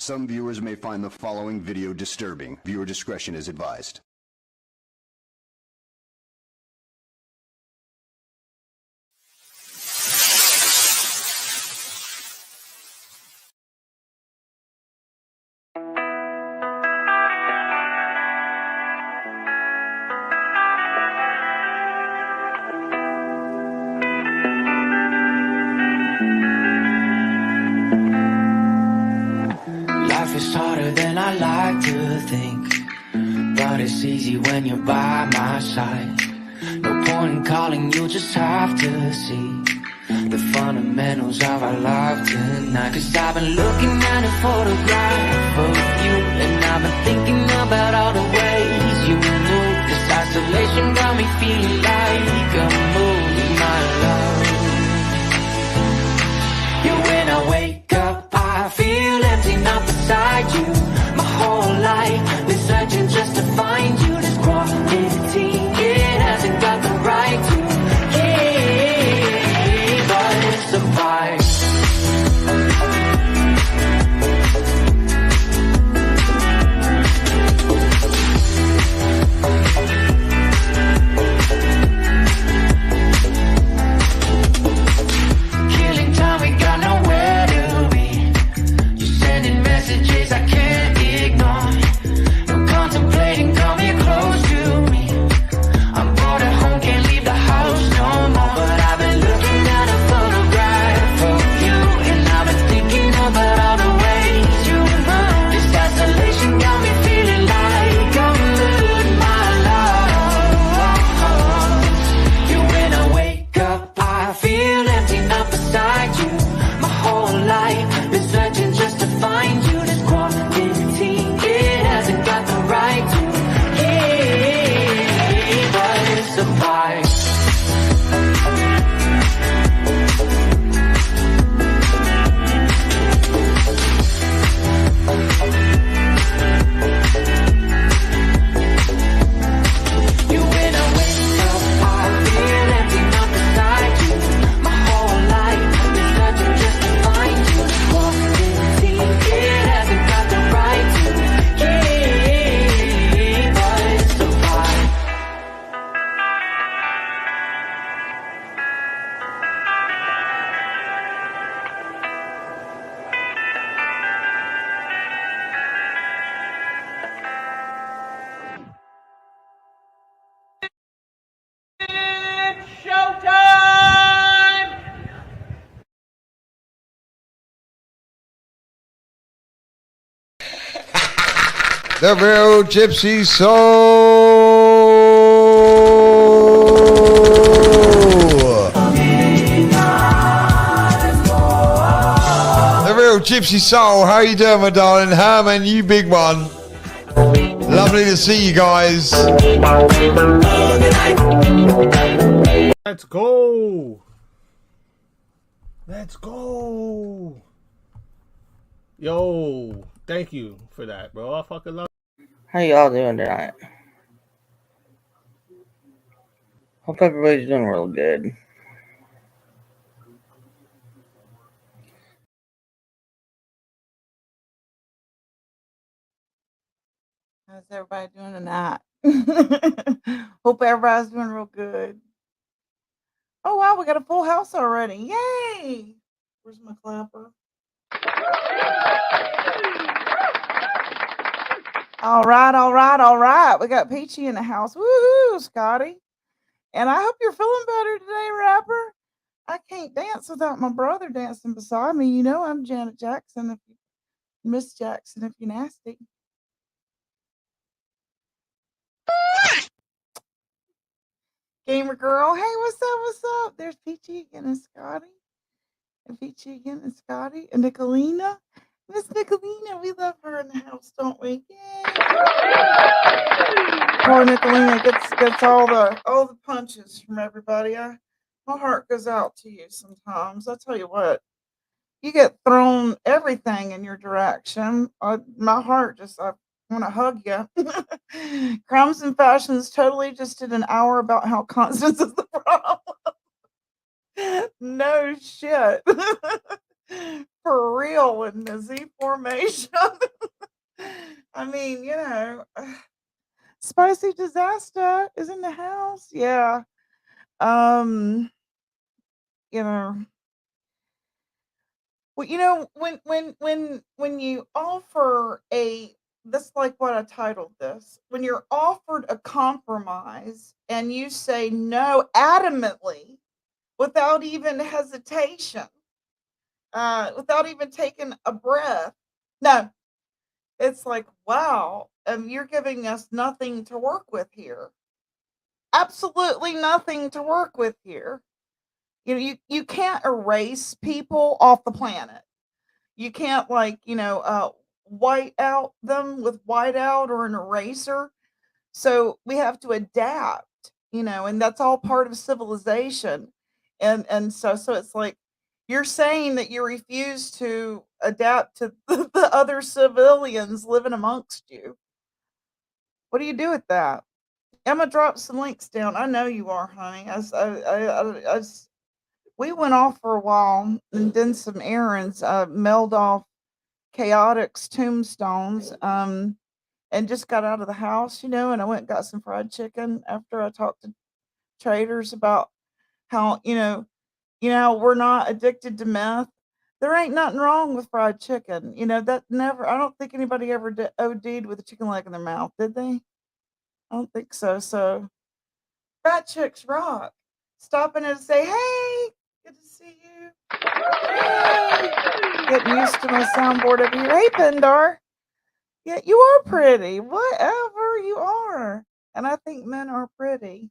Some viewers may find the following video disturbing. Viewer discretion is advised. Life is harder than I like to think, but it's easy when you're by my side. No point in calling, you just have to see the fundamentals of our life tonight. Cause I've been looking at a photograph of you, and I've been thinking about all the ways you move. This isolation got me feeling like I'm moving my love. Yeah, when I wake up, I feel empty, not beside you. My whole life been searching just to find you. This quality, it hasn't got the right to keep us apart. Killing time, we got nowhere to be. You're sending messages I can't ignore. No contemplating, come here close to me. I'm bored at home, can't leave the house no more. But I've been looking at a photograph of you, and I've been thinking about all the ways you move. This isolation got me feeling like I'm losing my love. Yeah, when I wake up, I feel empty, not beside you. My whole life been searching just to find you. This quality, it hasn't got the right to keep us apart. You, when I wake up, I feel empty, not beside you. My whole life been searching just to find you. Quality, it hasn't got the right to keep us apart. It's showtime! The real Gypsy Soul. The real Gypsy Soul. How you doing, my darling? Herman, you big one. Lovely to see you guys. Let's go. Let's go. Yo, thank you for that, bro. I fucking love. How y'all doing tonight? Hope everybody's doing real good. How's everybody doing tonight? Hope everybody's doing real good. Oh, wow, we got a full house already. Yay! Where's my clapper? All right, all right, all right. We got Peachy in the house. Woohoo, Scotty. And I hope you're feeling better today, rapper. I can't dance without my brother dancing beside me. You know I'm Janet Jackson, if you Miss Jackson, if you're nasty. Gamer girl, hey, what's up? What's up? There's Peachy again and Scotty. And Peachy again and Scotty. And Nicolina. Miss Nicolina, we love her in the house, don't we? Yay! Poor Nicolina gets all the punches from everybody. My heart goes out to you sometimes. I tell you what, you get thrown everything in your direction. My heart just, I want to hug you. Crumbs and Fashions totally just did an hour about how Constance is the problem. No shit. for real in the Z formation. I mean, spicy disaster is in the house. Yeah. Um, you know, well, when you offer a this like what I titled this. When you're offered a compromise and you say no adamantly without even hesitation, without even taking a breath. No, it's like, wow, you're giving us nothing to work with here. Absolutely nothing to work with here. You can't erase people off the planet. You can't white out them with whiteout or an eraser. So we have to adapt, and that's all part of civilization. And so it's like you're saying that you refuse to adapt to the other civilians living amongst you. What do you do with that? I'm gonna drop some links down. I know you are, honey. We went off for a while and did some errands. Mailed off Chaotic's tombstones. And just got out of the house, and I went and got some fried chicken after I talked to traders about how, how we're not addicted to meth. There ain't nothing wrong with fried chicken. That never, I don't think anybody ever OD'd with a chicken leg in their mouth, did they? I don't think so. So, fat chicks rock. Stop in and say, hey, good to see you. Hey. Getting used to my soundboard over here. Hey, Pendar. Yeah, you are pretty. Whatever you are. And I think men are pretty.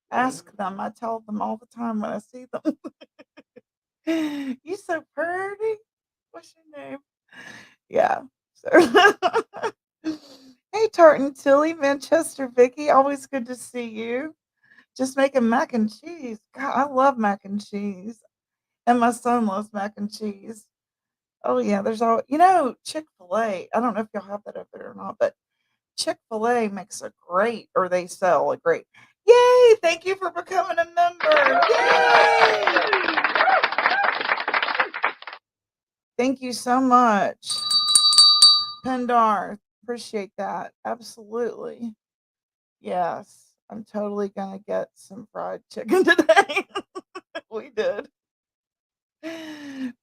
Ask them. I tell them all the time when I see them. You so pretty. What's your name? Yeah. So hey Tartan Tilly, Manchester Vicky. Always good to see you. Just making mac and cheese. God, I love mac and cheese. And my son loves mac and cheese. Oh yeah, there's all Chick-fil-A. I don't know if y'all have that over there or not, but Chick-fil-A makes a great, or they sell a great. Yay! Thank you for becoming a member. Yay! Thank you so much. Pendar, appreciate that. Absolutely. Yes, I'm totally gonna get some fried chicken today. We did.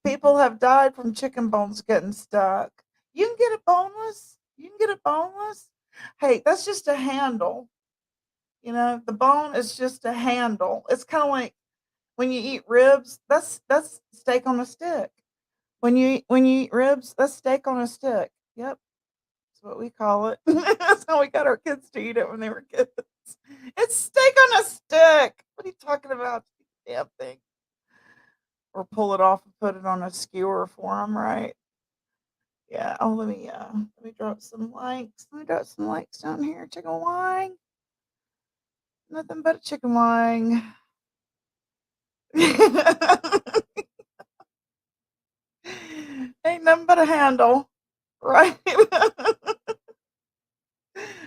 People have died from chicken bones getting stuck. You can get it boneless. You can get it boneless. Hey, that's just a handle. The bone is just a handle. It's kind of like when you eat ribs, that's steak on a stick. When you eat ribs, that's steak on a stick. Yep, that's what we call it. That's how we got our kids to eat it when they were kids. It's steak on a stick. What are you talking about? Damn thing. Or pull it off and put it on a skewer for them, right? Yeah. Oh, let me drop some likes. Let me drop some likes down here. Chicken wing. Nothing but a chicken wing. Ain't nothing but a handle, right?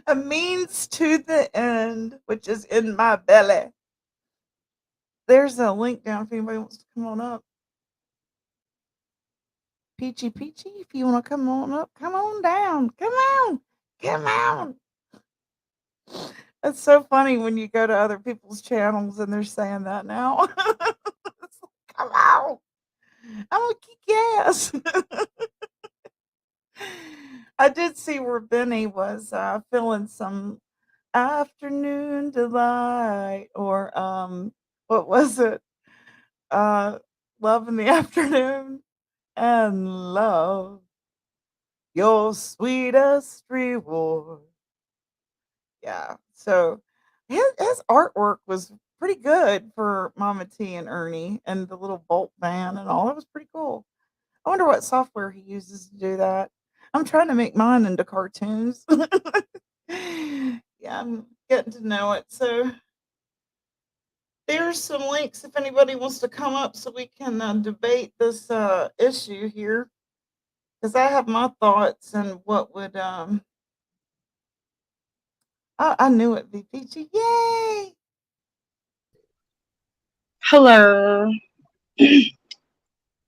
A means to the end, which is in my belly. There's a link down if anybody wants to come on up. Peachy Peachy, if you want to come on up, come on down. Come on. Come on. It's so funny when you go to other people's channels and they're saying that now. It's like, come on. I'm going to kick your ass. I did see where Benny was feeling some afternoon delight, or what was it? Love in the afternoon and love your sweetest reward. Yeah. So his artwork was pretty good for Mama T and Ernie and the little bolt van and all. It was pretty cool. I wonder what software he uses to do that. I'm trying to make mine into cartoons. Yeah, I'm getting to know it. So there's some links if anybody wants to come up so we can debate this issue here. Because I have my thoughts and what would I knew it, VPG. Yay! Hello.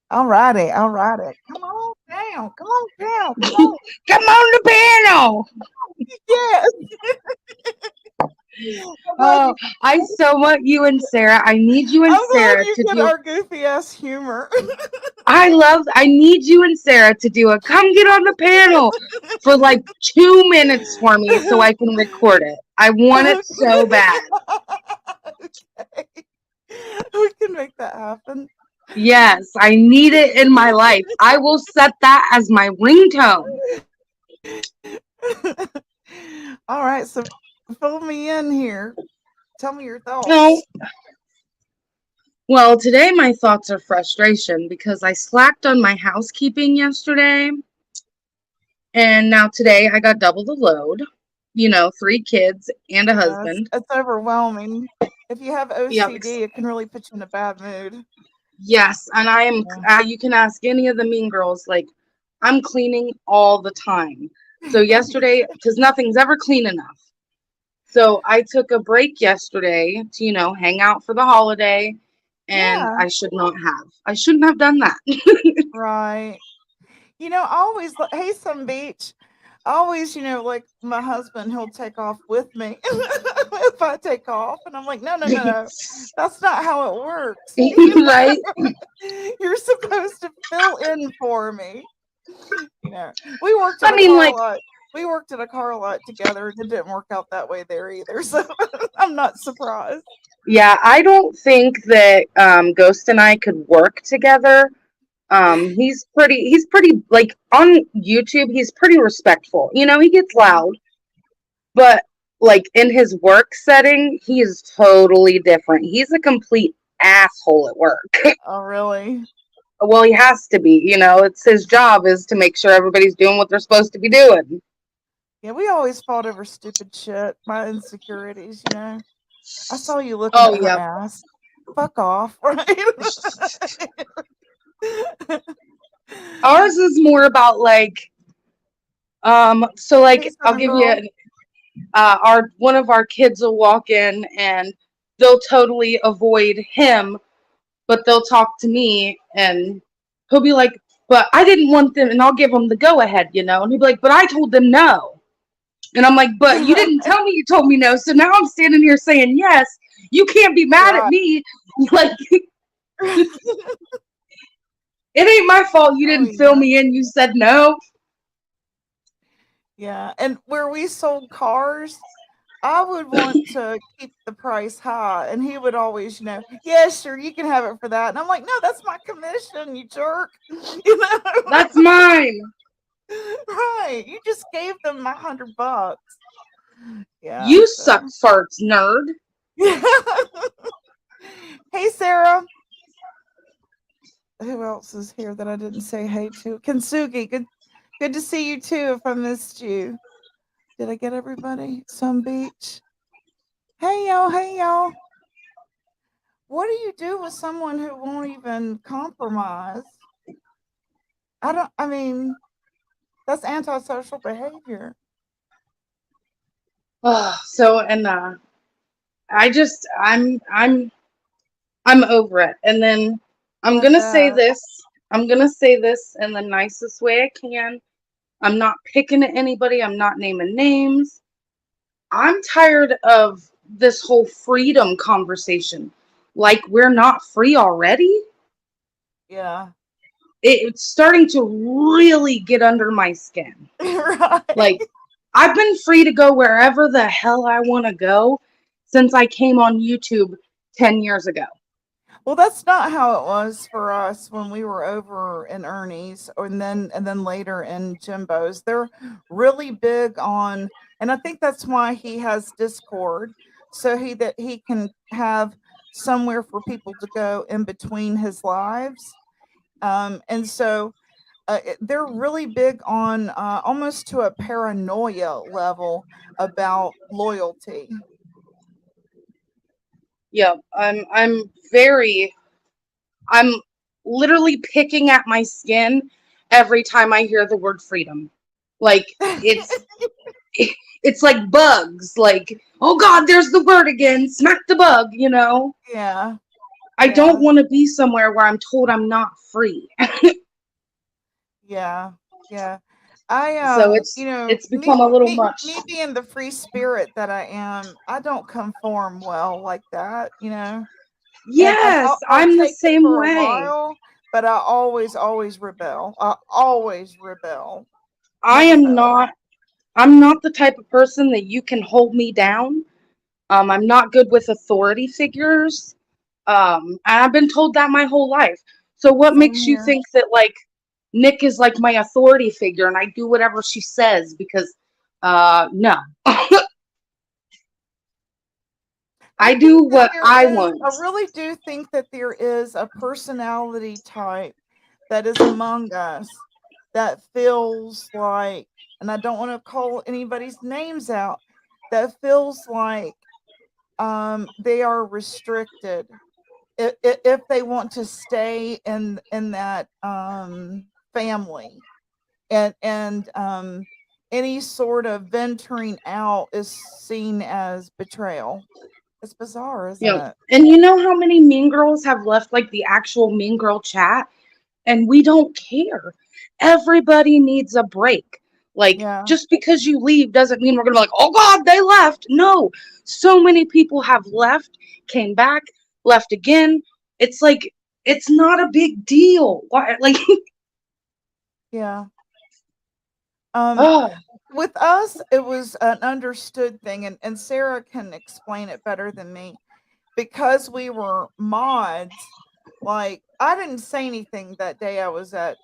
All righty, all righty. Come on down. Come on down. Come on. Come on the panel. Yes. I'm glad Oh, you, I so want you and Sarah. I need you and I'm glad Sarah you to get do. our goofy ass humor. I need you and Sarah to do a come get on the panel for like 2 minutes for me so I can record it. I want it so bad. Okay. We can make that happen. Yes, I need it in my life. I will set that as my ringtone. All right, so fill me in here. Tell me your thoughts. No. Well, today my thoughts are frustration because I slacked on my housekeeping yesterday. And now today I got double the load. 3 kids and a Yeah, husband. it's overwhelming. If you have Yep. OCD, it can really put you in a bad mood. Yes, and I am. Yeah. You can ask any of the mean girls. Like, I'm cleaning all the time. So yesterday, because nothing's ever clean enough. So I took a break yesterday to hang out for the holiday, and Yeah. I should not have. I shouldn't have done that. Right. I always hey, some beach. I always, like my husband, he'll take off with me if I take off, and I'm like, no, no, no, no, that's not how it works. Right? You're supposed to fill in for me. We worked I at a mean, car like, lot. We worked at a car lot together, and it didn't work out that way there either. So I'm not surprised. yeah, I don't think that Ghost and I could work together. He's pretty like on YouTube, he's pretty respectful. He gets loud, but like in his work setting, he is totally different. He's a complete asshole at work. Oh, really? Well, he has to be, it's his job is to make sure everybody's doing what they're supposed to be doing. Yeah, we always fought over stupid shit. My insecurities, I saw you looking Oh, at her yeah. ass. Fuck off, right? Ours is more about like so like Hey, I'll Southern give girl. you one of our kids will walk in and they'll totally avoid him, but they'll talk to me and he'll be like, but I didn't want them, and I'll give him the go ahead, and he'll be like, but I told them no. And I'm like, but you didn't tell me you told me no. So now I'm standing here saying yes. You can't be mad at me. Like, it ain't my fault you didn't fill me in. You said no. Yeah, and where we sold cars, I would want to keep the price high, and he would always, yeah, sure, you can have it for that. And I'm like, no, that's my commission, you jerk. That's mine. Right. You just gave them my $100. Yeah. You suck farts, nerd. Hey, Sarah. Who else is here that I didn't say hey to? Kensugi, good to see you too. If I missed you, did I get everybody? Some beach. Hey y'all. What do you do with someone who won't even compromise? I mean, that's antisocial behavior. So and I'm over it. And then I'm gonna say this. I'm gonna say this in the nicest way I can. I'm not picking at anybody. I'm not naming names. I'm tired of this whole freedom conversation. Like we're not free already. Yeah. It's starting to really get under my skin. Right. Like I've been free to go wherever the hell I want to go since I came on YouTube 10 years ago. Well, that's not how it was for us when we were over in Ernie's, and then later in Jimbo's. They're really big on, and I think that's why he has Discord, so that he can have somewhere for people to go in between his lives. And so they're really big on almost to a paranoia level about loyalty. Yeah, I'm literally picking at my skin every time I hear the word freedom. Like it's like bugs. Like, oh God, there's the word again. Smack the bug, Yeah. I don't want to be somewhere where I'm told I'm not free. Yeah. Yeah. So You it's know, it's become a little much. me being the free spirit that I am, I don't conform well like that, you know. And Yes, I'll I'm the take it same for a way. while, but I always rebel. I always rebel. I Never am fail. not I'm not the type of person that you can hold me down. I'm not good with authority figures. And I've been told that my whole life. So what Same makes you here. think that like Nick is like my authority figure and I do whatever she says? Because no. I I think do that what there I is, want. I really do think that there is a personality type that is among us that feels like, and I don't want to call anybody's names out, that feels like they are restricted if they want to stay in that family, and any sort of venturing out is seen as betrayal. It's bizarre, isn't Yeah. it? And you know how many mean girls have left like the actual mean girl chat? And we don't care. Everybody needs a break. Like, Yeah. just because you leave doesn't mean we're gonna be like, oh God, they left. No, so many people have left, came back, left again. It's like, it's not a big deal. Why, like, Yeah. Um, oh, with us, it was an understood thing, and Sarah can explain it better than me because we were mods. Like, I didn't say anything that day I was at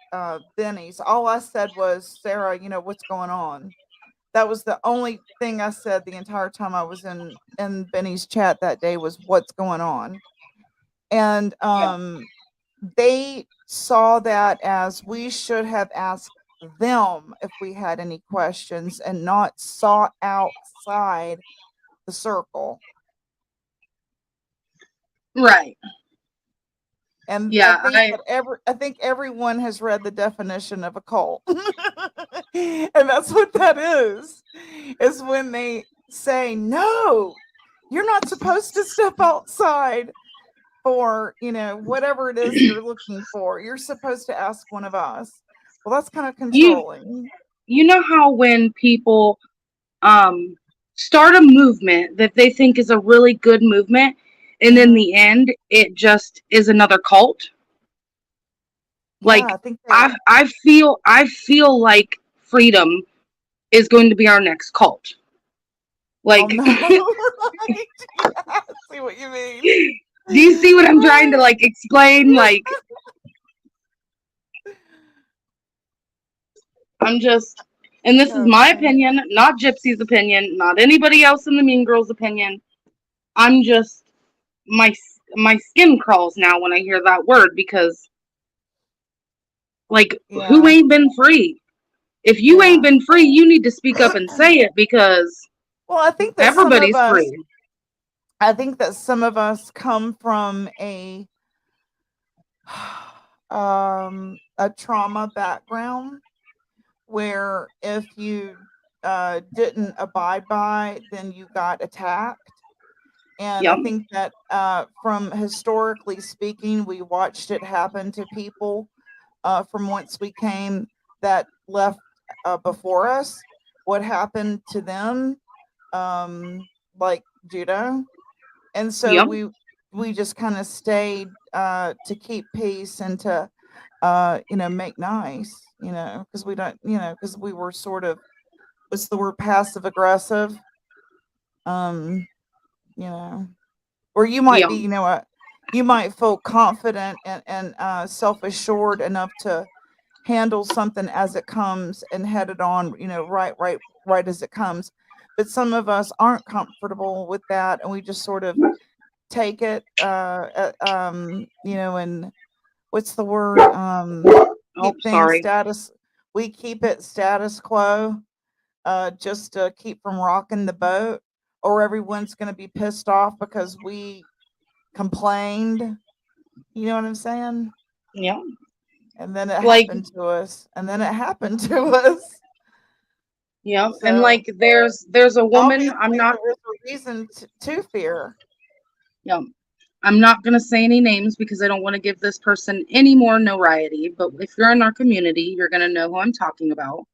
Benny's. All I said was, Sarah, you know what's going on. That was the only thing I said the entire time I was in Benny's chat that day was what's going on. And yeah. they saw that as we should have asked them if we had any questions and not sought outside the circle. Right. And Yeah, I think everyone has read the definition of a cult. And that's what that is when they say, no, you're not supposed to step outside for, you know, whatever it is you're looking for. You're supposed to ask one of us. Well, that's kind of you, controlling. you know how when people, um, start a movement that they think is a really good movement, and in Hmm. the end, it just is another cult? Yeah, Like I think they. I feel like freedom is going to be our next cult. Oh Like, no! Right? Yeah, I see what you mean. do you see what I'm trying to like explain? Yeah. Like, I'm just, and this is Oh my man. opinion, not Gypsy's opinion, not anybody else in the Mean Girls' opinion. I'm just my my skin crawls now when I hear that word because like who Yeah. ain't been free? If you ain't Yeah. been free, you need to speak up and say it because Well, everybody's free. I think that some of us come from a trauma background where if you didn't abide by, then you got attacked. And I Yep. think that from historically speaking, we watched it happen to people from whence we came that left before us. What happened to them, like Judah, and so Yep. we just kind of stayed to keep peace and to you know, make nice, you know, because we don't, you know, because we were sort of, what's the word, passive aggressive, um you know, or you might Yep. be, you know what, you might feel confident and self-assured enough to handle something as it comes and head it on, you know, right as it comes. But some of us aren't comfortable with that, and we just sort of take it, you know, and what's the word? Oh, Keep things sorry. status. We keep it status quo, just to keep from rocking the boat, or everyone's going to be pissed off because we complained. You know what I'm saying? Yep. And then it Like, happened to us, and then it happened to us. yep. And So like, there's a woman. I'm obviously not. there is a reason to fear. Yep. I'm not going to say any names because I don't want to give this person any more notoriety, but if you're in our community, you're going to know who I'm talking about.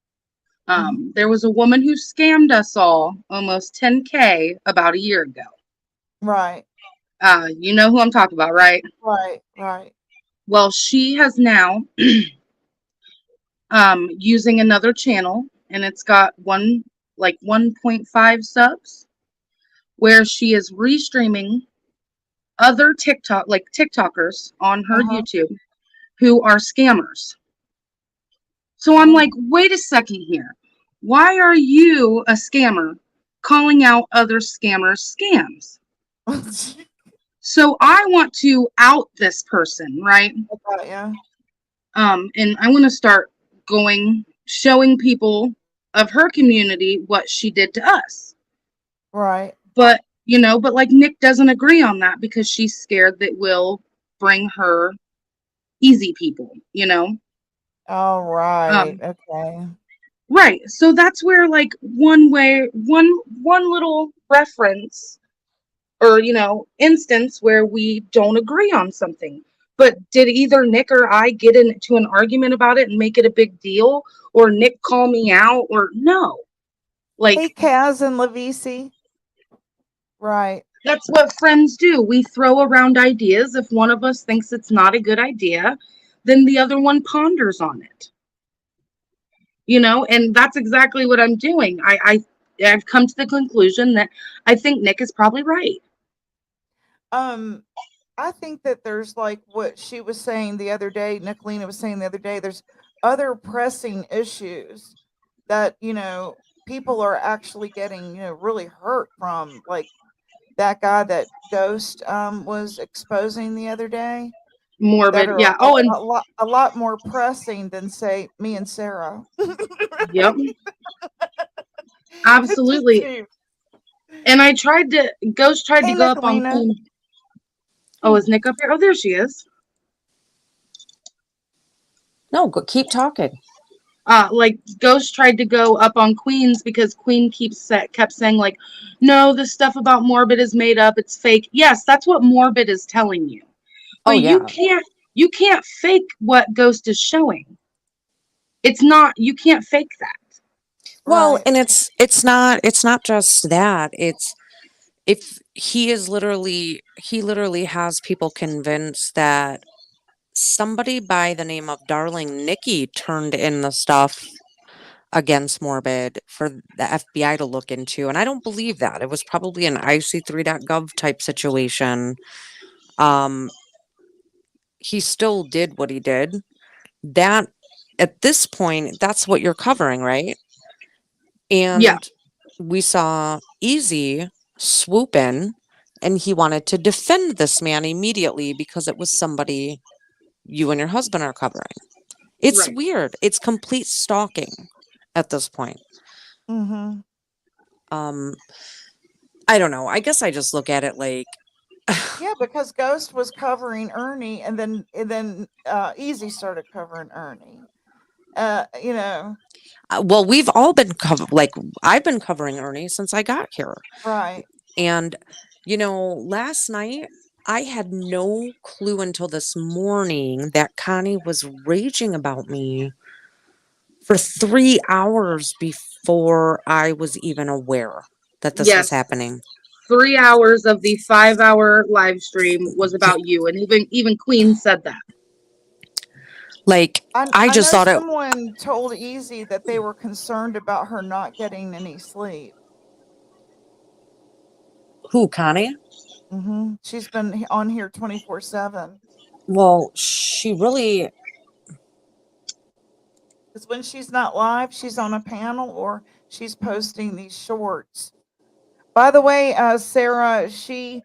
There was a woman who scammed us all almost 10K about a year ago. Right. You know who I'm talking about, right? Right. Well, she has now using another channel, and it's got 1.5 subs, where she is restreaming other TikTokers on her Uh-huh. YouTube who are scammers. So I'm like, wait a second here. Why are you, a scammer, calling out other scammers' scams? So I want to out this person, right? Yeah. And I want to start showing people of her community what she did to us. Right. But like Nick doesn't agree on that because she's scared that we'll bring her easy people, All right. Um, Okay. right. So that's where like one little reference or instance where we don't agree on something. But did either Nick or I get into an argument about it and make it a big deal, or Nick call me out, or no? Like, Hey, Kaz and Lavisi. Right. that's what friends do. We throw around ideas. If one of us thinks it's not a good idea, then the other one ponders on it. And that's exactly what I'm doing. I've come to the conclusion that I think Nick is probably right. I think that there's like what she was saying the other day, Nicolina was saying the other day, there's other pressing issues that, people are actually getting, really hurt from, like that guy that Ghost was exposing the other day, that Morbid, are yeah. Oh, and a lot more pressing than say me and Sarah. yep, absolutely. And Ghost tried to Hey, go up on Nicolina. Queen. Oh, is Nick up here? Oh, there she is. No, keep talking. Like Ghost tried to go up on Queens because Queen kept saying like, no, this stuff about Morbid is made up, it's fake. Yes, that's what Morbid is telling you. But you can't fake what Ghost is showing. It's not, you can't fake that. Well, Right. and it's not just that. It's if he literally has people convinced that somebody by the name of Darling Nikki turned in the stuff against Morbid for the FBI to look into, and I don't believe that. It was probably an IC3.gov type situation. He still did what he did. That at this point, that's what you're covering, right? Yeah. And we saw Easy swoop in, and he wanted to defend this man immediately because it was somebody you and your husband are covering. It's Right. weird. It's complete stalking at this point. Mm-hmm. I don't know. I guess I just look at it like Yeah, because Ghost was covering Ernie, and then Easy started covering Ernie. well, we've all been like I've been covering Ernie since I got here. Right. And last night I had no clue until this morning that Connie was raging about me for 3 hours before I was even aware that this was Yes. happening. 3 hours of the 5-hour live stream was about you, and even Queen said that. Like I just know thought it. someone told Easy that they were concerned about her not getting any sleep. Who, Connie? Mm-hmm. She's been on here 24/7. Well, she really. Because when she's not live, she's on a panel or she's posting these shorts. By the way, Sarah, she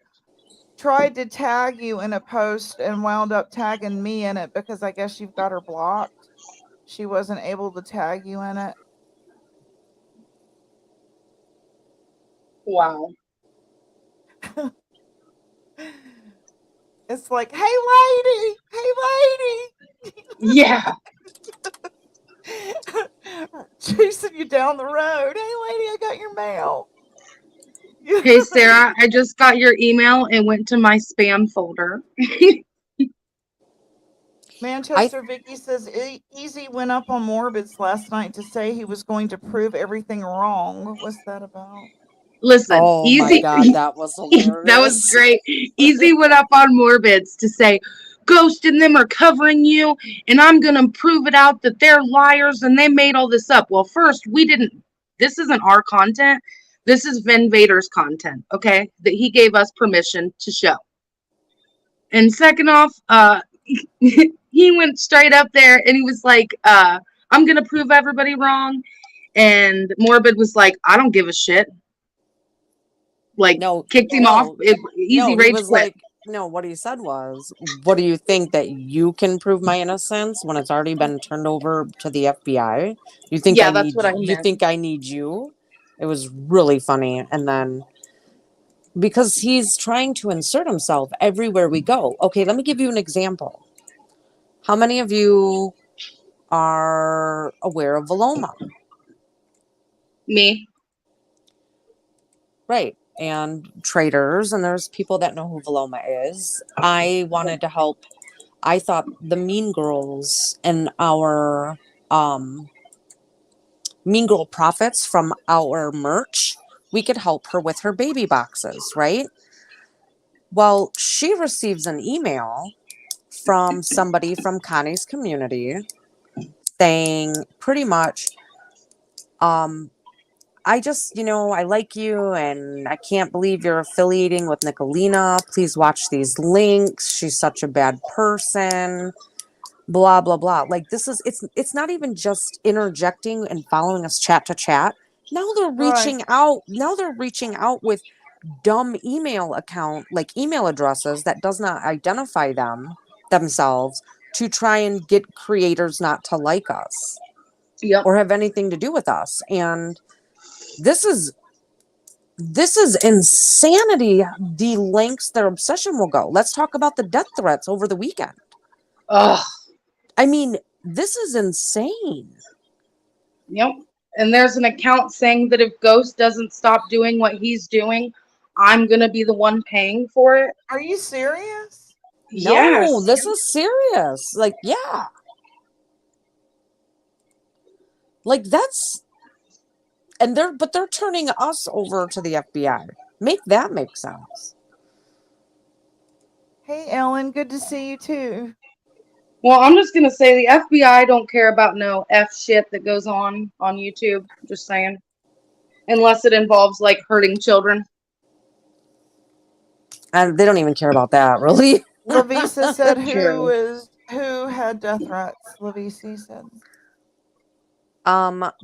tried to tag you in a post and wound up tagging me in it because I guess you've got her blocked. She wasn't able to tag you in it. Wow. It's like, hey lady. Yeah. Chasing you down the road. Hey lady, I got your mail. Hey, Sarah, I just got your email and went to my spam folder. Manchester Vicky says Easy went up on Morbids last night to say he was going to prove everything wrong. What was that about? Listen, Oh my Easy, God, that was that was hilarious. great. Easy went up on Morbids to say, Ghost and them are covering you, and I'm going to prove it out that they're liars and they made all this up. Well, first, this isn't our content. This is Vin Vader's content, okay? That he gave us permission to show. And second off, he went straight up there and he was like, I'm going to prove everybody wrong. And Morbid was like, I don't give a shit. Like, No, kicked him off. Easy he rage was quit. like, no, what he said was, what do you think, that you can prove my innocence when it's already been turned over to the FBI? You think Yeah, that's what I you meant. think I need you? It was really funny. And then because he's trying to insert himself everywhere we go. Okay, let me give you an example. How many of you are aware of Veloma? Me. Right. And traders, and there's people that know who Veloma is. I wanted to help. I thought the Mean Girls and our Mean Girl profits from our merch, we could help her with her baby boxes, right? Well, she receives an email from somebody from Connie's community saying pretty much, I just, I like you and I can't believe you're affiliating with Nicolina. Please watch these links. She's such a bad person. Blah, blah, blah. Like it's not even just interjecting and following us chat to chat. Now they're reaching out. Now they're reaching out with dumb email addresses that does not identify themselves to try and get creators not to like us. Yep. Or have anything to do with us. And this is insanity, the lengths their obsession will go. Let's talk about the death threats over the weekend. Ugh. I mean, this is insane. Yep. And there's an account saying that if Ghost doesn't stop doing what he's doing, I'm going to be the one paying for it. Are you serious? Yes. No, this is serious. Like, yeah. Like that's, and they're turning us over to the FBI. Make that make sense. Hey, Ellen, good to see you too. Well, I'm just going to say the FBI don't care about no F shit that goes on YouTube. Just saying. Unless it involves, like, hurting children. And they don't even care about that, really. Lavisa said True. who had death threats. Lavisa said.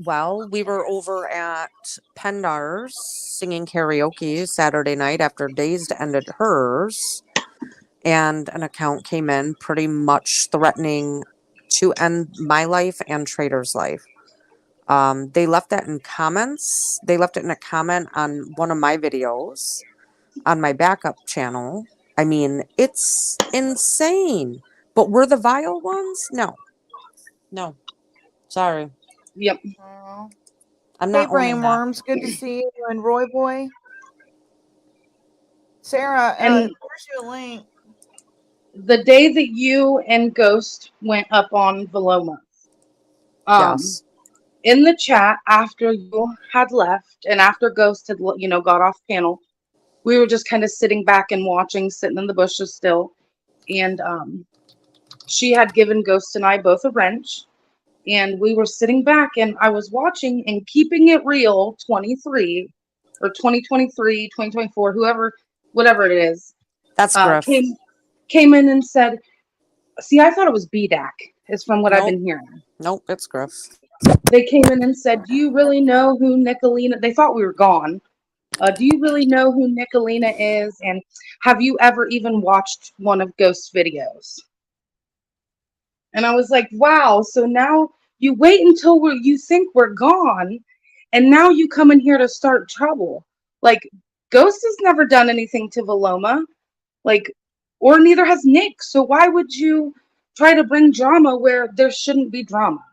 Well, we were over at Pendar's singing karaoke Saturday night after Dazed ended hers, and an account came in pretty much threatening to end my life and Trader's life. They left that in comments. They left it in a comment on one of my videos on my backup channel. I mean, it's insane. But we're the vile ones? No. Sorry. Yep. I'm Hey, not owning that. Brainworms, good to see you. And Roy Boy. Sarah, And here's your link. the day that you and Ghost went up on Veloma, Yes. in the chat after you had left and after Ghost had, got off panel, we were just kind of sitting back and watching, sitting in the bushes still. And she had given Ghost and I both a wrench. And we were sitting back and I was watching and keeping it real 23 or 2023, 2024, whatever it is. That's Griff. Came in and said, see, I thought it was BDAC, is from what I've been hearing. Nope, it's Griff. They came in and said, do you really know who Nicolina, they thought we were gone. Do you really know who Nicolina is? And have you ever even watched one of Ghost's videos? And I was like, wow, so now you wait until you think we're gone, and now you come in here to start trouble. Like, Ghost has never done anything to Veloma, like, or neither has Nick. So why would you try to bring drama where there shouldn't be drama?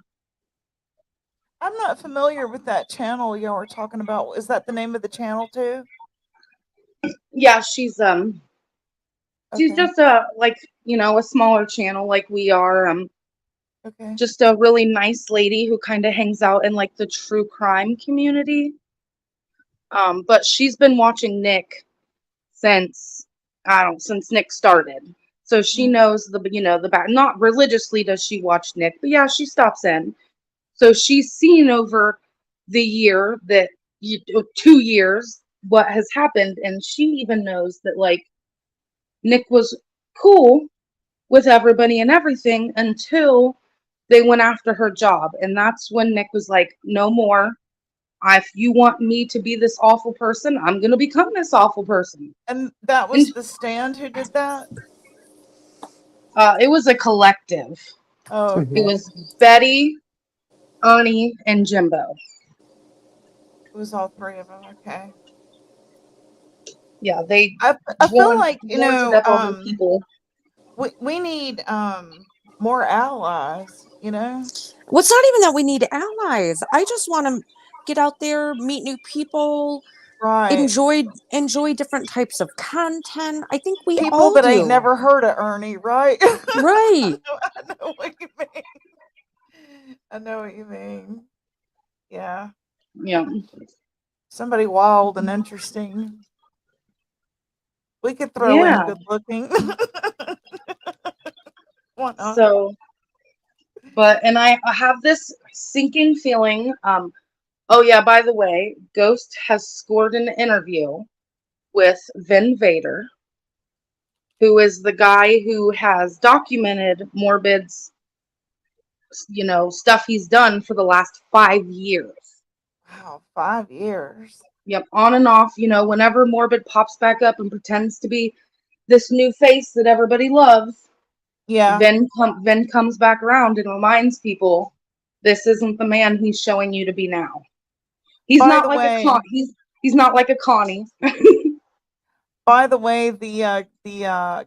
I'm not familiar with that channel y'all were talking about. Is that the name of the channel too? Yeah, she's Okay. just like, a smaller channel like we are. Okay. Just a really nice lady who kind of hangs out in like the true crime community. But she's been watching Nick since since Nick started. So she Mm. knows the back. Not religiously does she watch Nick, but yeah, she stops in. So she's seen over the year that 2 years what has happened, and she even knows that like Nick was cool with everybody and everything until they went after her job, and that's when Nick was like, "No more. If you want me to be this awful person, I'm gonna become this awful person." And that And was the Stand who did that? it was a collective. Oh, It okay. Mhm. was Betty, Ernie, and Jimbo. It was all three of them. Okay. Yeah, they I feel like, warranted up all their people. we need more allies, you know? Well, it's not even that we need allies. I just want to get out there, meet new people, Right. enjoy different types of content. I think we People all that ain't do. never heard of Ernie, right? Right. I know what you mean. I know what you mean. Yeah. Yeah. Somebody wild and interesting. We could throw in Yeah. good looking. Why not? So, and I have this sinking feeling. Oh yeah, by the way, Ghost has scored an interview with Vin Vader, who is the guy who has documented Morbid's, stuff he's done for the last 5 years. Wow, 5 years. Yep, on and off, whenever Morbid pops back up and pretends to be this new face that everybody loves, Yeah. Vin comes back around and reminds people this isn't the man he's showing you to be now. He's By not the like a way, he's not like a Connie. the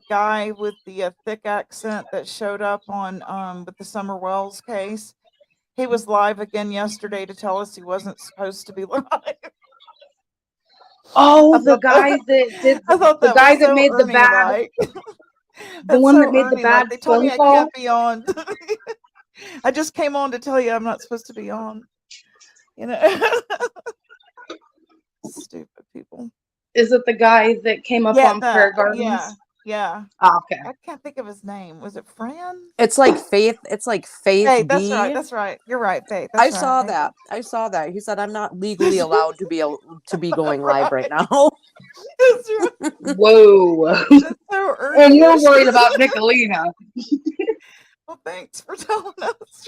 guy with the thick accent that showed up on with the Summer Wells case, he was live again yesterday to tell us he wasn't supposed to be live. I Oh, the thought guy that that did I thought the that guy was that so made Ernie like. the That's one that so made the Ernie like. bad They told me phone I call. can't be on. I just came on to tell you I'm not supposed to be on. You know, stupid people. Is it the guy that came up Yeah, on Prayer that. Yeah, Gardens? yeah. Oh, okay. I can't think of his name. Was it Fran? It's like Faith. It's like Faith Faith. That's right. B. That's right. You're right, Faith. I That's saw right. that. I saw that. He said, "I'm not legally allowed to be going live right Right. now." That's right. Whoa. That's so And we're Ernie-ish. worried about Nicolina. Well, thanks for telling us.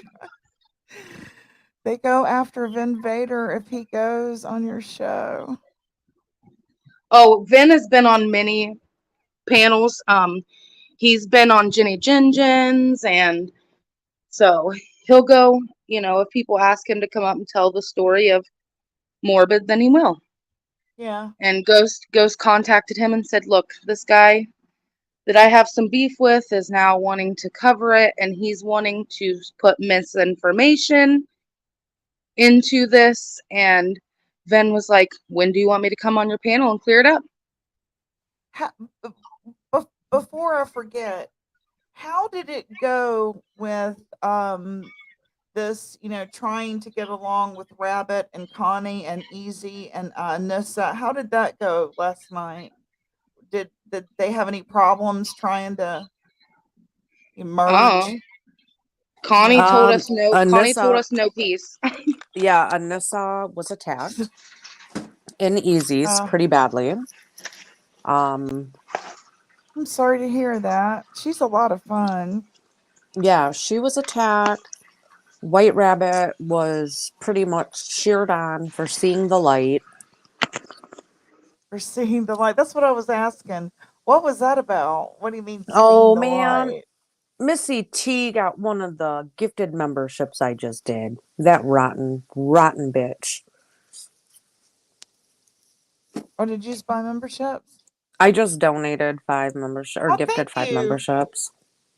They go after Vin Vader if he goes on your show. Oh, Vin has been on many panels. He's been on Jenny Jinjins, and so he'll go, if people ask him to come up and tell the story of Morbid, then he will. Yeah. And Ghost contacted him and said, "Look, this guy that I have some beef with is now wanting to cover it, and he's wanting to put misinformation into this." And Ven was like, "When do you want me to come on your panel and clear it up?" Before I forget, how did it go with this, trying to get along with Rabbit and Connie and Easy and Nissa? How did that go last night? Did they have any problems trying to Oh, emerge? Connie Yeah. told us no. Connie told Anissa, us no peace. yeah, Anissa was attacked in Easy's Uh, pretty badly. Um, I'm sorry to hear that. She's a lot of fun. yeah, she was attacked. White Rabbit was pretty much cheered on for seeing the light. For seeing the light. That's what I was asking. What was that about? What do you mean seeing Oh the man, light? Missy T got one of the gifted memberships I just did. That rotten bitch. Or did you just buy memberships? I just donated 5 membership or Oh, thank gifted 5 memberships.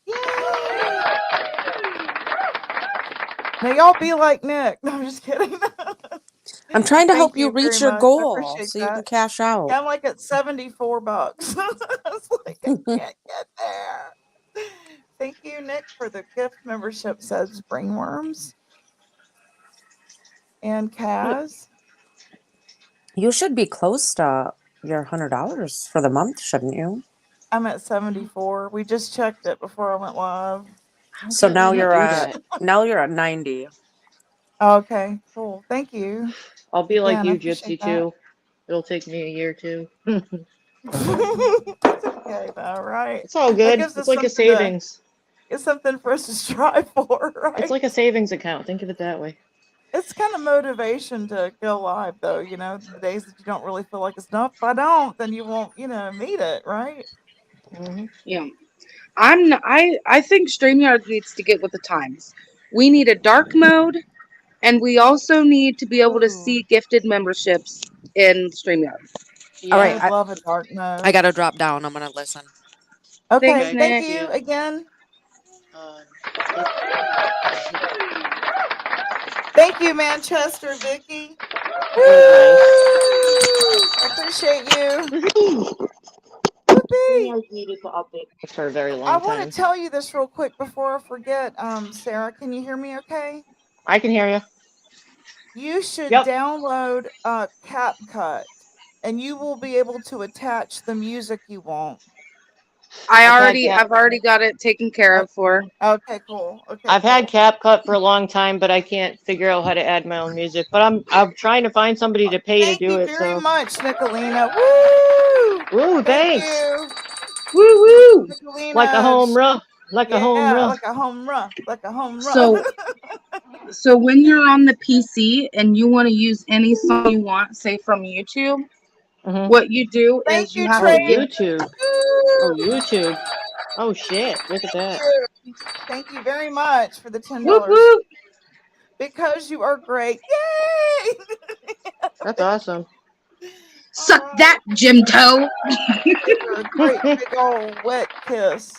Yay! Now y'all be like Nick. No, I'm just kidding. I'm trying to Thank help you you very reach your much. I goal appreciate so you can that. cash out. Yeah, I'm like at $74. It's like I can't get there. Thank you, Nick, for the gift membership, says Brainworms. And Kaz. You should be close to your $100 for the month, shouldn't you? I'm at 74. We just checked it before I went live. How So can I now not you're do at that? 90. Okay, cool. Thank you. I'll be like Again, I you, appreciate Gypsy, that. too. It'll take me a year, too. It's okay though, right? It's all That good. gives It's us like a something to savings. it's something for us to strive for, It's right? like a savings account. Think of it that way. It's kind of motivation to go live though, the days that you don't really feel like it's enough. If I don't, then you won't, meet it, right? Hmm. Yeah. I think StreamYard needs to get with the times. We need a dark mode, and we also need to be able to Ooh, see gifted memberships in StreamYard. All I right, Yeah. would love a dark I mode. gotta drop down. I'm gonna listen. Thanks, Okay, Okay. thank Nick. See you ya. again. Uh, Thank you, Manchester Vicky. Woo! that was nice. I appreciate you. Whoopee! StreamYard needed to update for a very I long want to time. tell you this real quick before I forget. Sarah, can you hear me okay? I can hear you. You should Yep. download CapCut and you will be able to attach the music you want. I've had Cap. I've already got it taken care Okay, of for. okay, cool. Okay, I've had cool. CapCut for a long time, but I can't figure out how to add my own music. But I'm trying to find somebody to pay to Thank do you it. very So, much, Nicolina. Woo! ooh, Thank thanks. you, Woo woo! Like a Nicolina. home run. Like a home Yeah, run. like a home run, like a home run. So so when you're on the PC and you want to use any song you want, say from YouTube, Hmm. what you do Thank is you you, have Oh, to Trey. give. YouTube. Oh, Woo! YouTube. Oh, shit. Look at Thank that. you. Thank you very much for the Whoop $10. whoop. Because you are great. Yay! That's awesome. All Suck right. that, Jim Toe. Give her a great big old wet kiss.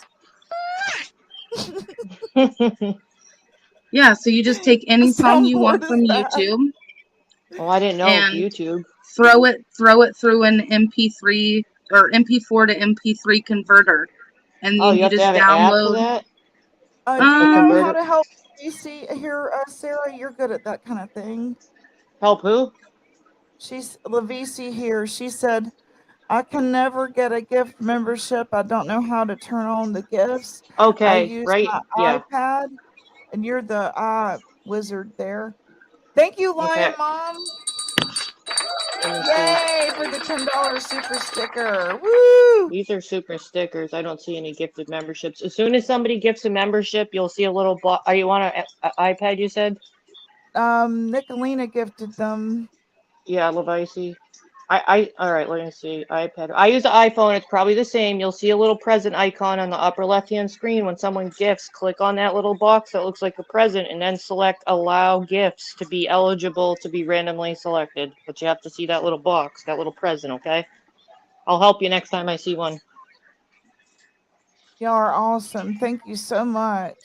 Yeah, so you just take any The song you soundboard want is from bad. YouTube Oh, I didn't know and YouTube. throw it through an MP3 or MP4 to MP3 converter, and Oh, then you you have to just have an app for download. that? Do A you know how Um, converter? to help DC here, Sarah? You're good at that kind of thing. Help who? She's Lavisi here. She said, I can never get a gift membership. I don't know how to turn on the gifts. I Okay, use right. my Yeah. iPad, and you're the wizard there. Thank you, Okay. Lion Mom. Let me see. Yay for the $10 super sticker. Woo! These are super stickers. I don't see any gifted memberships. As soon as somebody gifts a membership, you'll see a little block. Are you on a iPad, you said? Nicolina gifted them. Yeah, Levici. All right, let me see. iPad. I use the iPhone. It's probably the same. You'll see a little present icon on the upper left-hand screen. When someone gifts, click on that little box that looks like a present and then select allow gifts to be eligible to be randomly selected. But you have to see that little box, that little present, okay? I'll help you next time I see one. Y'all are awesome. Thank you so much.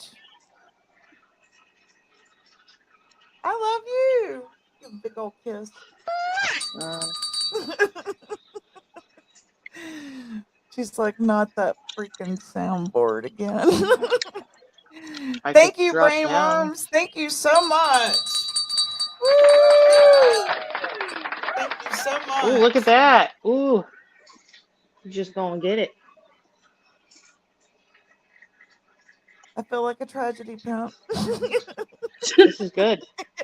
I love you. Give a big old kiss. She's like, not that freaking soundboard again. I could Thank you, drop down. Brainworms. Thank you so much. Woo! Thank you so Ooh, look at much. that. Ooh, you just gonna get it. I feel like a tragedy pimp. This is good.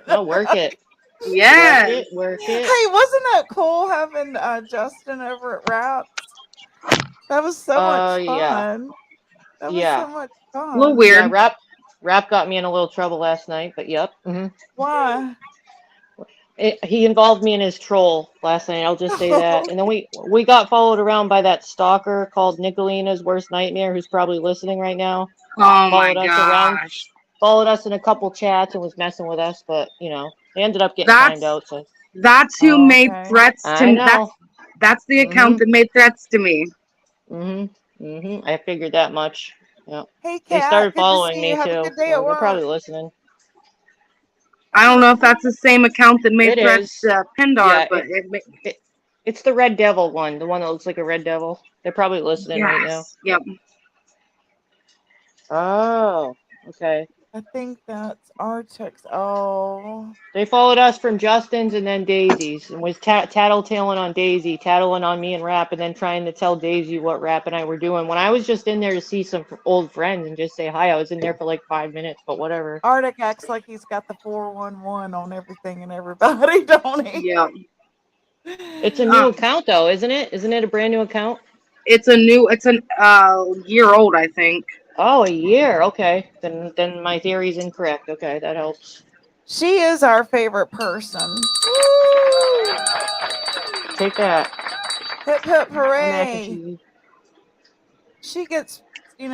No, work it. Work yes. it, work it. Hey, wasn't that cool having Justin over at Raps? That was so much Yeah. fun. That was Yeah. so much A little fun. Yeah, weird. rap got me in a little trouble last night, but yep. Why? He involved me in his troll last night. I'll just say that. And then we got followed around by that stalker called Nicolina's worst nightmare, who's probably listening right now. Oh my Followed us around, gosh. followed us in a couple chats, and was messing with us. But they ended up getting timed That's out. So who Oh, made okay. threats I to know. that's the account Mhm. that made threats to me. I figured that much. Yeah. Hey, They Kat. started Good to following see you. me Have a too, good day at so they're work. probably listening. I don't know if that's the same account that made It Thread is. Pindar, Yeah, but it's the Red Devil one, the one that looks like a red devil. They're probably listening right now. yes, yep. Oh, okay. I think that's our text. Oh, They followed us from Justin's and then Daisy's, and was tattletaling on Daisy, tattling on me and Rap, and then trying to tell Daisy what Rap and I were doing. When I was just in there to see some old friends and just say hi, I was in there for like 5 minutes, but whatever. Arctic acts like he's got the 411 on everything and everybody, don't he? Yeah. It's a new account though, isn't it? Isn't it a brand new account? It's an year old, I think. Oh, a year. Okay, then my theory's incorrect. Okay, that helps. She is our favorite person. Take that. Hip hip Mac and hooray! cheese. She gets, you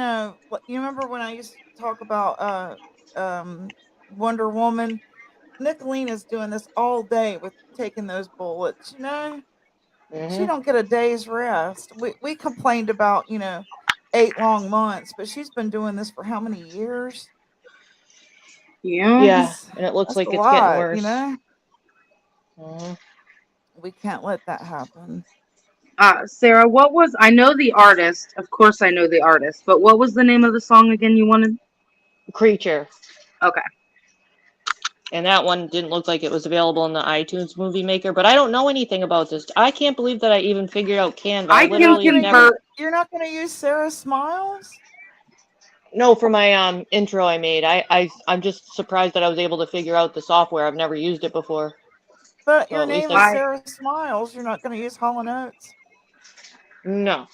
remember when I used to talk about Wonder Woman? Nicolina's doing this all day with taking those bullets, She Mhm. don't get a day's rest. We complained about, 8 long months, but she's been doing this for how many years? Yeah. Yeah, and it looks That's like a it's getting lot, worse. Mhm. We can't let that happen. Sarah, I know the artist. Of course I know the artist, but what was the name of the song again you wanted? Creature. Okay. And that one didn't look like it was available in the iTunes Movie Maker, but I don't know anything about this. I can't believe that I even figured out Canva. I literally have never. You're not going to use Sarah Smiles? No, for my intro I made. I'm just surprised that I was able to figure out the software. I've never used it before. But So your at least name is Sarah Smiles. You're not going to use Hall & Oates? No.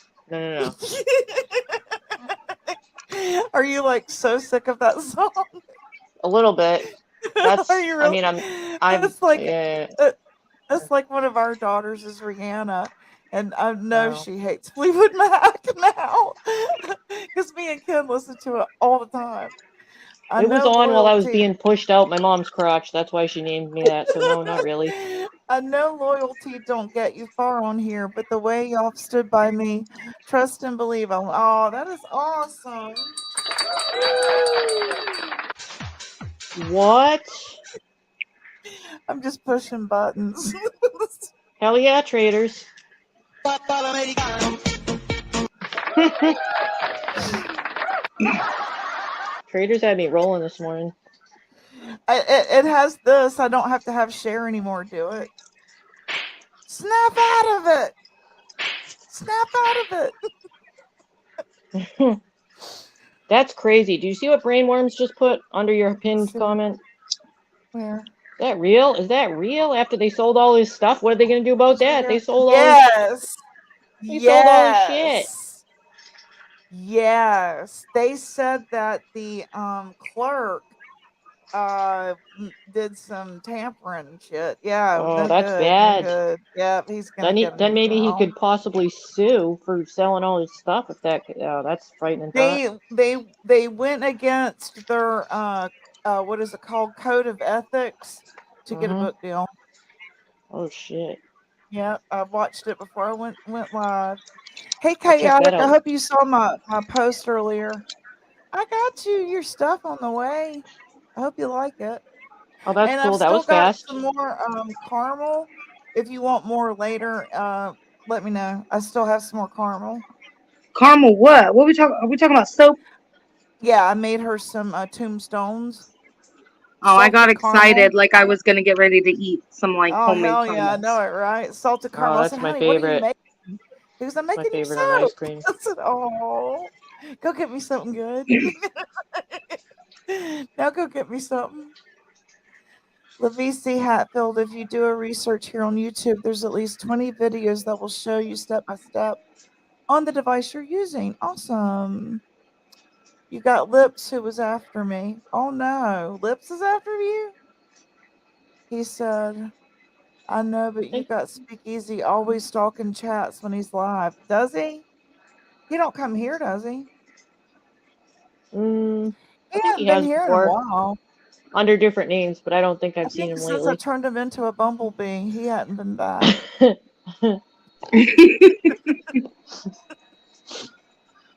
Are you like so sick of that song? A little bit. That's. Are you really? It's like Yeah. that's like one of our daughters is Rihanna, and I know Wow. she hates Fleetwood Mac now because me and Ken listen to it all the time. It was on while I was being pushed out my mom's crotch. That's why she named me that. So no, not really. I know loyalty don't get you far on here, but the way y'all stood by me, trust and believe. Oh, that is awesome. What? I'm just pushing buttons. Hell yeah, traders. Traders had me rolling this morning. It has this. I don't have to have share anymore. Do it. Snap out of it. Snap out of it. That's crazy. Do you see what Brainworms just put under your pinned comment? Where? Is that real? Is that real? After they sold all his stuff, what are they going to do about that? They sold all Yes. his, sold all his shit. Yes. They said that the clerk did some tampering shit. Yeah. Oh, No that's good, bad. No good. Yeah, he's gonna Then maybe he could possibly sue for selling all his stuff. If that, that's frightening. They went against their what is it called, code of ethics to get a book deal. Oh shit. Yeah, I watched it before I went live. Hey, Chaotic, I hope you saw my post earlier. I got you your stuff on the way. I hope you like it. Oh, that's and cool. I've That still was got fast. some more caramel. If you want more later, let me know. I still have some more caramel. Caramel what? What are we talking about soap? Yeah, I made her some tombstones. Oh, I got excited like I was gonna get ready to eat some like homemade hell caramels. yeah, I know it, right? Salted caramel. Oh, that's my favorite. What are you making? Because I'm making you soap. Ice cream. I said, oh, go get me something good. Now go get me something. LaVC Hatfield, if you do a research here on YouTube, there's at least 20 videos that will show you step by step on the device you're using. Awesome. You got Lips who was after me. Oh no, Lips is after you? He said, I know, but you got Speakeasy always stalking chats when he's live. Does he? He don't come here, does he? He hasn't been here in a while. Under different names, but I don't think I've seen him since lately. I turned him into a bumblebee, he hadn't been back.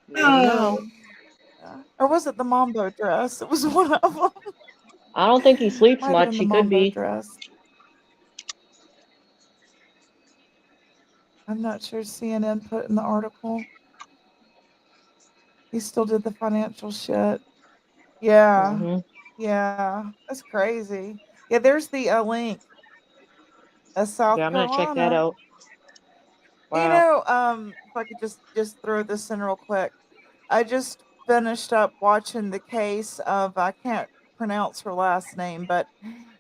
No. Or was it the Mambo dress? It was one of them. I don't think he sleeps Might have much. been the He could mambo be. dress. I'm not sure CNN put in the article. He still did the financial shit. Yeah. Hmm. Yeah. That's crazy. Yeah, there's the link. South Yeah, I'm gonna check that Carolina. out. Wow. If I could just throw this in real quick. I just finished up watching the case of I can't pronounce her last name, but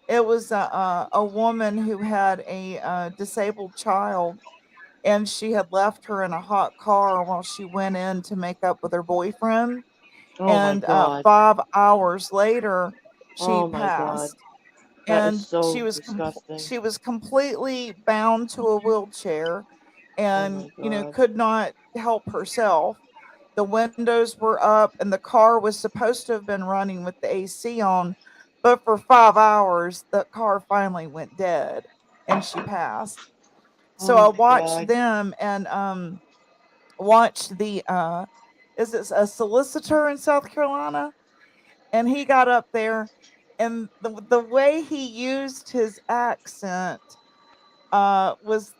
it was a woman who had a disabled child, and she had left her in a hot car while she went in to make up with her boyfriend. Oh my And god. 5 hours later, she Oh my god. passed. That is And so disgusting. she was completely bound to a wheelchair, Oh and my god. could not help herself. The windows were up, and the car was supposed to have been running with the AC on, but for 5 hours the car finally went dead and she passed. So Oh I my watched god. them, and watched the is it a solicitor in South Carolina, and he got up there, and the way he used his accent was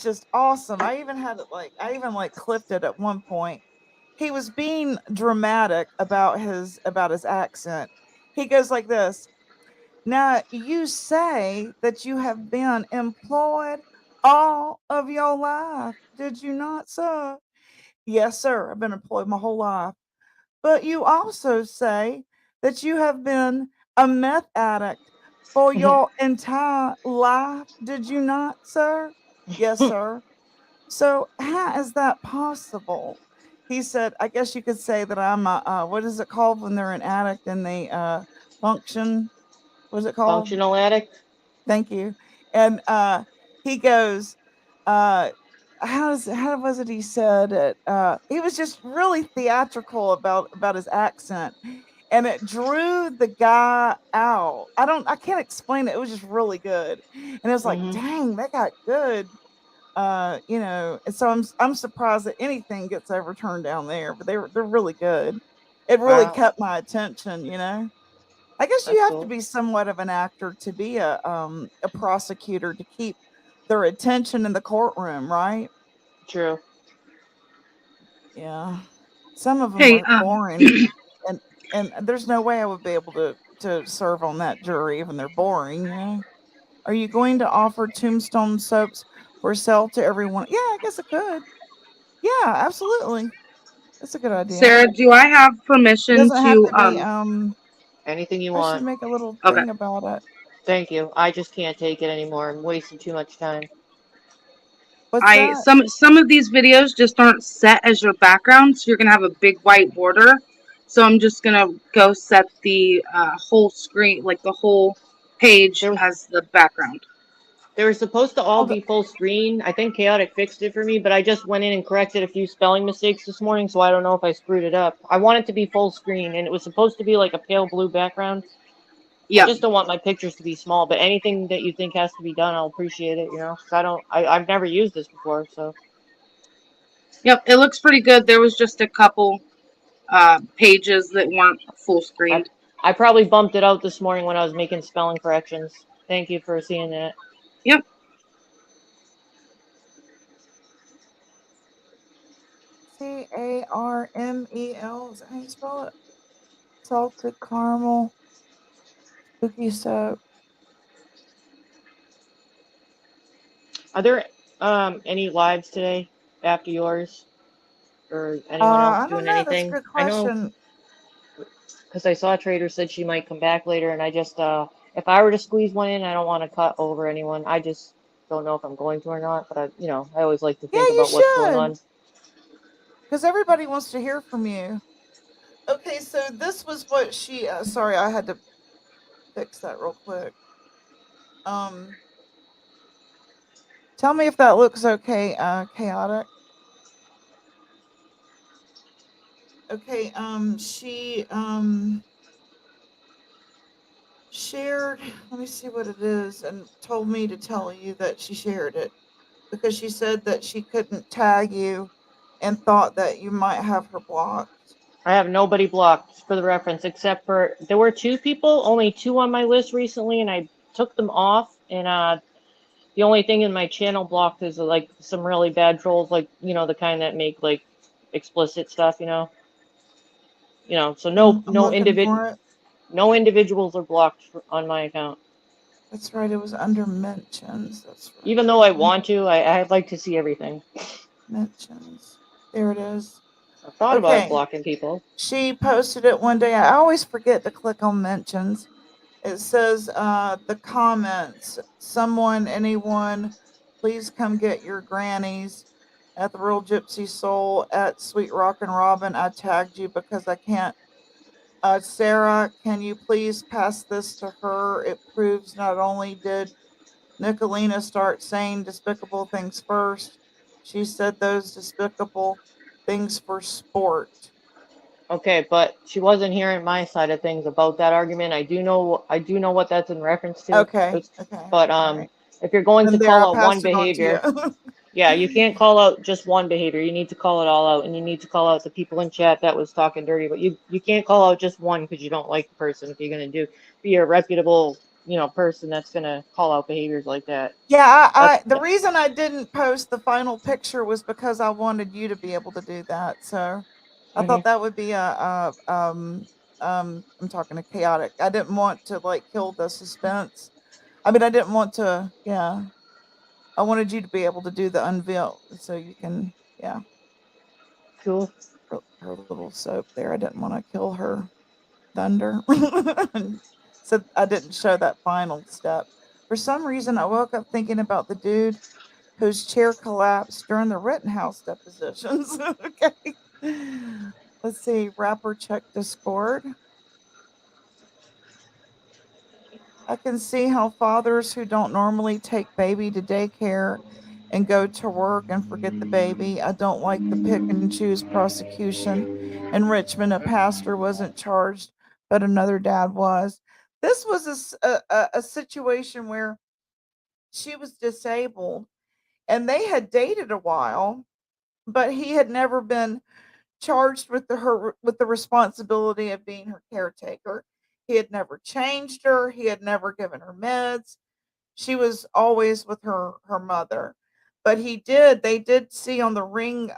just awesome. I even like clipped it at one point. He was being dramatic about his accent. He goes like this: "Now you say that you have been employed all of your life, did you not, sir?" "Yes, sir, I've been employed my whole life." "But you also say that you have been a meth addict for your entire life, did you not, sir?" "Yes, sir." "So how is that possible?" He said, "I guess you could say that I'm a, what is it called when they're an addict and they function? What is it called?" Functional addict? Thank you. And he goes, uh, how was it he said it? He was just really theatrical about his accent, and it drew the guy out. I can't explain it. It was just really good, and it was like, Hmm. dang, that got good. And so I'm surprised that anything gets overturned down there, but they're really good. It really Wow. kept my attention. I guess you That's have to cool. be somewhat of an actor to be a prosecutor to keep their attention in the courtroom, right? True. Yeah. Some of them Hey, are boring, and there's no way I would be able to serve on that jury even they're boring. Are you going to offer tombstone soaps for sale to everyone? Yeah, I guess I could. Yeah, absolutely. That's a good idea. Sarah, do I have It permission doesn't have to to be Anything you I should want. make a little okay. thing about it. Thank you. I just can't take it anymore. I'm wasting too much time. What's I that? some of these videos just aren't set as your background, so you're gonna have a big white border. So I'm just gonna go set the whole screen, like the whole page, There was as the background. they were supposed to all Hold be full screen. I think Chaotic fixed it for me, but I just went in and corrected a few spelling mistakes this morning, so I don't know if I screwed it up. I want it to be full screen, and it was supposed to be like a pale blue background. I Yep, just don't want my pictures to be small, but anything that you think has to be done, I'll appreciate it, 'cause I've never used this before, so. yep. It looks pretty good. There was just a couple pages that weren't full I screened. I probably bumped it out this morning when I was making spelling corrections. Thank you for seeing that. Yep. Carmel. Is that how you spell it? Salted caramel cookie soap. Are there any lives today after yours, or anyone else I don't doing know. That's a anything? good I know question. because I saw Trader said she might come back later, and I just if I were to squeeze one in, I don't want to cut over anyone. I just don't know if I'm going to or not, but I always like to Yeah, think you about what's going should, on. because everybody wants to hear from you. Okay, so this was what she. Sorry, I had to fix that real quick. Um, Tell me if that looks okay. Chaotic. Okay. She shared. Let me see what it is, and told me to tell you that she shared it because she said that she couldn't tag you and thought that you might have her blocked. I have nobody blocked for the reference, except for there were 2 people, only 2 on my list recently, and I took them off. And the only thing in my channel blocked is like some really bad trolls, like the kind that make like explicit stuff. So I'm looking for it. no individuals are blocked on my account. That's right. It was under mentions. That's right. Even though I want to, I'd like to see everything. Mentions. There it is. I thought about Okay. blocking people. She posted it one day. I always forget to click on mentions. It says the comments. Someone, anyone, please come get your grannies at the Real Gypsy Soul at Sweet Rock and Robin. I tagged you because I can't. Sarah, can you please pass this to her? It proves not only did Nicolina start saying despicable things first, she said those despicable things for sport. Okay, but she wasn't hearing my side of things about that argument. I do know what that's in reference to. Okay. But All right. if you're going to And there, I call out one passed it on to behavior, you. yeah, you can't call out just one behavior. You need to call it all out, and you need to call out the people in chat that was talking dirty. But you can't call out just one because you don't like the person. If you're gonna be a reputable, person that's gonna call out behaviors like that. Yeah, the reason I didn't post the final picture was because I wanted you to be able to do that. So I thought that would be I'm talking to chaotic. I didn't want to like kill the suspense. I mean, I didn't want to. Yeah, I wanted you to be able to do the unveil, so you can. Yeah, Cool. her little soap there. I didn't want to kill her thunder, so I didn't show that final step. For some reason, I woke up thinking about the dude whose chair collapsed during the Rittenhouse depositions. Okay. Let's see. Rapper check Discord. I can see how fathers who don't normally take baby to daycare and go to work and forget the baby. I don't like the pick and choose prosecution. In Richmond, a pastor wasn't charged, but another dad was. This was a situation where she was disabled and they had dated a while, but he had never been charged with the responsibility of being her caretaker. He had never changed her. He had never given her meds. She was always with her mother. But they did see on the ring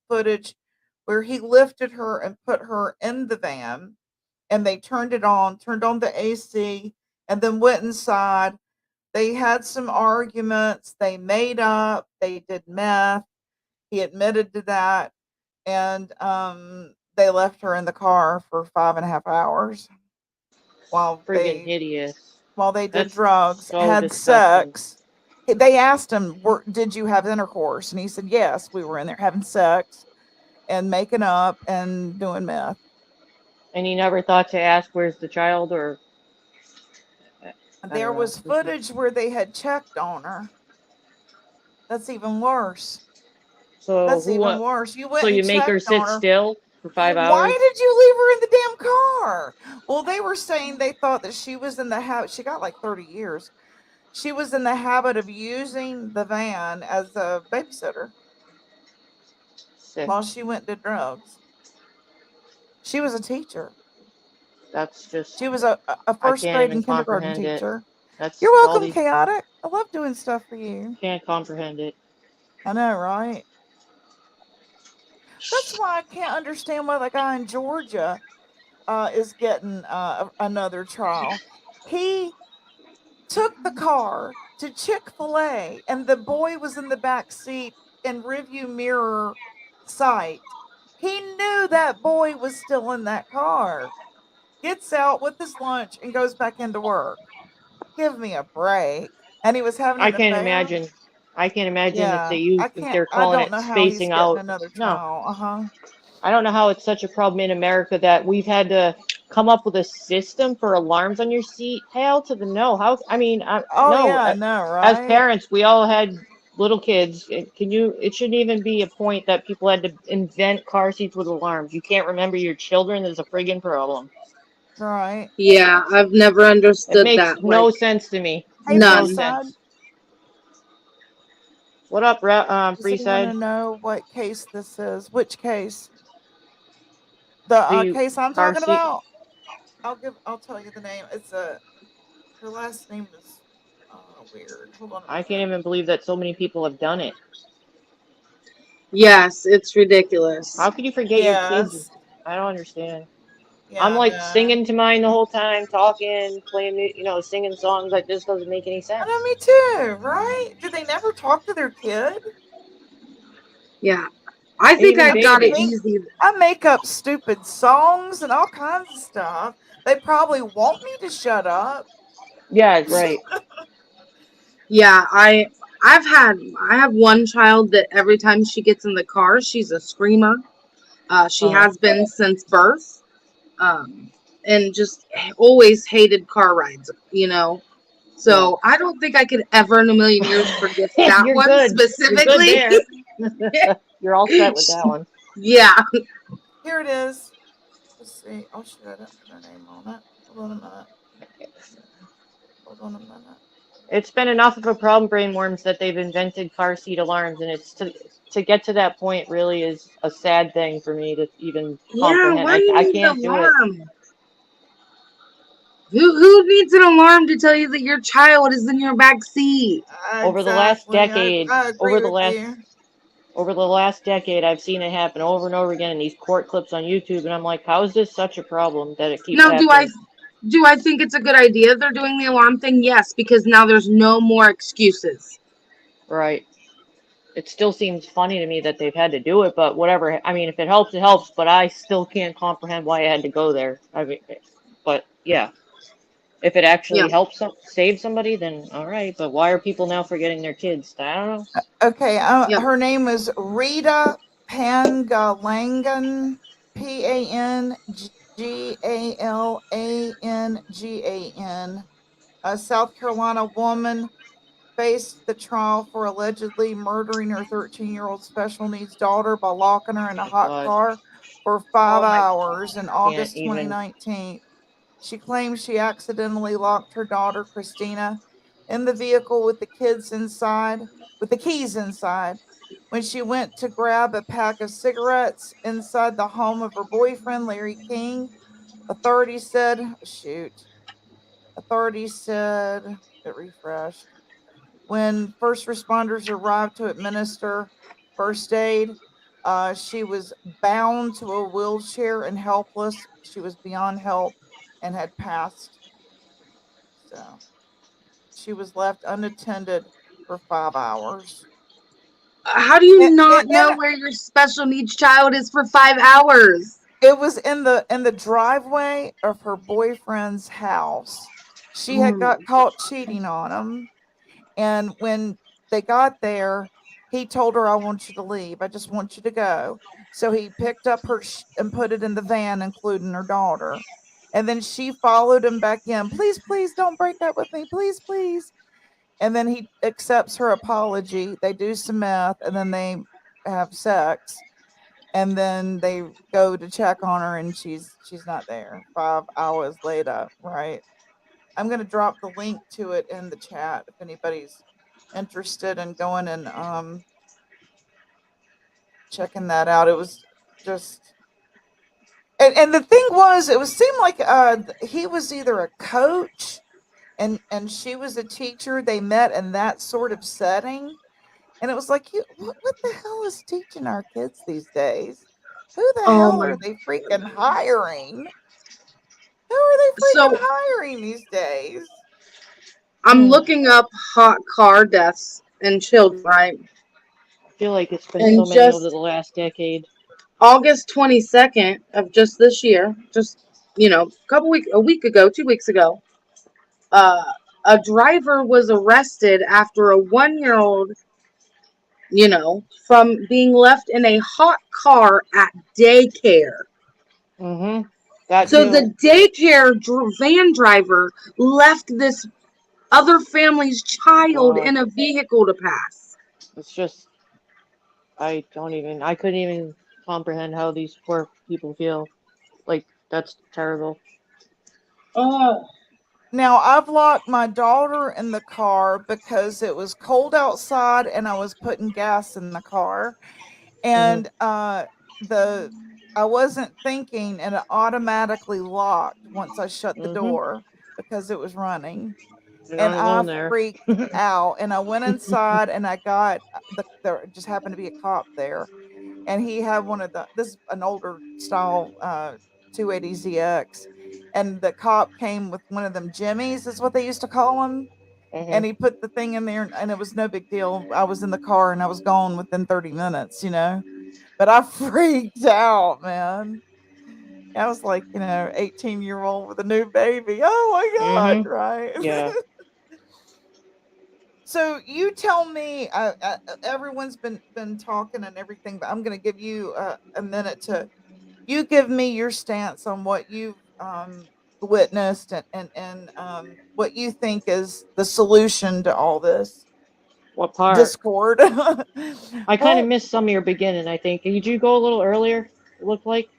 footage where he lifted her and put her in the van, and they turned on the AC, and then went inside. They had some arguments. They made up. They did meth. He admitted to that, and they left her in the car for 5.5 hours while Friggin' hideous. they did That's drugs, so had disgusting. sex. They asked him, "Did you have intercourse?" And he said, "Yes, we were in there having sex and making up and doing meth." And he never thought to ask, "Where's the child?" Or I There don't know. was footage where they had checked on her. That's even worse. So That's who? even worse. You So went and you make her checked sit on her. still for 5 hours? Why did you leave her in the damn car? Well, they were saying they thought that she was in the habit. She got like 30 years. She was in the habit of using the van as a babysitter Sick. while she went to drugs. She was a teacher. That's just. She was a I first can't grade even and kindergarten comprehend it. teacher. That's You're all welcome, these. Chaotic. I love doing stuff for you. Can't comprehend it. I know, right? That's why I can't understand why the guy in Georgia is getting another trial. He took the car to Chick-fil-A and the boy was in the back seat in review mirror sight. He knew that boy was still in that car. Gets out with his lunch and goes back into work. Give me a break. And he was having I an can't affair. imagine. I can't imagine if Yeah, if they're I calling don't it know how he's spacing getting out. another No, trial. Uh-huh. I don't know how it's such a problem in America that we've had to come up with a system for alarms on your seat. Hell to the no. How? I mean, Oh no. yeah, I know, As right? parents, we all had little kids. Can you? It shouldn't even be a point that people had to invent car seats with alarms. You can't remember your children is a friggin' problem. Right. Yeah, I've never It understood makes that. no Like, sense to me. Hey No none. Freeside, sense. What up, does anyone Freeside? know what case this is? Which case? The Do you case I'm car talking seat? about, I'll tell you the name. It's her last name is weird. Hold on a I minute. can't even believe that so many people have done it. Yes, it's ridiculous. How could you forget your kids? Yes. I don't understand. I'm Yeah, like no. singing to mine the whole time, talking, playing, singing songs. That just doesn't make any I know, sense. me too, right? Did they never talk to their kid? Yeah. I And think even I got it babies. easy. I make up stupid songs and all kinds of stuff. They probably want me to shut up. Yeah, right. Yeah, I have one child that every time she gets in the car, she's a screamer. She Uh-huh. has been since birth. Um, and just always hated car rides, you know. Yeah. So I don't think I could ever in a million years forget that You're one good. You're good specifically. there. You're all set with that one. Yeah. Here it is. Let's see. Oh shit, I didn't put her name on it. Hold on a minute. Hold on a minute. It's been enough of a problem, brainworms, that they've invented car seat alarms, and it's to get to that point really is a sad thing for me to even Yeah, comprehend. why do you I need an can't do it. alarm? Who needs an alarm to tell you that your child is in your back seat? Over the last Exactly. decade, I agree over the with last you. over the last decade, I've seen it happen over and over again in these court clips on YouTube, and I'm like, how is this such a problem that it keeps Now, happening? do I think it's a good idea they're doing the alarm thing? Yes, because now there's no more excuses. Right. It still seems funny to me that they've had to do it, but whatever. I mean, if it helps, it helps, but I still can't comprehend why I had to go there. I mean, but yeah, if it Yeah. actually helps save somebody, then all right, but why are people now forgetting their kids? I don't know. Okay, Yep. her name is Rita Pangalangan, Pangalangan, a South Carolina woman faced the trial for allegedly murdering her 13-year-old special needs daughter by locking her in a My hot God, car for 5 hours in can't August even. 2019. She claims she accidentally locked her daughter, Christina, in the vehicle with the keys inside, when she went to grab a pack of cigarettes inside the home of her boyfriend, Larry King. Authorities said, shoot, authorities said it refreshed. When first responders arrived to administer first aid, she was bound to a wheelchair and helpless. She was beyond help and had passed. So she was left unattended for 5 hours. How do you And, not and know where your special needs child is for 5 hours? it was in the driveway of her boyfriend's house. She Oh had my got caught cheating on him. And when they got there, he told her, I want you to leave. I just want you to go. So he picked up her and put it in the van, including her daughter. And then she followed him back in. Please, please don't break up with me. Please, please. And then he accepts her apology. They do some meth and then they have sex. And then they go to check on her and she's not there 5 hours later, right? I'm gonna drop the link to it in the chat if anybody's interested in going and checking that out. It was just and the thing was it was seemed like he was either a coach and she was a teacher. They met in that sort of setting. And it was like, you what the hell is teaching our kids these days? Who the Oh hell my. are they freaking hiring? Who are they freaking So hiring these days? I'm Hmm. looking up hot car deaths in children, right? I feel like it's been And so many over just the last decade. August 22nd of just this year, just a week ago, 2 weeks ago, uh, a driver was arrested after a 1 year old, from being left in a hot car at daycare. Mm-hmm. That So too. the daycare van driver left this other family's child God, in a vehicle to pass. it's just I couldn't even comprehend how these poor people feel. Like that's terrible. Oh, Now I've locked my daughter in the car because it was cold outside and I was putting gas in the car. Hmm. And the I wasn't thinking, and it automatically locked once I shut the Mm-hmm. door because it was running. You're And not I alone there. freaked out. And I went inside, and I got there just happened to be a cop there, and he had one of this is an older style 280ZX, and the cop came with one of them Jimmies, is what they used to call them, Mm-hmm. and he put the thing in there, and it was no big deal. I was in the car, and I was gone within 30 minutes, but I freaked out, man. I was like, 18-year-old with a new baby. Oh my God, Mm-hmm. right? Yeah. So you tell me, everyone's been talking and everything, but I'm going to give you a minute to you give me your stance on what you've witnessed, and what you think is the solution to all this What part? discord. I kind of Well, missed some of your beginning, I think. Did you go a little earlier? It looked like.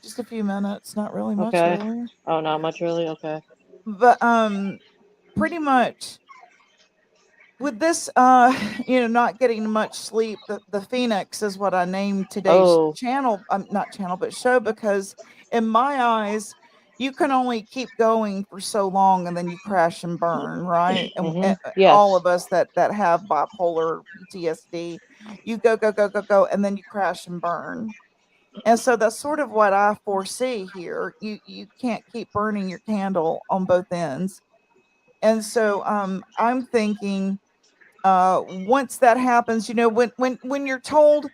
just a few minutes, not really much Okay. earlier, Oh, not much early. Okay. but pretty much with this, not getting much sleep, the Phoenix is what I named today's Oh. channel, not channel, but show, because in my eyes, you can only keep going for so long and then you crash and burn, right? And Mm-hmm. all Yes. of us that have bipolar PTSD, you go, go, go, go, go, and then you crash and burn. And so that's sort of what I foresee here. You can't keep burning your candle on both ends. And so I'm thinking, once that happens, when you're told,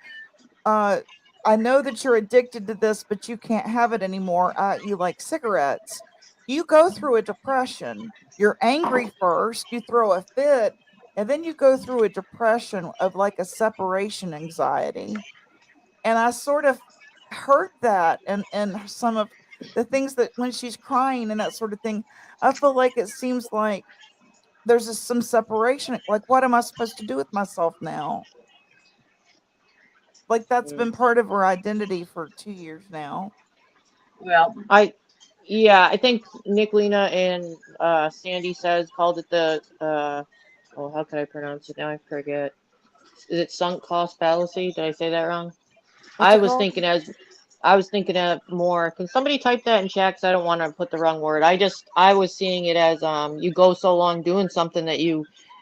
uh I know that you're addicted to this, but you can't have it anymore, you like cigarettes, you go through a depression. You're angry first, you throw a fit, and then you go through a depression of like a separation anxiety. And I sort of heard that, and some of the things that when she's crying and that sort of thing, I feel like it seems like there's some separation. Like, what am I supposed to do with myself now? Like, that's Mm. been part of her identity for 2 years now. Well, yeah, I think Nick, Lena, and Sandy says called it the oh, how could I pronounce it now? I forget. Is it sunk cost fallacy? Did I say that wrong? What's I it was called? thinking as I was thinking of more. Can somebody type that in chat? 'Cause I don't want to put the wrong word. I was seeing it as you go so long doing something that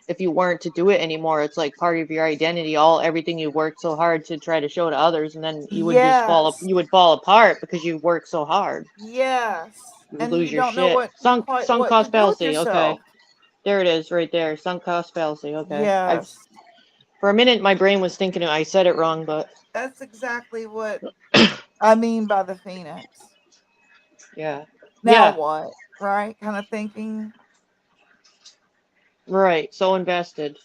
if you weren't to do it anymore, it's like part of your identity. Everything you worked so hard to try to show to others, and then you would just Yes. you would fall apart because you worked so hard. Yes. You would And lose you your don't know shit. what quite Sunk what to cost do with fallacy. Okay, yourself. there it is, right there. Sunk cost fallacy. Okay, Yes. for a minute my brain was thinking I said it wrong, but That's exactly what I mean by the Phoenix. yeah, Now yeah. what? Right? Kind of thinking. Right, so invested.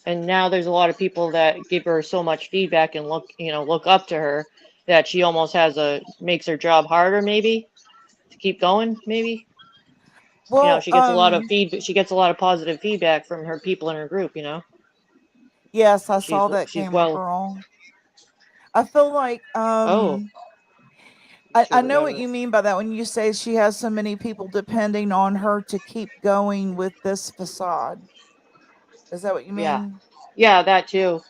And now there's a lot of people that give her so much feedback and look up to her that she almost makes her job harder maybe to keep going maybe. Well, She gets a lot of she gets a lot of positive feedback from her people in her group. yes, I She's saw that she's gamer well. girl. I feel like Oh, I shit, we know got what her. you mean by that when you say she has so many people depending on her to keep going with this facade. Is that what you Yeah. mean? Yeah, that too.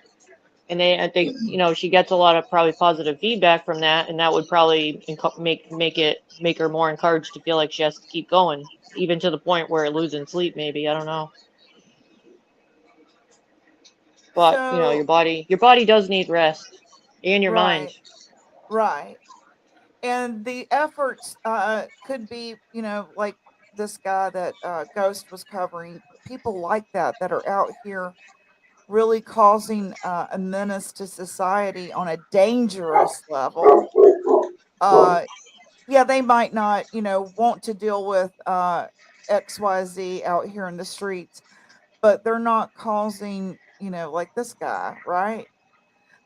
And I think she gets a lot of probably positive feedback from that, and that would probably make her more encouraged to feel like she has to keep going, even to the point where losing sleep. Maybe I don't know, but So, your body does need rest, and your mind. right, right. And the efforts could be, like this guy that Ghost was covering, people like that are out here really causing a menace to society on a dangerous level. Uh, yeah, they might not, want to deal with XYZ out here in the streets, but they're not causing, like this guy, right?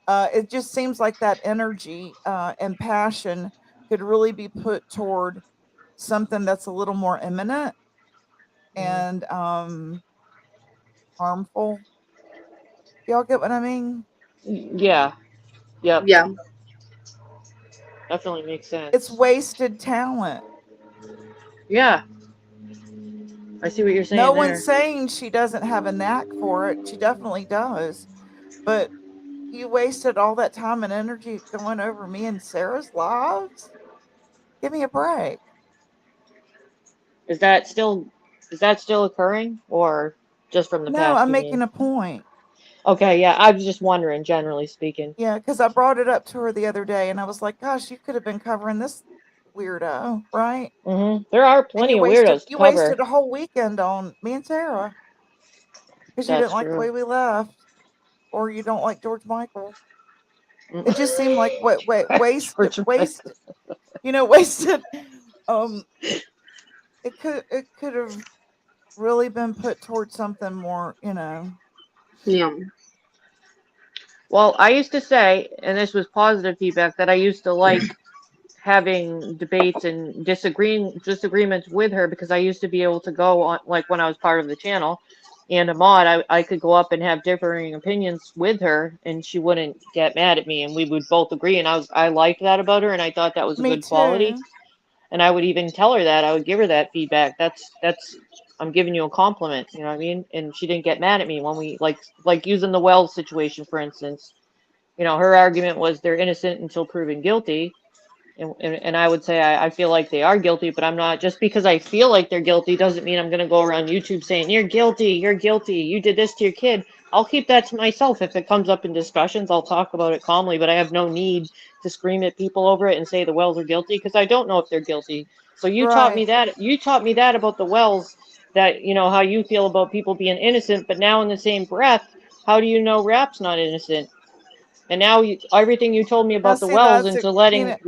It just seems like that energy and passion could really be put toward something that's a little more imminent Mm. and harmful. Y'all get what I mean? Yeah. Yep. Yeah. Definitely makes It's sense. wasted talent. Yeah, I see what you're No saying one's there. saying she doesn't have a knack for it. She definitely does. But you wasted all that time and energy going over me and Sarah's lives? Give me a break. Is that still occurring, or just from the No, past, I'm you making mean? a point. Okay, yeah, I was just wondering, generally speaking. Yeah, because I brought it up to her the other day and I was like, gosh, you could have been covering this weirdo, right? There are And plenty of weirdos to you cover. wasted a whole weekend on me and Sarah because you That's didn't like the true. way we left, or you don't like George Michael. Mm. It just seemed like George waste, wasted. Um, it could have really been put towards something more. Yeah. Well, I used to say, and this was positive feedback, that I used to like having debates and disagreements with her, because I used to be able to go on, like when I was part of the channel and a mod, I could go up and have differing opinions with her and she wouldn't get mad at me and we would both agree, and I liked that about her and I thought that was a Me good quality. too. And I would even tell her that. I would give her that feedback. That's I'm giving you a compliment, you know what I mean? And she didn't get mad at me when we like using the Wells situation, for instance. You know, her argument was they're innocent until proven guilty. And I would say I feel like they are guilty, but I'm not. Just because I feel like they're guilty doesn't mean I'm going to go around YouTube saying, you're guilty, you did this to your kid. I'll keep that to myself. If it comes up in discussions, I'll talk about it calmly, but I have no need to scream at people over it and say the Wells are guilty, because I don't know if they're guilty. So you taught me Right. that. You taught me that about the Wells, that, you know, how you feel about people being innocent, but now in the same breath, how do you know Rap's not innocent? And now everything you told me Now, about the see, Wells that's it. into letting Exactly.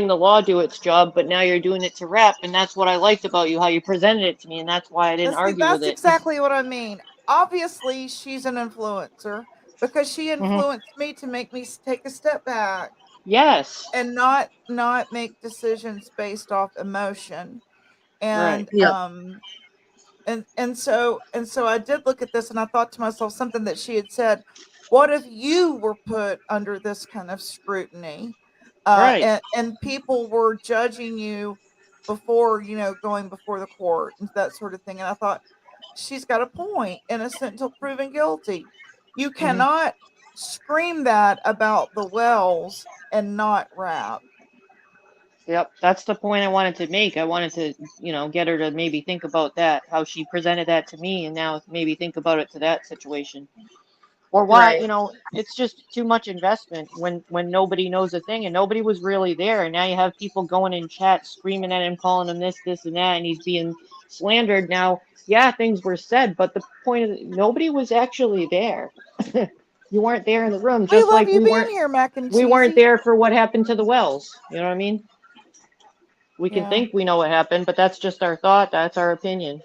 the law do its job, but now you're doing it to Rap, and that's what I liked about you, how you presented it to me, and that's why I didn't Now, see, argue with that's it. exactly what I mean. Obviously, she's an influencer because she Hmm. influenced me to make me take a step back Yes. and not make decisions based off emotion. Right. And Yep. and so I did look at this and I thought to myself something that she had said, what if you were put under this kind of scrutiny, Right. and people were judging you before, going before the court and that sort of thing. And I thought, she's got a point, innocent until proven guilty. You Hmm. cannot scream that about the Wells and not Rap. Yep. That's the point I wanted to make. I wanted to, get her to maybe think about that, how she presented that to me, and now maybe think about it to that situation. Or why, Right. it's just too much investment when nobody knows a thing and nobody was really there, and now you have people going in chat screaming at him, calling him this and that, and he's being slandered. Now, yeah, things were said, but the point is nobody was actually there. You weren't there in the room, We just love like you being here, Mac and we weren't Cheesy. there for what happened to the Wells. You know what I mean? We can Yeah. think we know what happened, but that's just our thought, that's our opinion.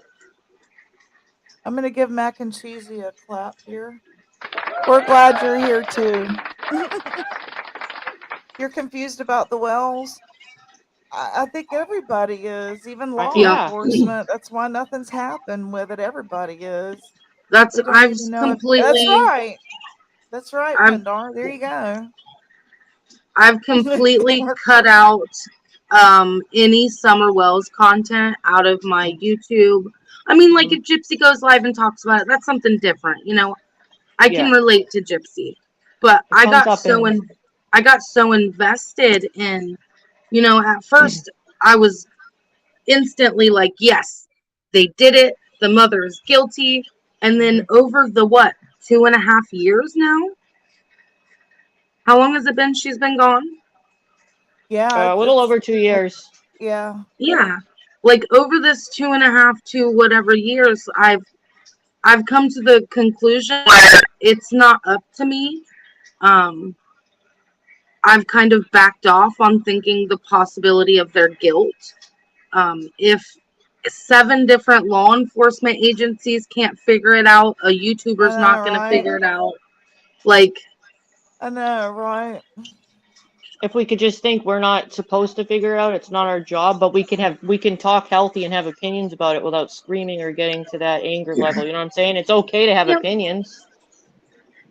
I'm going to give Mac and Cheesy a clap here. We're glad you're here too. You're confused about the Wells? I think everybody is, even law Yep. Yeah. enforcement. That's why nothing's happened with it. Everybody is. That's We don't I've even know if that's completely right. That's right, I've Pindar. There you go. I've completely Mark cut Wilson. out any Summer Wells content out of my YouTube. I mean, like Hmm. if Gypsy goes live and talks about it, that's something different. I can Yeah. relate to Gypsy. But It comes up in. I got so invested in, at first I was instantly like, yes, they did it. The mother is guilty. And then over the 2.5 years now? How long has it been she's been gone? Yeah, A little over 2 years. yeah. Yeah. Like over this 2.5 to whatever years, I've come to the conclusion where it's not up to me. I've kind of backed off on thinking the possibility of their guilt. If 7 different law enforcement agencies can't figure it out, a I YouTuber's not know, going to right? figure it out. Like, I know, right? If we could just think we're not supposed to figure it out, it's not our job, but we can talk healthy and have opinions about it without screaming or getting to that anger level. You know what I'm saying? It's okay to have yeah, opinions.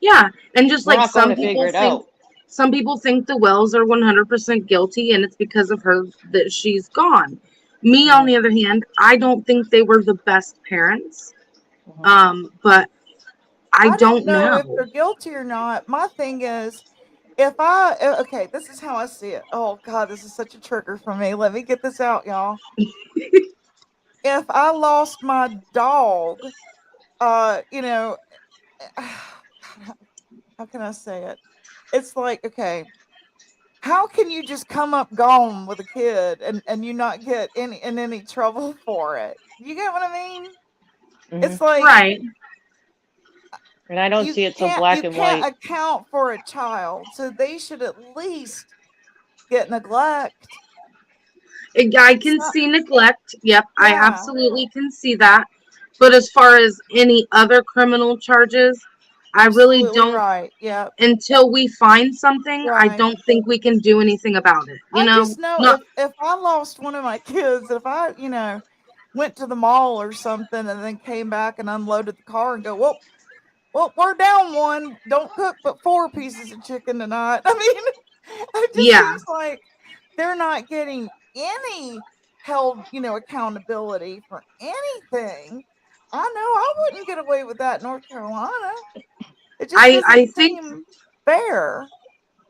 yeah. And just We're like not going to figure it out. some people think the Wells are 100% guilty and it's because of her that she's gone. Me, on Hmm. the other hand, I don't think they were the best parents. Hmm. But I I don't don't know if know. they're guilty or not. My thing is, okay, this is how I see it. Oh God, this is such a trigger for me. Let me get this out, y'all. If I lost my dog, you know, how can I say it? It's like, okay, how can you just come up gone with a kid and you not get any trouble for it? You get what I mean? Hmm. It's like Right. And I don't you see it so can't black you and can't white. account for a child, so they should at least get neglect. I It's can not, see neglect. Yep, I yeah, absolutely can see that. But as far as any other criminal charges, I really absolutely don't. right. Yeah, Until we find something, I right. don't think we can do anything about it. You I know, just know not. if I lost one of my kids, if I, went to the mall or something and then came back and unloaded the car and go, well, we're down one. Don't cook but 4 pieces of chicken tonight. I mean, it just Yeah, seems like they're not getting any held, accountability for anything. I know I wouldn't get away with that in North Carolina. It just doesn't I think. seem fair.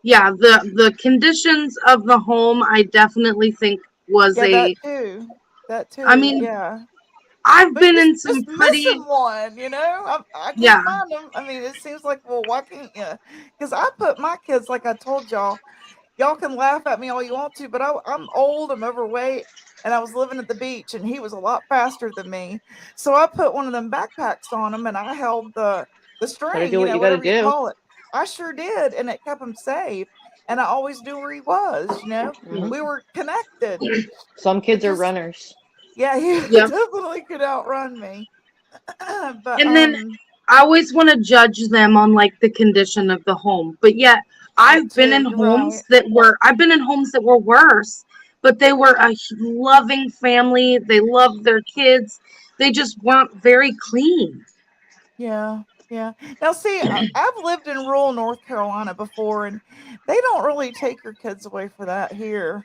Yeah, the conditions of the home, I definitely think was Yeah, a. that too. That I too. mean, Yeah. I've But been just in some missing pretty. one, I Yeah, can't find them. I mean, it seems like, well, why can't you? Because I put my kids, like I told y'all can laugh at me all you want to, but I'm old, I'm overweight, and I was living at the beach, and he was a lot faster than me. So I put one of them backpacks on him, and I held the Gotta string, do what you gotta whatever you do. call it. I sure did, and it kept him safe. And I always knew where he was. Hmm. We were connected. Some It kids are just, runners. yeah, he yep. definitely could outrun me. But And then I always want to judge them on like the condition of the home. But yet that too. You're right. I've been in homes that were worse, but they were a loving family. They loved their kids. They just weren't very clean. Yeah, yeah. Now, see, I've lived in rural North Carolina before, and they don't really take your kids away for that here.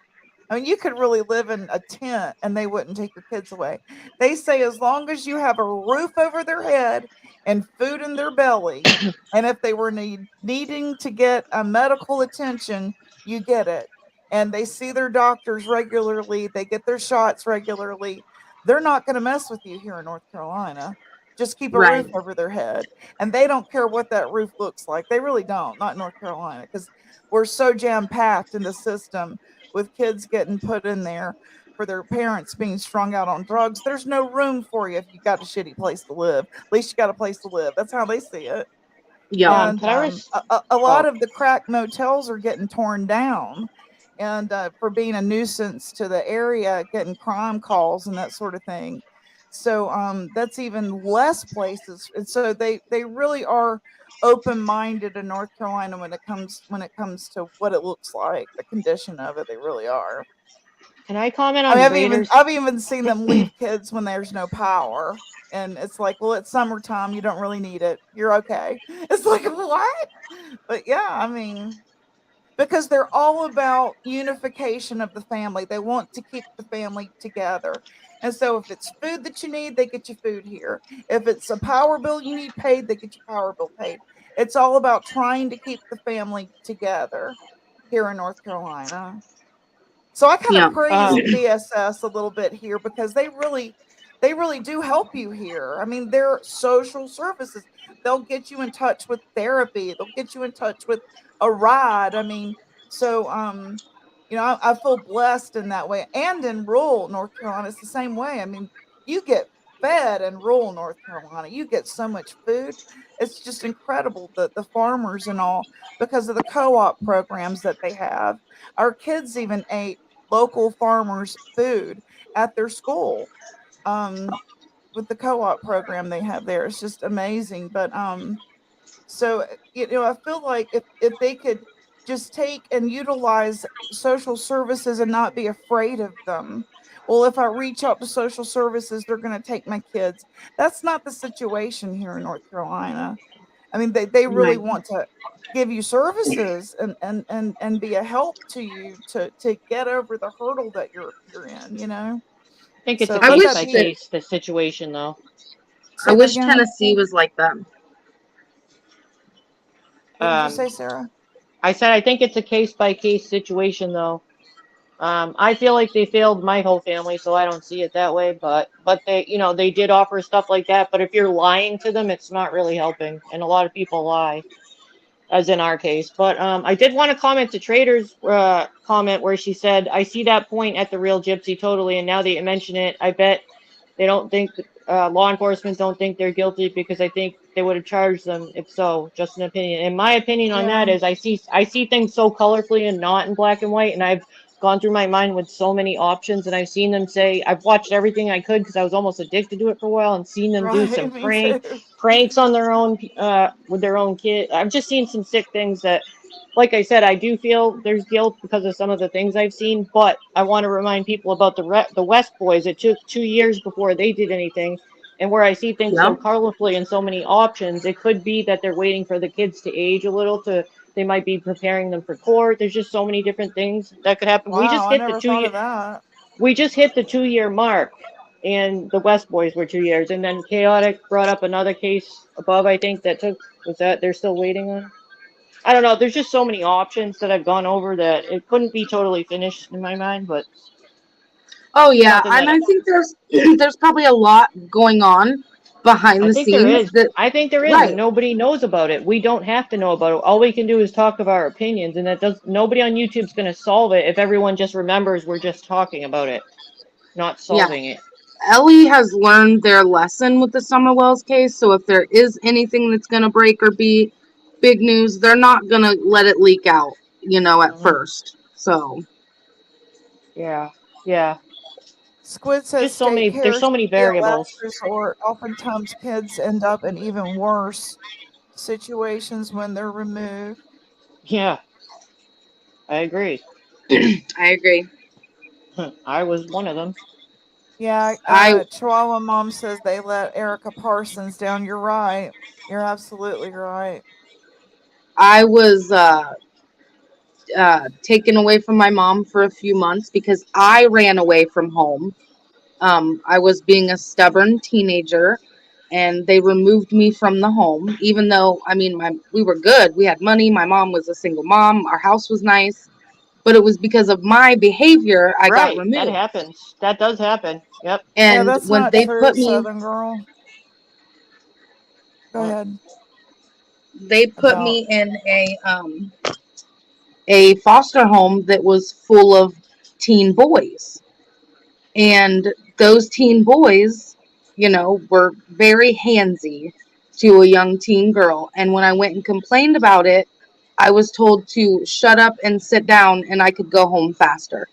I mean, you could really live in a tent and they wouldn't take your kids away. They say as long as you have a roof over their head and food in their belly, and if they were needing to get a medical attention, you get it. And they see their doctors regularly, they get their shots regularly. They're not going to mess with you here in North Carolina. Just keep a Right. roof over their head. And they don't care what that roof looks like. They really don't, not in North Carolina, because we're so jam packed in the system with kids getting put in there for their parents being strung out on drugs. There's no room for you if you got a shitty place to live. At least you got a place to live. That's how they see it. Yep. And Can I a lot Oh, of the crack motels are getting torn down and for being a nuisance to the area, getting crime calls and that sort of thing. So that's even less places. And so they really are open minded in North Carolina when it comes to what it looks like, the condition of it. They really are. can I comment I mean, on Raiders? I've even seen them leave kids when there's no power. And it's like, well, it's summertime. You don't really need it. You're okay. It's like, what? But yeah, I mean, because they're all about unification of the family. They want to keep the family together. And so if it's food that you need, they get you food here. If it's a power bill you need paid, they get your power bill paid. It's all about trying to keep the family together here in North Carolina. So I kind of Yep. praise Um, DSS a little bit here because they really do help you here. I mean, they're social services. They'll get you in touch with therapy. They'll get you in touch with a ride. I mean, so I feel blessed in that way. And in rural North Carolina, it's the same way. I mean, you get fed in rural North Carolina. You get so much food. It's just incredible, the farmers and all, because of the co-op programs that they have. Our kids even ate local farmers' food at their school. With the co-op program they have there, it's just amazing. But so I feel like if they could just take and utilize social services and not be afraid of them. Well, if I reach out to social services, they're going to take my kids. That's not the situation here in North Carolina. I mean, they really Right. want to give you services and be a help to you to get over the hurdle that you're in. I think it's a So I let case wish that by be. that case the situation though. I Say that wish again. Tennessee was like that. What did you Um, say, Sarah? I said I think it's a case by case situation though. I feel like they failed my whole family, so I don't see it that way. But they, you know, they did offer stuff like that. But if you're lying to them, it's not really helping, and a lot of people lie, as in our case. But I did want to comment to Trader's comment where she said, "I see that point at the real Gypsy totally." And now that you mention it, I bet they don't think law enforcement don't think they're guilty because I think they would have charged them if so. Just an opinion. And my opinion on that Yeah. is I see things so colorfully and not in black and white, and I've gone through my mind with so many options, and I've seen them say I've watched everything I could because I was almost addicted to it for a while, and seen them do some Right. Me too. pranks on their own with their own kid. I've just seen some sick things that, like I said, I do feel there's guilt because of some of the things I've seen, but I want to remind people about the West Boys. It took 2 years before they did anything, and where I see things so Yep. colorfully and so many options, it could be that they're waiting for the kids to age a little to. They might be preparing them for court. There's just so many different things that could happen. Wow, I never thought of that. We just hit the 2 year mark, and the West Boys were 2 years, and then Chaotic brought up another case above. I think that took was that they're still waiting on. I don't know. There's just so many options that I've gone over that it couldn't be totally finished in my mind, but Oh yeah, nothing and that I think there's there's probably a lot going on behind I the think there scenes is. that I think there is, and right. nobody knows about it. We don't have to know about it. All we can do is talk of our opinions, and that does. Nobody on YouTube's going to solve it if everyone just remembers we're just talking about it, not Yeah. solving it. Ellie has learned their lesson with the Summerwells case, so if there is anything that's going to break or be big news, they're not going to let it leak out, at Hmm. first. So, Yeah, yeah. Squid says Just so state many. There's care so should many be a last variables. resort. Oftentimes, kids end up in even worse situations when they're removed. Yeah, I agree. I agree. I was one of them. Yeah, I Chihuahua Mom says they let Erica Parsons down. You're right. You're absolutely right. I was taken away from my mom for a few months because I ran away from home. I was being a stubborn teenager, and they removed me from the home. Even though, I mean, we were good. We had money. My mom was a single mom. Our house was nice, but it was because of my behavior I got Right, that removed. happens. That does happen. Yep. Yeah, And that's when not they true, put me, Southern Girl. Go What? ahead. they put About me in a foster home that was full of teen boys. And those teen boys, were very handsy to a young teen girl. And when I went and complained about it, I was told to shut up and sit down and I could go home faster.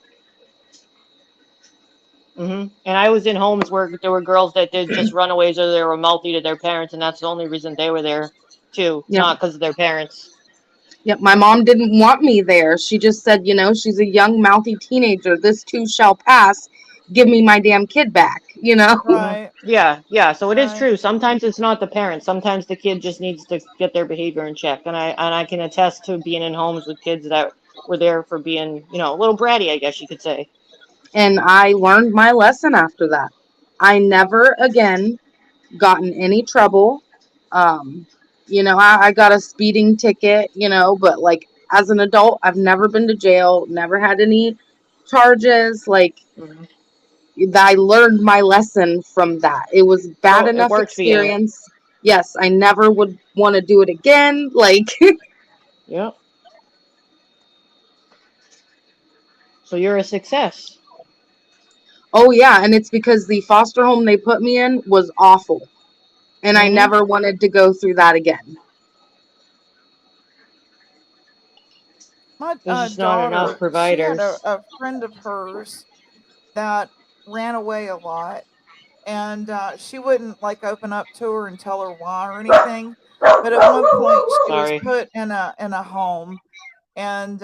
And I was in homes where there were girls that did just runaways or they were multi to their parents, and that's the only reason they were there, too, Yep. not because of their parents. Yep. My mom didn't want me there. She just said, she's a young, mouthy teenager. This too shall pass. Give me my damn kid back. right, Yeah, yeah. So it is right. true. Sometimes it's not the parents. Sometimes the kid just needs to get their behavior in check. And I can attest to being in homes with kids that were there for being, a little bratty, I guess you could say. And I learned my lesson after that. I never again got in any trouble. I got a speeding ticket, but like as an adult, I've never been to jail, never had any charges. Like, Hmm. I learned my lesson from that. It was bad So it enough worked for you. experience. Yes, I never would want to do it again. Like, Yep. So you're a success. oh yeah, and it's because the foster home they put me in was awful. And I Hmm. never wanted to go through that again. My There's just not enough daughter, she had providers. a friend of hers that ran away a lot, and she wouldn't like open up to her and tell her why or anything. But at one point, she was Sorry. put in a home, and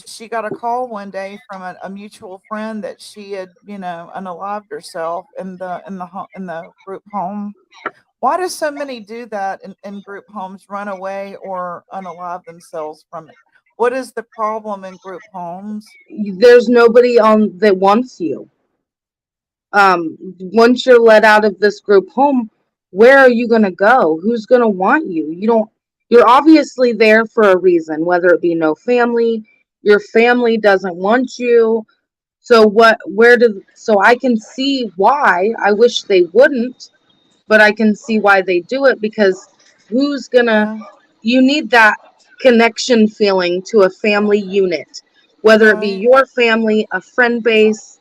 she got a call one day from a mutual friend that she had, unalived herself in the group home. Why do so many do that in group homes, run away or unalive themselves from it? What is the problem in group homes? There's nobody on that wants you. Once you're let out of this group home, where are you going to go? Who's going to want you? You don't You're obviously there for a reason, whether it be no family, your family doesn't want you. So so I can see why. I wish they wouldn't, but I can see why they do it, because Yeah. you need that connection feeling to a family unit, whether it be Right. your family, a friend base.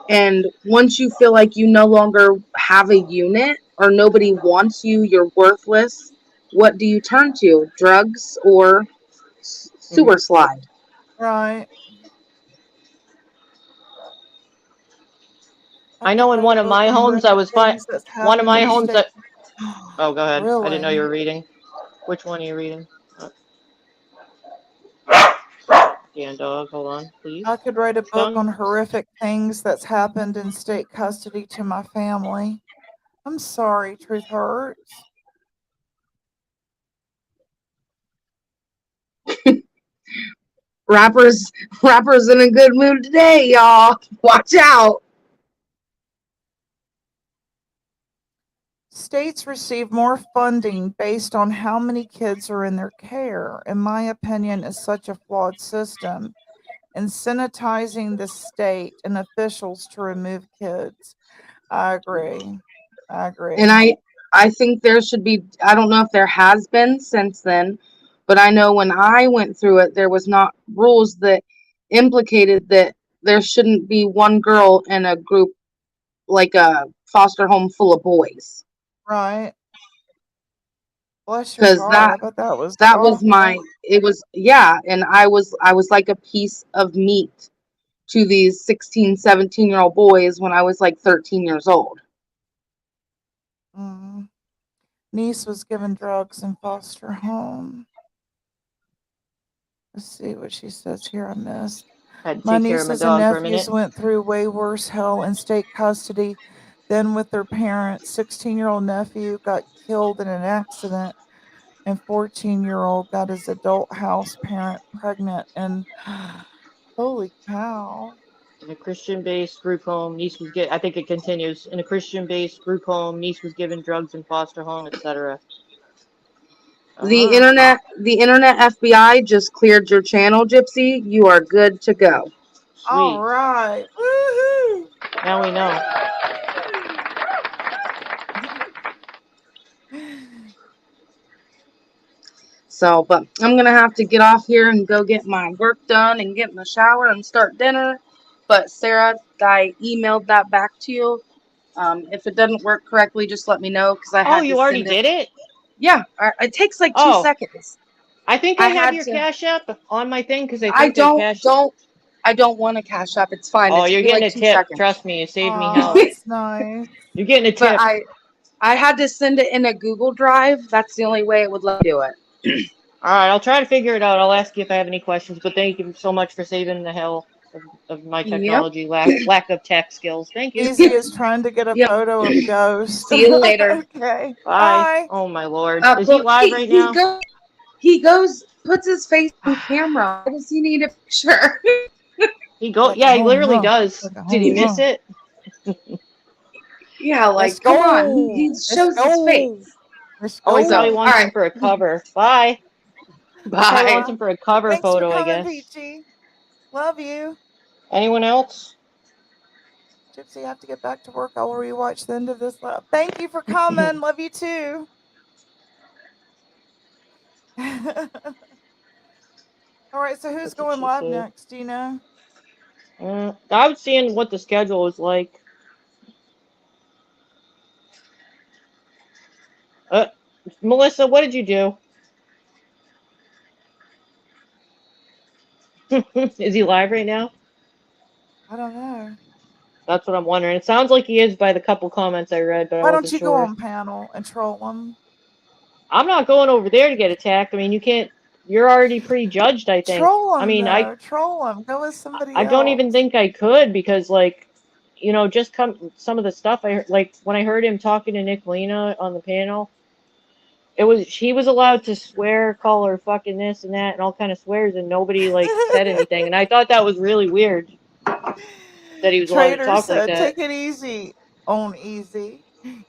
And once you feel like you no longer have a unit or nobody wants you, you're worthless, what do you turn to? Drugs or sewer slide? Right. I I could know in write a one of book my on homes I horrific was things that's one of happened my in homes state. that oh, go ahead. I didn't know you Really? were reading. Which one are you reading? Dan dog, hold on, please. I could write a It's book done. on horrific things that's happened in state custody to my family. I'm sorry, truth hurts. Rappers, rappers in a good mood today, y'all. Watch out. States receive more funding based on how many kids are in their care. In my opinion, is such a flawed system, incentivizing the state and officials to remove kids. I agree. I And agree. I think there should be, I don't know if there has been since then, but I know when I went through it, there was not rules that implicated that there shouldn't be one girl in a group, like a foster home full of boys. Right. Bless your Because heart. I bet that was that was awful. it was, yeah. And I was like a piece of meat to these 16, 17-year-old boys when I was like 13 years old. Mm. Niece was given drugs in foster home. Let's see what she says here. I missed. Had to My take care of my nieces and dog for a nephews minute. went through way worse hell in state custody than with their parents. 16-year-old nephew got killed in an accident, and 14-year-old got his adult house parent pregnant. And holy cow. In a Christian-based group home, niece was get. I think it continues. In a Christian-based group home, niece was given drugs in foster home, etc. The internet FBI just cleared your channel, Gypsy. You are good to go. All Sweet. right. Woohoo. Now we know. So, but I'm gonna have to get off here and go get my work done and get in the shower and start dinner. But Sarah, I emailed that back to you. If it doesn't work correctly, just let me know, because I Oh, had to you already send it. did it? Yeah, it takes like 2 Oh, seconds. I think I I have had your to. Cash App on my thing because I I think I cashed. don't want to cash up. It's fine. Oh, It took you're me getting like a two tip. seconds. Trust me, it saved me Oh, hell. that's nice. You're getting a But tip. I had to send it in a Google Drive. That's the only way it would let me do it. All right, I'll try to figure it out. I'll ask you if I have any questions. But thank you so much for saving the hell of my Yep. technology lack of tech skills. Thank you. Easy as trying to get a Yep. photo of Ghost. See you later. Okay. Bye. Bye. Oh my lord, is he But live right now? he goes, puts his face on camera. Why does he need a picture? He go. Like a Yeah, he home literally run. does. Like a Did he home miss run. it? Yeah, Let's like, come on. He go. Let's shows his go. face. Let's Oh, he So, probably go. all wants him right. for a cover. Bye. Probably Bye. wants him for a cover Thanks for photo, I coming, guess. Peachy. Love you. Anyone else? Gypsy, I have to get back to work. I'll rewatch the end of this. Thank you for coming. Love you too. All right, so who's What did going she live say? next? Do you know? I was seeing what the schedule was like. Melissa, what did you do? Is he live right now? I don't know. That's what I'm wondering. It sounds like he is by the couple comments I read, but I Why don't wasn't you go sure. on panel and troll them? I'm not going over there to get attacked. I mean, you can't. You're already prejudged, I think. Troll I them mean, though. Troll them. Go with somebody I don't even else. think I could because, like, just some of the stuff I heard, like when I heard him talking to Nick Lena on the panel, he was allowed to swear, call her fucking this and that, and all kind of swears, and nobody like said anything, and I thought that was really weird that he was allowed to Trader talk like said, that. "Take it easy, own easy."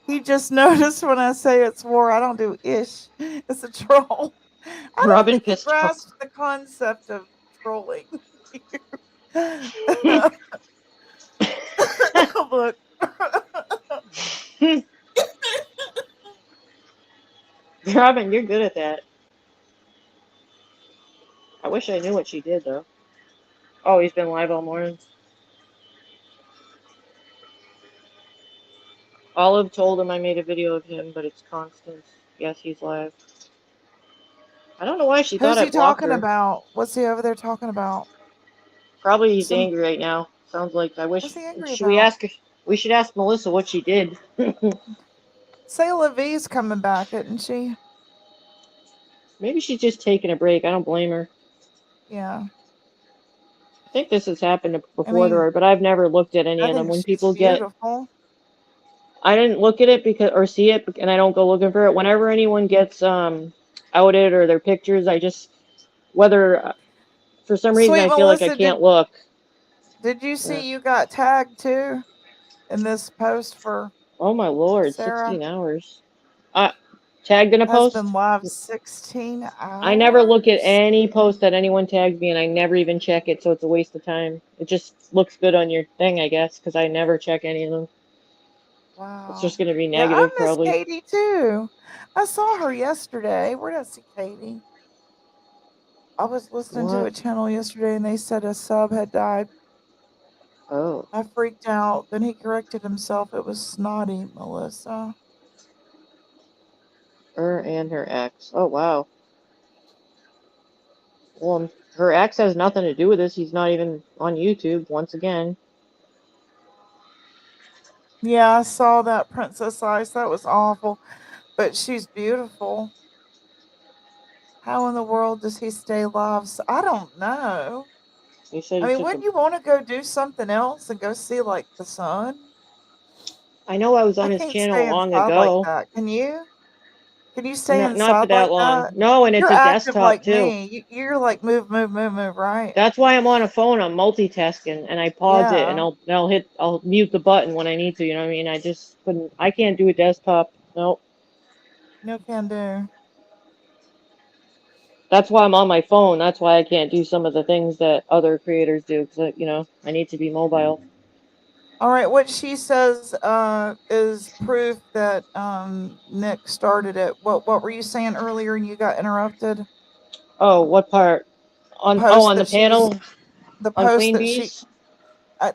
He just noticed when I say it's war, I don't do ish. It's a troll. I don't Robin think he pissed off. grasps the concept of trolling. Look. Robin, you're good at that. I wish I knew what she did though. Oh, he's been live all morning. Olive told him I made a video of him, but it's Constance. Yes, he's live. I don't know why she thought Who's I he blocked talking her. about? What's he over there talking about? Probably he's Some. angry right now. Sounds like I What's wish. he angry Should we about? ask? We should ask Melissa what she did. Say Levi's coming back, isn't she? Maybe she's just taking a break. I don't blame her. Yeah. I think this has happened I before to mean, her, but I've never looked at any I of them. think When she's people get, beautiful. I didn't look at it because or see it, and I don't go looking for it. Whenever anyone gets outed or their pictures, I just whether for some reason Sweet I feel like I Melissa, can't look. did you Yeah. see you got tagged too in this post for Oh my lord, Sarah? 16 hours. Uh, tagged in a Has post? been live 16 I never look at hours. any post that anyone tags me, and I never even check it, so it's a waste of time. It just looks good on your thing, I guess, because I never check any of them. It's just Wow. gonna be Yeah, I negative, miss probably. Katie too. I saw her yesterday. Where did I see Katie? I was listening to a What? channel yesterday and they said a sub had died. Oh, I freaked out. Then he corrected himself. It was Snotty Melissa. her and her ex. Oh wow. Well, her ex has nothing to do with this. He's not even on YouTube. Once again. Yeah, I saw that Princess Ice. That was awful. But she's beautiful. How in the world does he stay alive? I don't know. He said I he mean, took a. wouldn't you want to go do something else and go see like the sun? I know I was I on his can't channel stay long inside like ago. that. Can you? Can you stay Not for inside that like long. that? No, and it's You're a active desktop like too. me. You're like move, move, move, move, right? That's why I'm on a phone. I'm multitasking, and I pause it, and Yeah. I'll mute the button when I need to. You know what I mean? I just couldn't. I can't do a desktop. Nope. No can do. That's why I'm on my phone. That's why I can't do some of the things that other creators do, because you know I need to be mobile. All right. What she says is proof that Nick started it. What were you saying earlier and you got interrupted? Oh, what part? The On post the that she was panel the on post Queen that she Bees.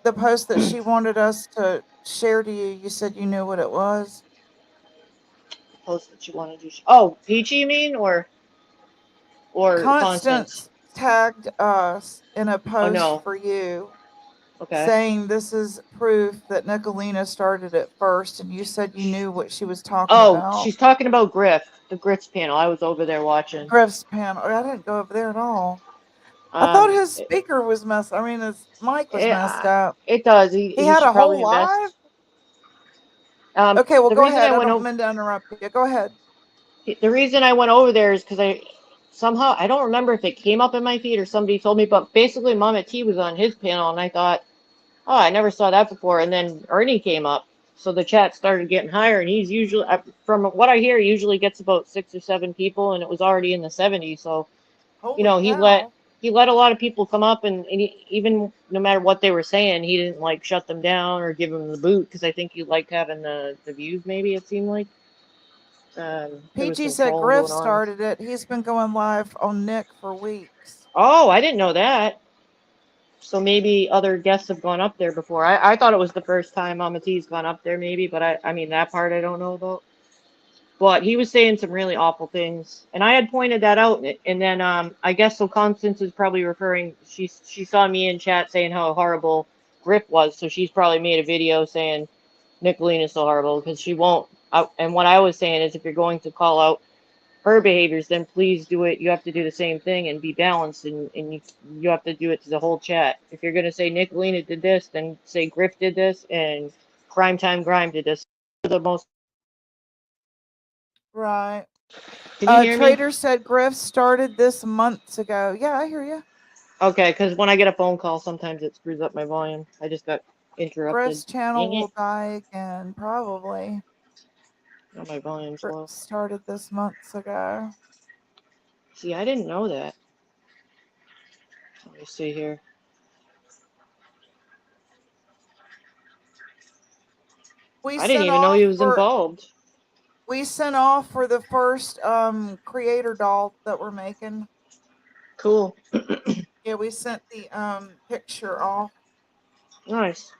the post that she wanted us to share to you. You said you knew what it was. Post that you want to do. Oh, Peachy, you mean, or Constance? Constance tagged us in a Oh post no. for you Okay. saying this is proof that Nicolina started it first, and you said you knew what she was talking Oh, about. she's talking about Griff, the Grits panel. I was over there watching. Griff's panel. I didn't go over there at all. I thought Um, his it, speaker was messed. I mean, his mic was it, messed up. it does. He He had should a probably whole live. invest. Okay, well, The go reason ahead. I I went don't over mean to interrupt you. Go ahead. the reason I went over there is because I somehow I don't remember if it came up in my feed or somebody told me, but basically Mama T was on his panel, and I thought, oh, I never saw that before. And then Ernie came up, so the chat started getting higher, and he's usually, from what I hear, he usually gets about 6 or 7 people, and it was already in the 70s. So you Holy know, cow! he let a lot of people come up, and even no matter what they were saying, he didn't like shut them down or give them the boot because I think he liked having the views. Maybe it seemed like there was PG some said trolling Griff going on. started it. He's been going live on Nick for weeks. Oh, I didn't know that. So maybe other guests have gone up there before. I thought it was the first time Mama T's gone up there, maybe, but I mean that part I don't know about. But he was saying some really awful things, and I had pointed that out. And then I guess so. Constance is probably referring. She saw me in chat saying how horrible Griff was, so she's probably made a video saying Nicolene is so horrible because she won't. And what I was saying is, if you're going to call out her behaviors, then please do it. You have to do the same thing and be balanced, and you have to do it to the whole chat. If you're gonna say Nicolina did this, then say Griff did this and Crime Time Grime did this. The most. Right. Can you hear me? Trader said Griff started this months ago. Yeah, I hear you. Okay, because when I get a phone call, sometimes it screws up my volume. I just got interrupted. Griff's channel Dang it. will die again, probably. Oh, my volume's low. Started this months ago. See, I didn't know that. Let me see here. We I didn't sent even know off he was for involved. we sent off for the first creator doll that we're making. Cool. Yeah, we sent the picture off. Nice.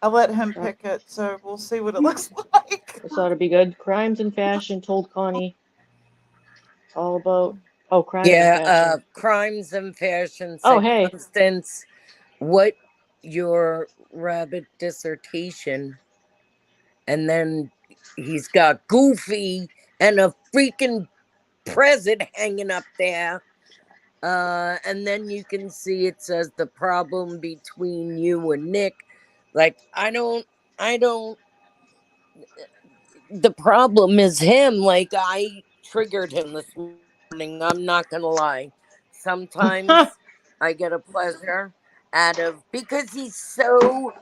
I let him Right. pick it, so we'll see what it looks like. This ought to be good. Crimes and Fashion told Connie all about. Oh, Crimes and Yeah, Fashion. Crimes and Fashion Oh, said, hey. Constance, what your rabbit dissertation? And then he's got Goofy and a freaking present hanging up there. And then you can see it says the problem between you and Nick. Like, I don't, the problem is him. Like, I triggered him this morning. I'm not going to lie. Sometimes I get a pleasure out of, because he's so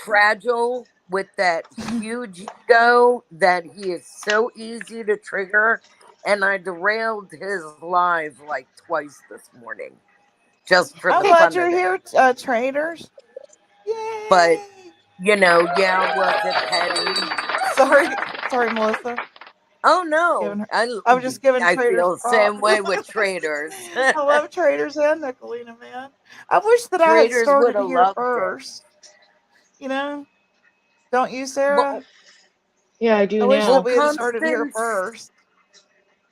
fragile with that huge ego that he is so easy to trigger. And I derailed his live like twice this morning just for I'm the glad fun you're of it. here, traders. But, Yay! yeah, was it petty? Sorry, Melissa. Oh no, Giving her, I was just giving I traders feel the same props. way with traders. I love traders and Nicolina, man. I wish that I had Traders would started have here loved it. first. You know, don't you, Sarah? Well, Yeah, I do I wish that now. we had started here first.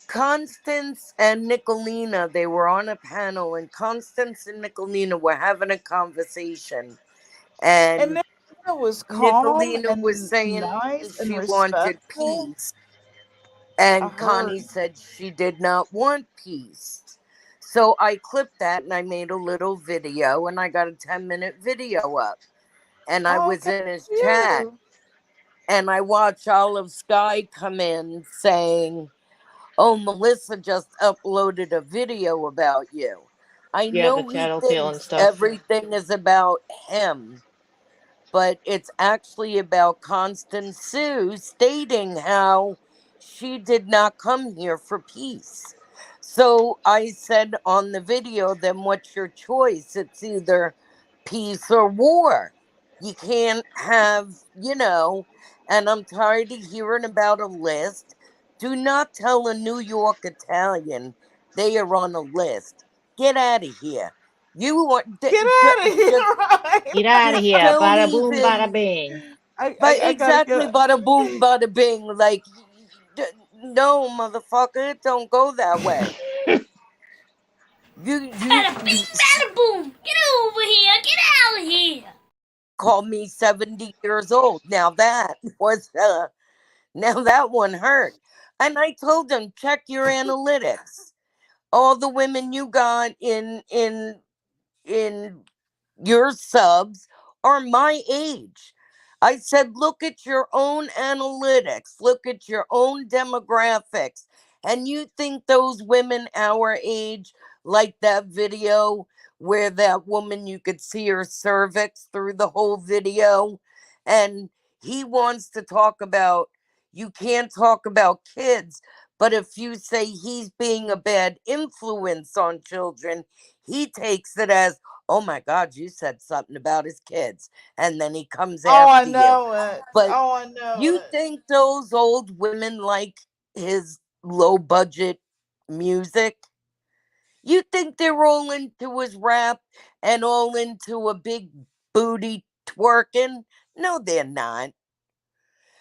Constance and Nicolina, they were on a panel, and Constance and Nicolina were having a conversation, And and Nicolina was calm Nicolina was and saying nice and she wanted respectful. peace, I and heard. Connie said she did not want peace. So I clipped that and I made a little video, and I got a 10-minute video up, and I Oh, was good in his for chat, you. and I watched Olive Sky come in saying, "Oh, Melissa just uploaded a video about you." I Yeah, the know he tattletale and thinks stuff. everything is about him, but it's actually about Constance Sue stating how she did not come here for peace. So I said on the video, then what's your choice? It's either peace or war. You can't have, and I'm tired of hearing about a list. Do not tell a New York Italian they are on a list. Get out of here. You want Get out of here, just right? Get out of just here. don't Bada boom, even. bada bing. But I gotta exactly, get. bada boom, bada bing. Like, no, motherfucker, it don't go that way. Bada bing, bada boom! Get over here! Get out of here! Called me 70 years old. Now that one hurt. And I told him, check your analytics. All the women you got in your subs are my age. I said, look at your own analytics, look at your own demographics. And you think those women our age, like that video where that woman, you could see her cervix through the whole video? And he wants to talk about, you can't talk about kids, but if you say he's being a bad influence on children, he takes it as, oh my God, you said something about his kids. And then he comes Oh, I after you. know it. But Oh, I know you it. think those old women like his low budget music? You think they're all into his rap and all into a big booty twerking? No, they're not.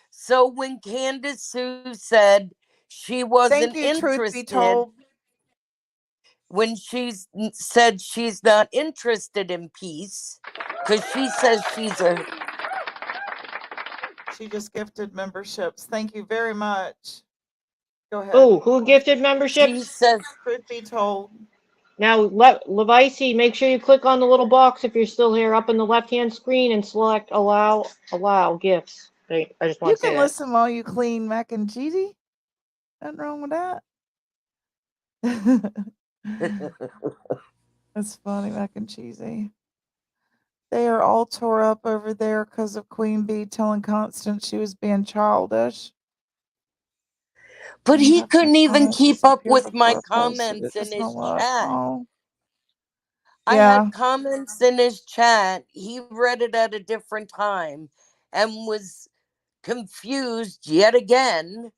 So when Candace Sue said she Thank wasn't you, truth be interested, told. when said she's not interested in peace, because she says she's a. She just gifted memberships. Thank you very much. Go ahead. Oh, who Melissa. gifted She memberships? says, Truth be told. Now, Levice, make sure you click on the little box if you're still here up in the left-hand screen and select allow gifts. I just You want to say can that. listen while you clean mac and cheesy. Nothing wrong with that. That's funny, mac and cheesy. They are all tore up over there because of Queen Bee telling Constance she was being childish. But You he have to couldn't even comment, keep up disappear with my before I posted comments it. in Just no his luck. chat. Oh, I yeah. had comments in his chat. He read it at a different time and was confused yet again.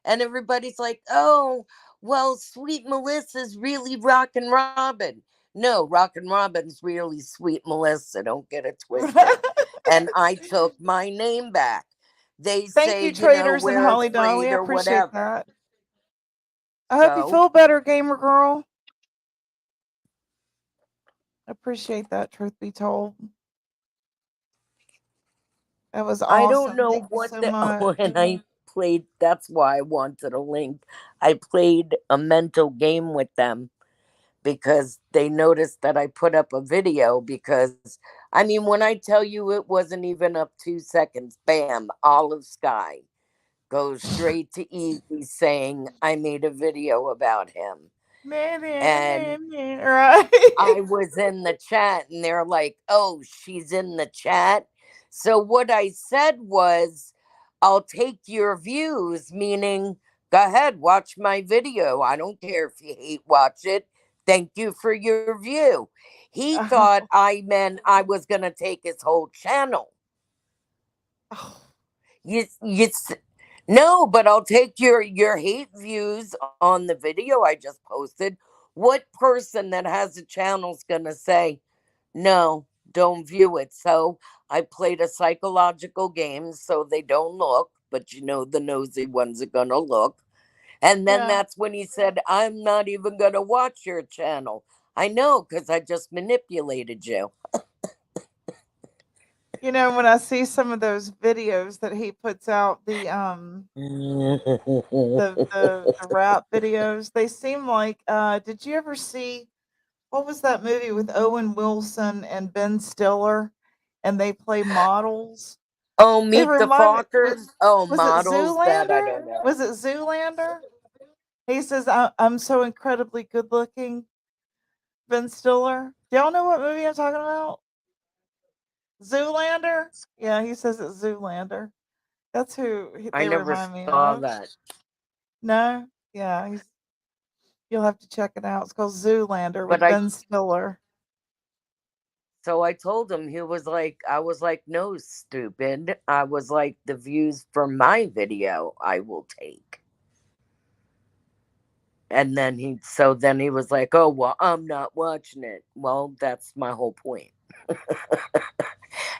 And everybody's like, oh, well, Sweet Melissa's really Rockin' Robin. No, Rockin' Robin's really Sweet Melissa. Don't get it twisted. And I took my name back. They Thank say, you, you know, traders and we're Holly Doll. We afraid or appreciate whatever. that. I hope you So feel better, gamer girl. Appreciate that, truth be told. That was I don't awesome. know Thank you what so the much. when I played, that's why I wanted a link. I played a mental game with them because they noticed that I put up a video because I mean when I tell you it wasn't even up 2 seconds, bam, Olive Sky goes straight to Easy saying I made a video about him. And Right. I was in the chat and they're like, oh, she's in the chat. So what I said was, I'll take your views, meaning, go ahead, watch my video. I don't care if you hate watch it. Thank you for your view. He thought I meant I was going to take his whole channel. No, but I'll take your hate views on the video I just posted. What person that has a channel's gonna say, no, don't view it? So I played a psychological game so they don't look, but you know the nosy ones are gonna look. And then Yeah. that's when he said, I'm not even gonna watch your channel. I know, because I just manipulated you. You know, when I see some of those videos that he puts out, the rap videos, they seem like did you ever see what was that movie with Owen Wilson and Ben Stiller and they play models? Oh, They meet the remind me Fockers. Oh, was it models. That I Zoolander? don't know. Was it Zoolander? He says, I'm so incredibly good looking. Ben Stiller. Do y'all know what movie I'm talking about? Zoolander? Yeah, he says it's Zoolander. That's who I they never remind me saw of. that. No? Yeah, you'll have to check it out. It's called Zoolander But with Ben Stiller. so I told him, he was like, I was like, no, stupid. I was like, the views for my video I will take. And then he was like, oh, well, I'm not watching it. Well, that's my whole point.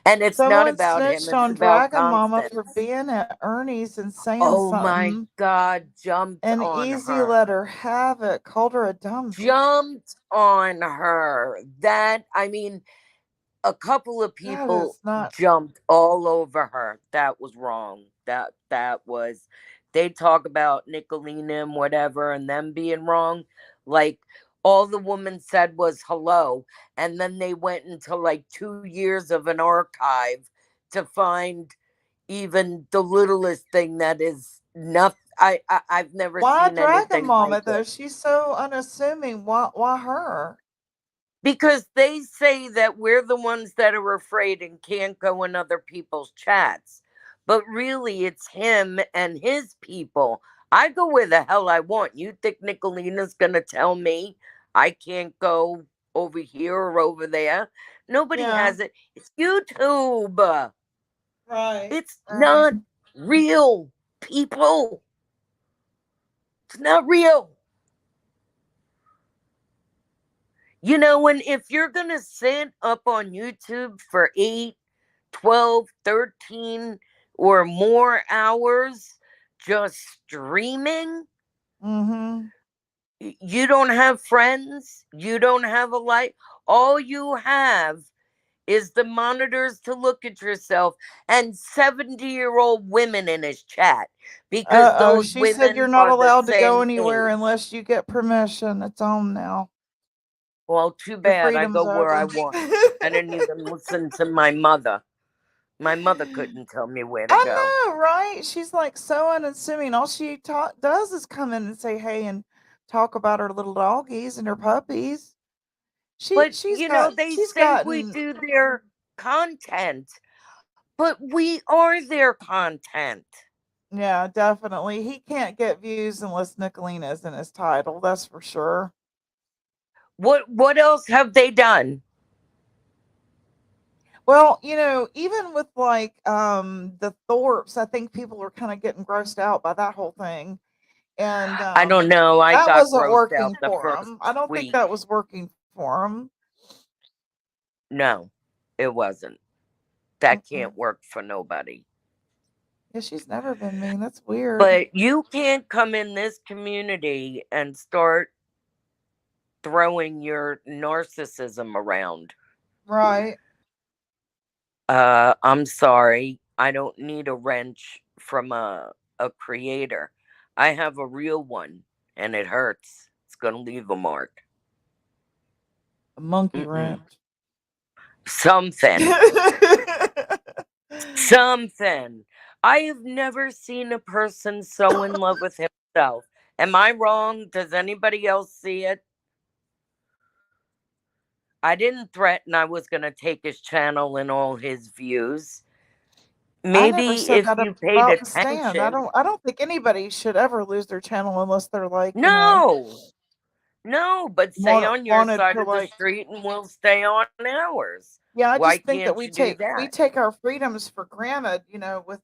And it's not Someone about him, snitched it's on about Dragon Mama for Constance. being at Ernie's and saying Oh my something. God, jumped And on Easy her. let her have it, called her a dumb bitch. Jumped on her. That, I mean, a couple of That people is not jumped all over her. That was wrong. That was, they talk about Nicolina and whatever and them being wrong. Like all the woman said was hello, and then they went into like 2 years of an archive to find even the littlest thing that is nothing. I've never why seen Dragon anything like Mama though? it. She's so unassuming. Why her? Because they say that we're the ones that are afraid and can't go in other people's chats. But really, it's him and his people. I go where the hell I want. You think Nicolina's going to tell me I can't go over here or over there? Nobody Yeah. has it. It's YouTube. Right. It's Right. not real people. It's not real. You know, and if you're going to sit up on YouTube for 8, 12, 13, or more hours just streaming, Mm-hmm. you don't have friends, you don't have a life. All you have is the monitors to look at yourself and 70-year-old women in his chat because Uh-oh, those she said you're women not are the allowed to go same anywhere age. unless you get permission. It's on now. Well, too Your bad. I go freedom's where I over. want. I didn't even listen to my mother. My mother couldn't tell me where to go. I know, right? She's like so unassuming. All she does is come in and say hey and talk about her little doggies and her puppies. But she's they she's say we gotten. do their content, but we are their content. Yeah, definitely. He can't get views unless Nicolina is in his title. That's for sure. What else have they done? Well, even with like the Thorpes, I think people are kind of getting grossed out by that whole thing. And I don't know. I that got wasn't grossed out working the for first him. I don't think week. that was working for him. No, it wasn't. That Mm-mm. can't work for nobody. Yeah, she's never been mean. That's weird. But you can't come in this community and start throwing your narcissism around. Right. I'm sorry. I don't need a wrench from a creator. I have a real one and it hurts. It's going to leave a mark. A monkey Mm-mm. wrench. Something. Something. I have never seen a person so in love with himself. Am I wrong? Does anybody else see it? I didn't threaten I was going to take his channel and all his views. I never Maybe said if that you paid about the stand. I attention. don't think anybody should ever lose their channel unless they're like, No, no, but stay on your wanted side to of the like. street and we'll stay on ours. Yeah, I Why just think that can't you do we that? take our freedoms for granted, with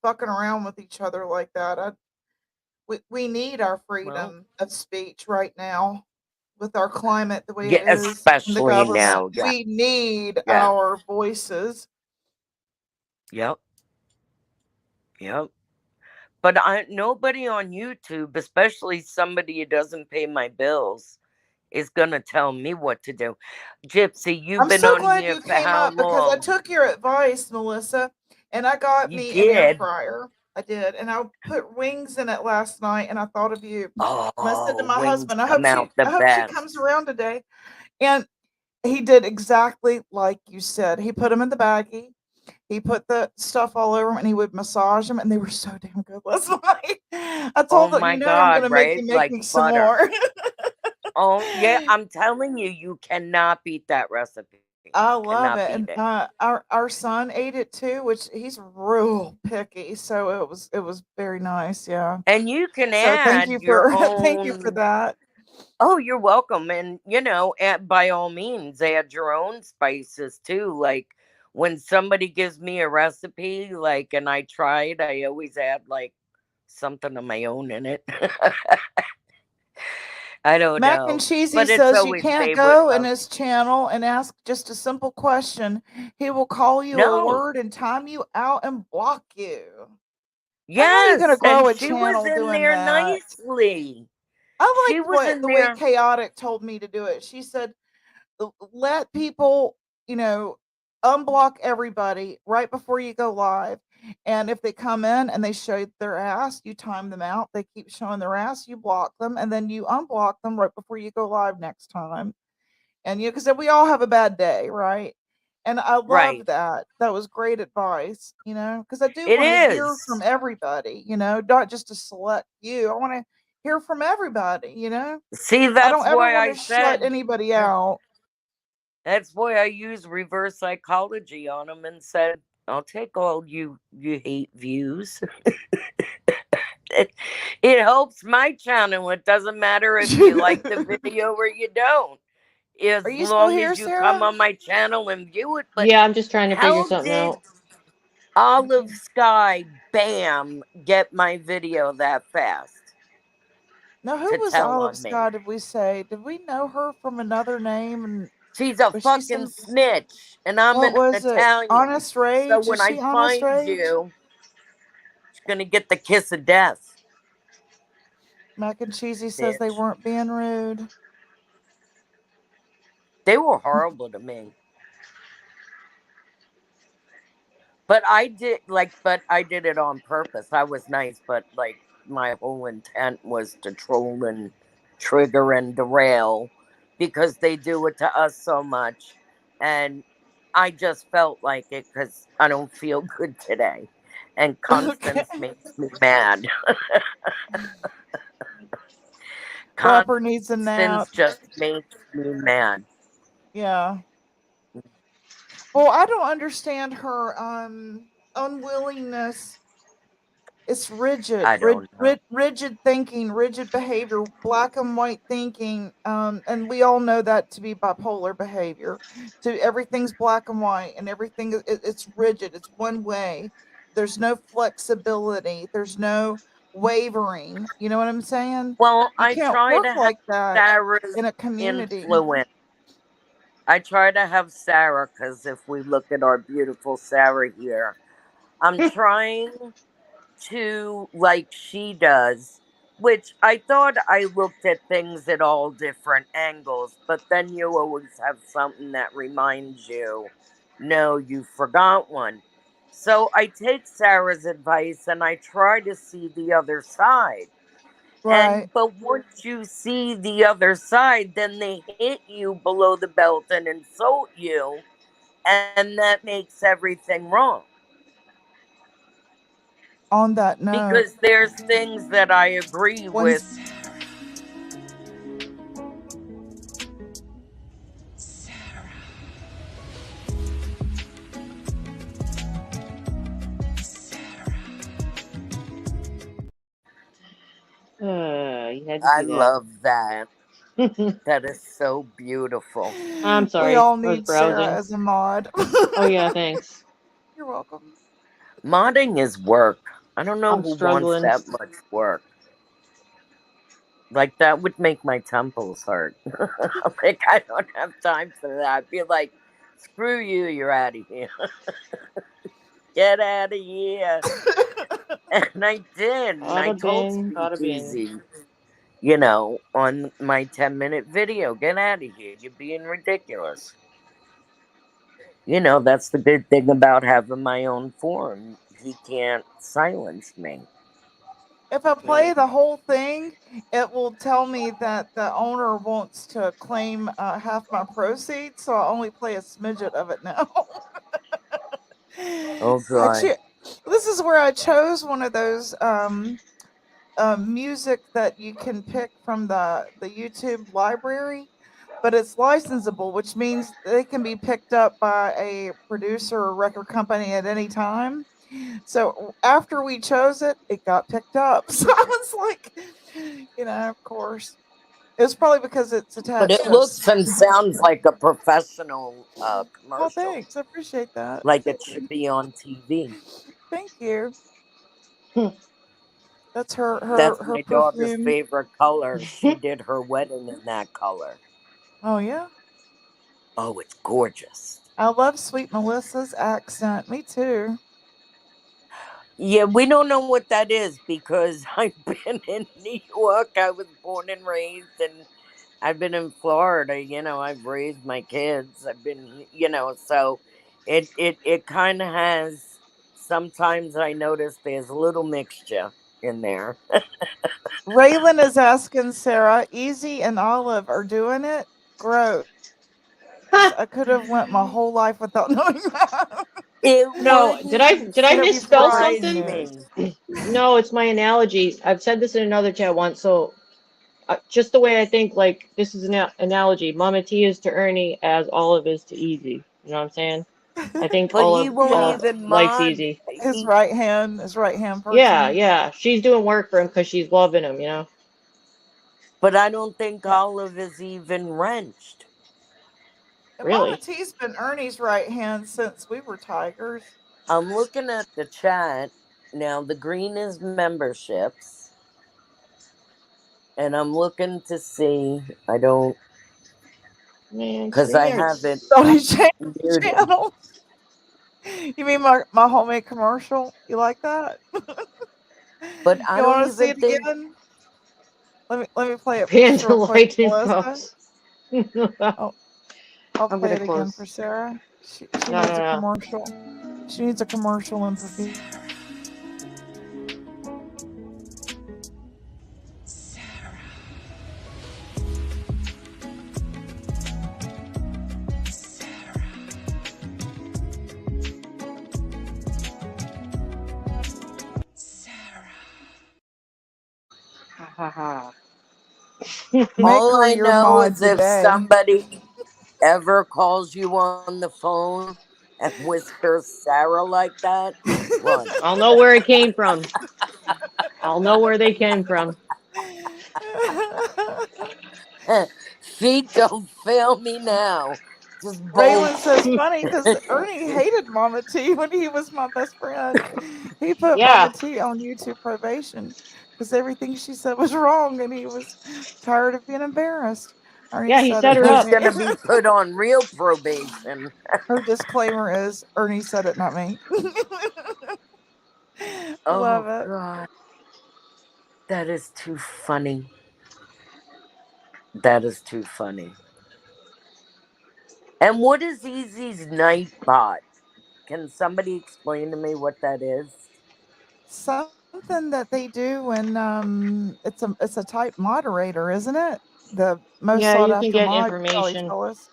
fucking around with each other like that. We need our Well, freedom of speech right now with our climate the way it yeah, is and the especially government. now. Yeah, We need yeah, our voices. yep, yep. But nobody on YouTube, especially somebody who doesn't pay my bills, is gonna tell me what to do. Gypsy, you've I'm been so on glad here you for came how up because I long? took your advice, Melissa, and I got You me an air did. fryer. I did, and I put wings in it last night, and I thought of you. And I said to Oh, my wings husband, come out the I hope she comes best. around today. And he did exactly like you said. He put them in the baggie. He put the stuff all over them, and he would massage them, and they were so damn good last night. I Oh told him, my I'm God, gonna make right? you make Like me some butter. more. Oh, yeah, I'm telling you, you cannot beat that recipe. I love Cannot it, beat and it. our son ate it too, which he's real picky. So it was very nice, yeah. And you can So thank add you your for thank you for own. that. Oh, you're welcome. And, by all means, add your own spices too. Like when somebody gives me a recipe, like, and I try it, I always add like something of my own in it. I don't Mac and know. Cheesy But it's says you always can't favorite go in love. his channel and ask just a simple question. He will call you a No. word and time you out and block you. How are you going to Yes. grow And a she was channel in doing there that? nicely. I She liked was what in the way there. Chaotic told me to do it. She said, let people, unblock everybody right before you go live. And if they come in and they show their ass, you time them out. They keep showing their ass, you block them, and then you unblock them right before you go live next time. And because we all have a bad day, right? And I love Right. that. That was great advice, because I do It want to hear is. from everybody, not just to select you. I want to hear from everybody, See, I that's don't ever why want I to shut said, anybody out. that's why I used reverse psychology on them and said, I'll take all you hate views. It helps my channel. It doesn't matter if you like the video or you don't, Are as you still long here, as you come Sarah? on my channel and view it. But Yeah, I'm just trying to figure how something did out. Olive Sky Bam get my video that fast Now, who to was tell Olive on me? Sky? Did we say? Did we know her from another name? And She's a was she fucking some? snitch, and I'm What an was it? Italian. Honest So Rage? when Is I she Honest find Rage? you, she's gonna get the kiss of death, Mac and Cheesy says they bitch. weren't being rude. They were horrible to me. But I did it on purpose. I was nice, but like my whole intent was to troll and trigger and derail because they do it to us so much. And I just felt like it because I don't feel good today. And Okay. Constance makes me mad. Rapper needs a nap. Constance just makes me mad. Yeah. Well, I don't understand her unwillingness. It's I don't know. rigid thinking, rigid behavior, black and white thinking, and we all know that to be bipolar behavior. To everything's black and white, and everything it's rigid. It's one way. There's no flexibility. There's no wavering. You know what I'm saying? Well, You I can't try work to have like that Sarah's in a community. influence. I try to have Sarah because if we look at our beautiful Sarah here, I'm trying to, like she does, which I thought I looked at things at all different angles, but then you always have something that reminds you, no, you forgot one. So I take Sarah's advice and I try to see the other side. Right. But once you see the other side, then they hit you below the belt and insult you, and that makes everything wrong. On that note, Because there's things that I agree when with. You had to I do that. love that. That is so beautiful. I'm we sorry. all I was need Sarah browsing. as a mod. Oh yeah, thanks. You're welcome. Modding is work. I don't know I'm who wants struggling. that much work. Like, that would make my temples hurt. Like, I don't have time for that. I'd be like, screw you, you're out of here. Get out of here. And I did. And I Bada told bing, bada bing. Speakeasy, on my 10-minute video, get out of here. You're being ridiculous. That's the good thing about having my own forum. He can't silence me. If I play Right. the whole thing, it will tell me that the owner wants to claim half my proceeds, so I only play a smidget of it now. Oh, God. This is where I chose one of those music that you can pick from the YouTube library, but it's licensable, which means they can be picked up by a producer or record company at any time. So after we chose it, it got picked up. So I was like, of course, it was probably because it's But attached it to us. looks and sounds like a professional Oh, commercial. thanks. I appreciate that. Like Thank it should you. be on TV. Thank you. Hmm. That's her That's her my daughter's perfume. favorite color. She did her wedding in that color. Oh yeah. Oh, it's gorgeous. I love Sweet Melissa's accent. Me too. Yeah, we don't know what that is because I've been in New York. I was born and raised, and I've been in Florida. I've raised my kids. I've been, so it kind of has. Sometimes I notice there's a little mixture in there. Raylan is asking Sarah, Easy and Olive are doing it. Gross. I could have went my whole life without knowing that. It No, did I wouldn't did I It'll be misspell surprise breaking something? news. me. No, it's my analogy. I've said this in another chat once. So just the way I think, like this is an analogy. Mama T is to Ernie as Olive is to Easy. You know what I'm saying? I think But he Olive won't Yeah, even likes mod. Easy. his He, right hand Yeah, person. yeah. She's doing work for him because she's loving him. You know. but I don't think Yeah. Olive is even wrenched. And Mama Really? T's been Ernie's right hand since we were tigers. I'm looking at the chat now. The green is memberships, and I'm looking to see. I don't, Man, because I streaming have it So he changed the muted. channel. You mean my homemade commercial? You like that? But I You don't want to see even it think. again? Let me play it just Panda real quick, lightning Melissa. bolts. Oh, I'll I'm play gonna it again close. for Sarah. She No, no, needs a no. commercial. She needs a commercial in Perfume. Ha ha ha. Make All her I your know mod is if today. somebody ever calls you on the phone and whispers Sarah like that, run. I'll know where it came from. I'll know where they came from. Feet don't fail me now. Just bolt. Raylan says funny because Ernie hated Mama T when he was my best friend. He put Yeah. Mama T on YouTube probation because everything she said was wrong and he was tired of being embarrassed. Ernie Yeah, he said set it, her not He's up. me. gonna be put on real probation. Her disclaimer is Ernie said it, not me. Love Oh it. God, that is too funny. That is too funny. And what is Easy's Nightbot? Can somebody explain to me what that is? Something that they do when it's a type moderator, isn't it? The most Yeah, sought you can after get mod, you probably information. tell us.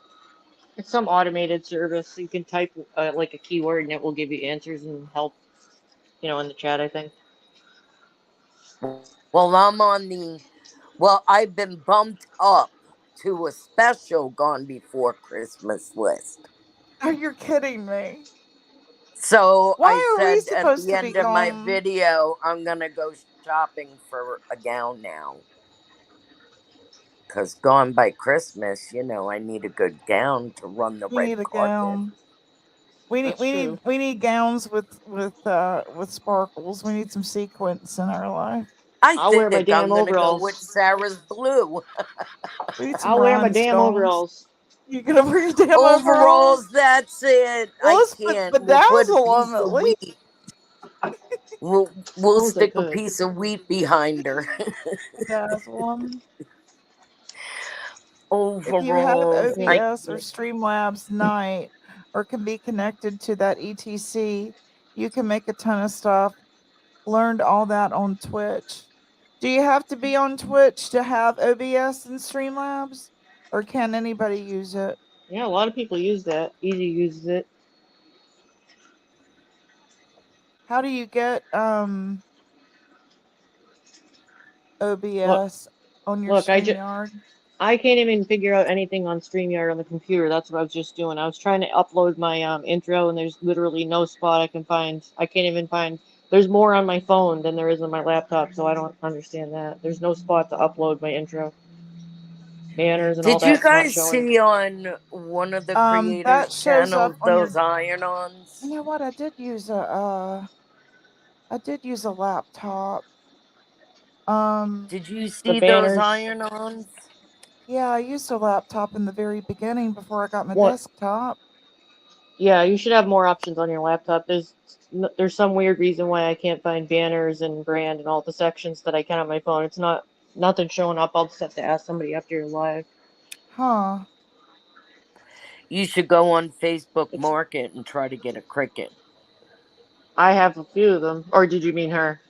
It's some automated service. You can type like a keyword and it will give you answers and help, in the chat, I think. Well, I've been bumped up to a special Gone Before Christmas list. Are you kidding me? So I Why are we said at supposed the to be end of my gone? video, I'm gonna go shopping for a gown now. Because Gone by Christmas, I need a good gown to run the We red need a carpet. gown. We need That's we true. need we need gowns with sparkles. We need some sequins in our life. I I'll wear my think I'm damn gonna go with overalls. Sarah's blue. We need some I'll wear my damn rhinestones. overalls. You gonna wear your damn overalls? Overalls, that's it. Well, I let's put can't. We'll put a bedazzle them piece at of least. wheat. We'll Suppose I stick a could. piece of wheat behind her. Bedazzle them. If you have Overalls. I OBS or Streamlabs Night or can be connected to that ETC, you can make a ton of stuff. Learned all that on Twitch. Do you have to be on Twitch to have OBS and Streamlabs? Or can anybody use it? Yeah, a lot of people use that. Easy uses it. How do you get Look, OBS on your look, StreamYard? I can't even figure out anything on StreamYard on the computer. That's what I was just doing. I was trying to upload my intro, and there's literally no spot I can find. I can't even find. There's more on my phone than there is on my laptop, so I don't understand that. There's no spot to upload my intro. Banners and all Did you that's not guys showing. see on one of the That creators' shows up channels on your. those iron-ons? You know what? I did use a laptop. Did you The see those banners. iron-ons? Yeah, I used a laptop in the very beginning before I got my What? desktop. Yeah, you should have more options on your laptop. There's some weird reason why I can't find banners and brand and all the sections that I can on my phone. It's nothing showing up. I'll just have to ask somebody after you're live. Huh. You should go on Facebook It's Market and try to get a Cricut. I have a few of them. Or did you mean her?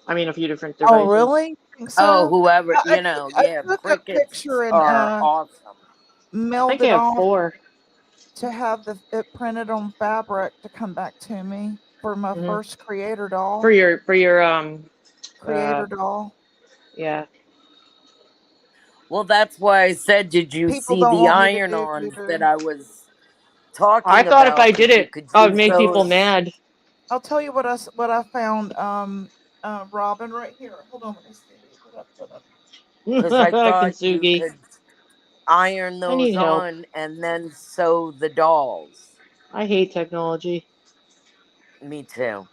I mean a few different Oh, devices. really? Think Oh, so? whoever, I yeah, took a Cricuts picture and are awesome. I mailed think I it have off 4. to have it printed on fabric to come back to me for my Hmm. first creator For doll. your Creator doll. yeah. Well, that's why I said, did you People see don't the want me to do iron-ons that voodoo. I was I talking thought if I about? did That you it, could I would use make people those. mad. I'll tell you what I found. Robin, right here. Hold on, let me see. Put up. Because I thought you Kintsugi. could iron I those need help. on and then sew the dolls. I hate technology. Me too.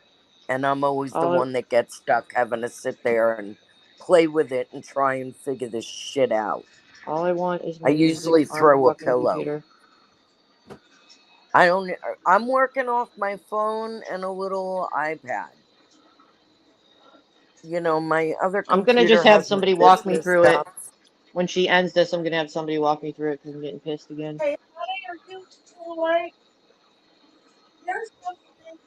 And I'm always the All one that gets stuck having to sit there and play with it and try and figure this shit out. I want is I my music usually on the throw a fucking pillow. computer. I'm working off my phone and a little iPad. My other I'm gonna computer just have has my somebody walk me business through it. stuff. When she ends this, I'm gonna have somebody walk me through it because I'm getting pissed again. Hey, honey, are you still awake? There's something.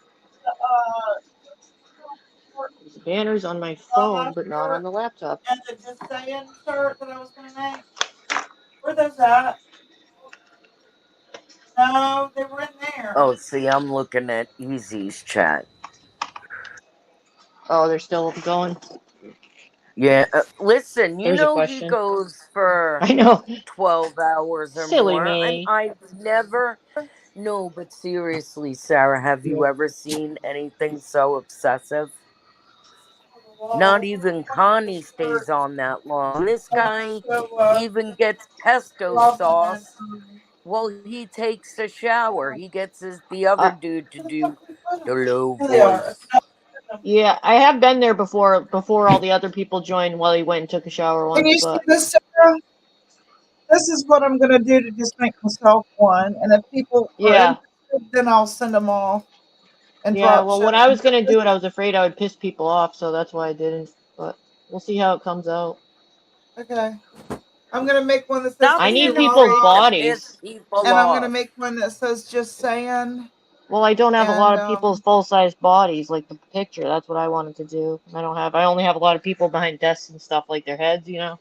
There's banners on my On phone, my but not on shirt the laptop. and the just saying shirt that I was gonna make. Where those at? No, they were in there. Oh, see, I'm looking at Easy's chat. Oh, they're still going. Yeah, listen, you There's a know he question. goes for I know. 12 hours or Silly more. me. I've never. No, but seriously, Sarah, have you ever seen anything so obsessive? Not even Connie stays on that long. This guy So, even gets pesto Robin and sauce while he takes a shower. He gets the other Uh, dude to do the low here they are. voice. yeah, I have been there before all the other people joined while he went and took a shower Can once, you see but this, Sarah? This is what I'm gonna do to just make myself one, and if people are yeah. interested, then I'll send them off and Yeah, drop well when I shipping. was gonna do it I was afraid I would piss people off, so that's why I didn't. But we'll see how it comes out. Okay, I'm gonna make one that says Stop I "Hey need being people's afraid to Lala," piss bodies. people and I'm gonna off. make one that says "Just saying." Well, I don't have a lot And of people's full-size bodies like the picture. That's what I wanted to do. I only have a lot of people behind desks and stuff, like their heads, you know.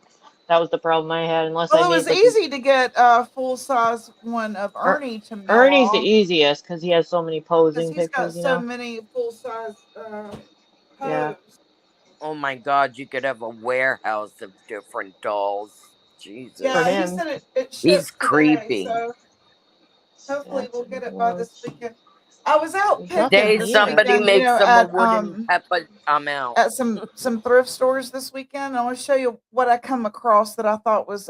That was the problem I had, unless I well, it was made like easy to get a full size one of Er- Ernie to mail Ernie's the off easiest because he has so many because posing he's got pictures, you so know. many full size Yeah. pose. Oh my god, you could have a warehouse of different dolls. For Yeah, Jesus. he him. said it He's ships today, creepy. so hopefully That's we'll get it by this awards. weekend. I was out There's nothing picking Day this here. somebody weekend, you makes know, him a wooden pepper, I'm out. at some thrift stores this weekend. I want to show you what I come across that I thought was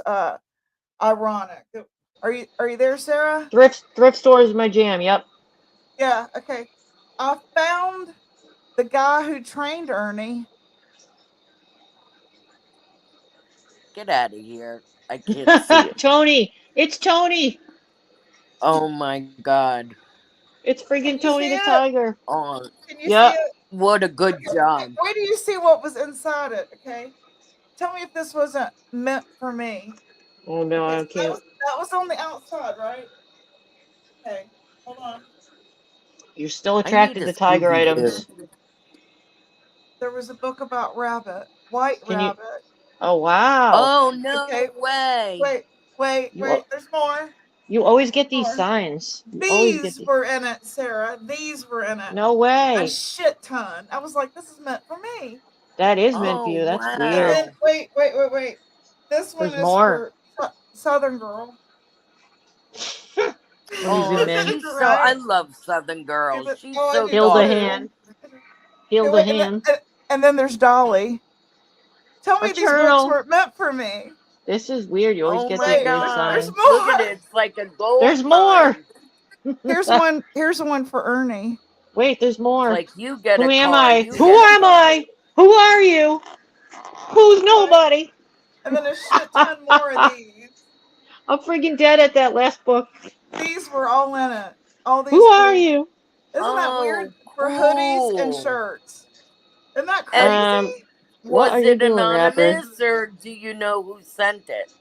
ironic. Are you there, Sarah? Thrift store is my jam. Yep. Yeah, okay. I found the guy who trained Ernie. Get out of here. I can't see it. Tony. It's Tony. Oh my god. It's Can friggin' you Tony see the it? Tiger. Oh, Can you see Yep. it? what a good Okay, job. wait do you see what was inside it, okay? Tell me if this wasn't meant for me. Oh no, Okay, I so that can't. was that was on the outside, right? Okay, hold on. You're still I need attracted a to tiger Scooby Doo. items. There was a book about rabbit, White Can you? Rabbit. Oh wow. Oh, no Okay, way. You there's more. you always get these More. signs. You always get These these. were in it, Sarah. These were in it. No A way. shit ton. I was like, this is meant for me. That is meant for Oh, you. That's And weird. then wow. wait. This one There's is more. for Southern Girl. Let me zoom Oh, in. she's so. I Right? love Southern See girls. that? She's Oh, I so do Hilda thoughtful. too. hand. Hilda And then, hand. and then there's Dolly. Tell A me these books turtle. weren't meant for me. This is weird. You always Oh get my these Wait, weird there's god. signs. Look at more. it. It's like a gold There's more. mine. Here's one. Here's one for Ernie. Wait, there's It's more. like you get Who a am car, I? you Who get a am car. I? Who are you? Who's Okay, nobody? and then a shit ton more of these. I'm freaking dead at that last book. These were all in it. All Who these are boots. you? Isn't that weird Oh, for hoodies and cool. shirts? Isn't that And crazy? What are was you it doing, rapper? anonymous or do you know who sent it?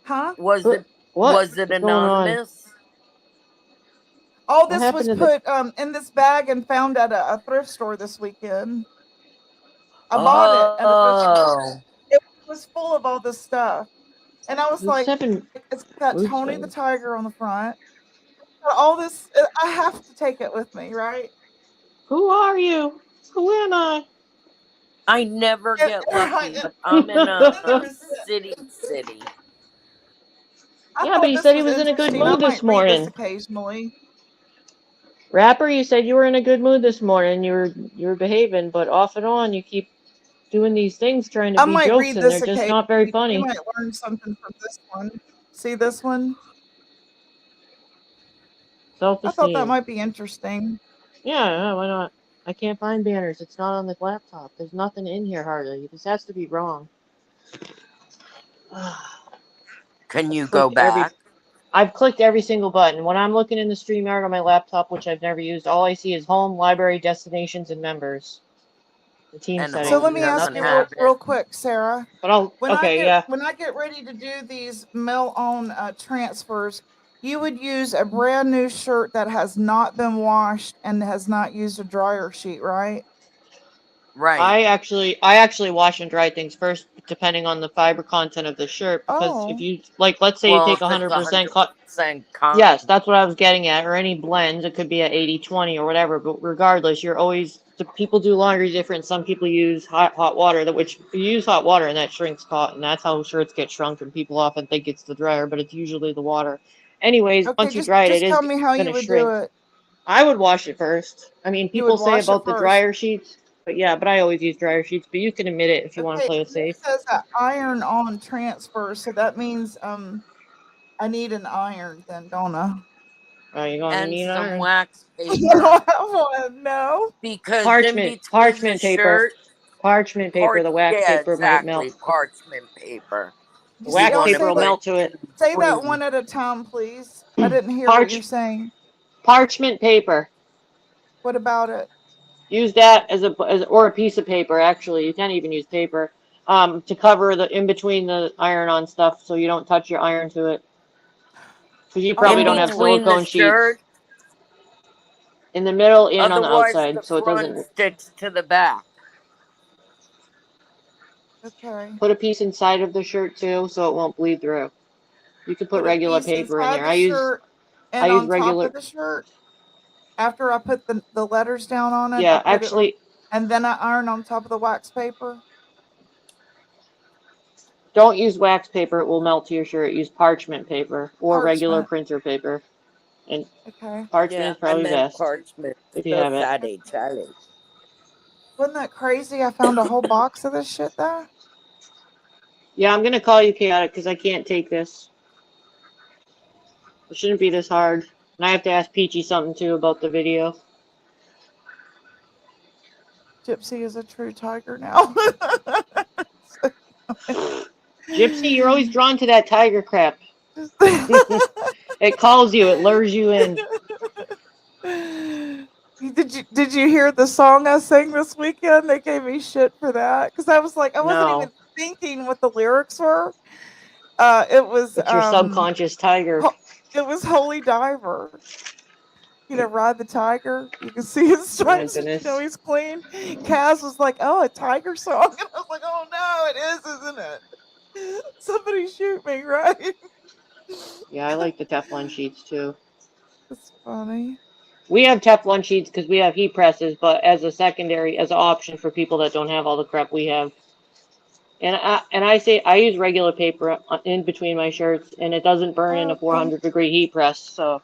Huh? Was it What? was it What's going on? anonymous? All What this happened was to the? put in this bag and found at a thrift store this weekend. I bought it at a thrift store. Oh. It was full of all this stuff. And I was Who's like, having it's got mood Tony the swings? Tiger on the front. Got all this, I have to take it with me, right? Who are you? Who am I? I never And, get right, lucky, and but I'm in then there a was city. I Yeah, but thought he this said he was was in a good interesting. I mood this might read this morning. occasionally. Rapper, you said you were in a good mood this morning. You were behaving, but off and on you keep doing these things trying to I be might jokes, read and they're this just not very occasionally. You funny. might learn something from this one. See this one? I thought that Self-esteem. might be interesting. Yeah, why not? I can't find banners. It's not on the laptop. There's nothing in here hardly. This has to be wrong. Can you go Clicked every. back? I've clicked every single button. When I'm looking in the StreamYard on my laptop, which I've never used, all I see is home, library, destinations, and members. The team And So settings. let home me There's ask doesn't you nothing else. have real it. quick, Sarah. But I'll. Okay, yeah. When I get ready to do these mail on transfers, you would use a brand new shirt that has not been washed and has not used a dryer sheet, right? Right. I actually wash and dry things first, depending on the fiber content of the shirt. Because if Oh, you like, let's say you Well, take if it's 100% 100% Yes, cotton. that's what I was getting at. Or any blends, it could be at 80/20 or whatever. But regardless, you're always the people do laundry different. Some people use hot water, which you use hot water and that shrinks cotton. That's how shirts get shrunk, and people often think it's the dryer, but it's usually the water. Anyways, Okay, once you dry it, it just is tell me how going you to would do shrink. it. I would wash it first. I mean, You people would say wash it about the first. dryer sheets, but yeah, but I always use dryer sheets. But you can admit it if you want to Okay, play it here it safe. says iron on transfer, so that means I need an iron then, don't I? You're going to And need some iron. wax I paper. don't have one, no. Because in Parchment, between the parchment paper, shirt, parchment paper. The wax yeah, paper might melt. exactly, parchment paper. The You wax Y'all want to paper say will that, put melt to in it. say that between. one at a time, please. I didn't hear what you're Parch, saying. parchment paper. What about it? Use that or a piece of paper. Actually, you can't even use paper to cover the in between the iron-on stuff, so you don't touch your iron to it. Because you probably In don't have Oh, between the silicone sheets shirt, in the middle and on the otherwise the outside, so it front doesn't. sticks to the back. okay. Put a piece inside of the shirt too, so it won't bleed through. You could put Put a regular piece paper in inside there. the shirt I and use on top regular. of the shirt. After I put the letters down on it, I Yeah, put it, actually, and then I iron on top of the wax paper. don't use wax paper; it will melt to your shirt. Use parchment paper or regular Parchment. printer paper, and Okay. parchment Yeah, is I probably meant best parchment. if you So have it. sorry, Charlie. Wasn't that crazy? I found a whole box of this shit though. Yeah, I'm gonna call you chaotic because I can't take this. It shouldn't be this hard. And I have to ask Peachy something too about the video. Gypsy is a true tiger now. Gypsy, you're always drawn to that tiger crap. It calls you, it lures you in. Did you hear the song I sang this weekend? They gave me shit for that because I was like I wasn't even No, thinking what the lyrics were. It was it's your subconscious tiger. it was Holy Diver. Ride the tiger. You can see his Oh my stripes. goodness. He's clean. Kaz was like, "Oh, a tiger song," and I was like, "Oh no, it is, isn't it?" Somebody shoot me, right? Yeah, I like the Teflon sheets too. It's funny. We have Teflon sheets because we have heat presses, but as a secondary, as an option for people that don't have all the crap we have. And I say I use regular paper in between my shirts, and it doesn't burn in a Okay. 400-degree heat press. So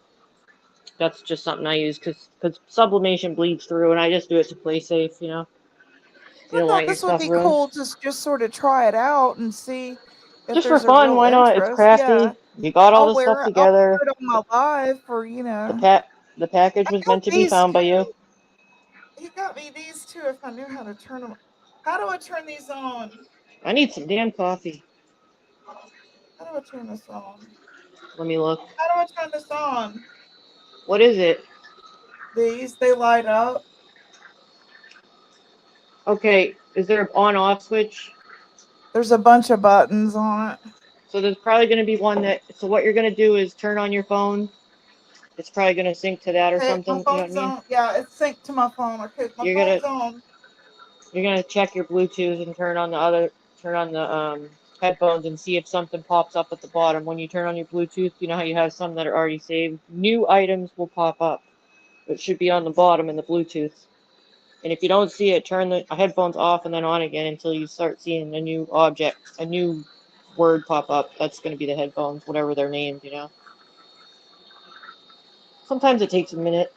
that's just something I use because sublimation bleeds through, and I just do it to play safe. You I don't thought want your this would stuff be ruined. cool to just sort of try it out and see if Just for there's a fun, real why not? It's interest. Yeah, crafty. You got all I'll the stuff wear it. I'll together. wear it on my live for The the package I was got meant to be these found by you. too. You got me these too. If I knew how to turn them, how do I turn these on? I need some damn coffee. How do I turn this on? Let me look. How do I turn this on? What is it? These they light up. Okay, is there an on-off switch? There's a bunch of buttons on it. So there's probably going to be one that. So what you're going to do is turn on your phone. It's probably going to sync to that or Okay, my something. You know what I phone's mean? on. Yeah, it's synced to my phone. Okay, my You're gonna phone's on. you're gonna check your Bluetooth and turn on the headphones and see if something pops up at the bottom. When you turn on your Bluetooth, you know how you have some that are already saved. New items will pop up. It should be on the bottom in the Bluetooth. And if you don't see it, turn the headphones off and then on again until you start seeing a new object, a new word pop up. That's going to be the headphones, whatever they're named. Sometimes it takes a minute.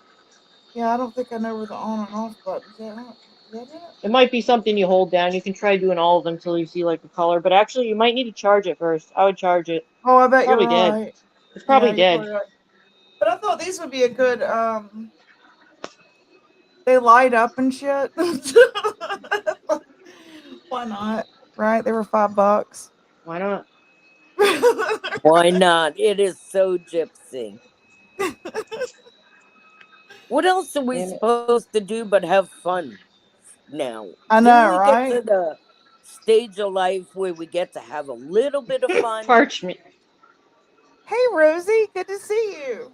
Yeah, I don't think I know where the on and off buttons are. Is that it? It might be something you hold down. You can try doing all of them until you see like the color. But actually, you might need to charge it first. I would charge it. Oh, I bet you're Probably dead. right. It's Yeah, probably you're dead. probably right. But I thought these would be a good. They light up and shit. Why not? Right? They were $5. Why not? Why not? It is so gypsy. What else are we Damn it. supposed to do but have fun now? I Didn't know, we get right? to the stage of life where we get to have a little bit of fun? Parchment. Hey, Rosie, good to see you.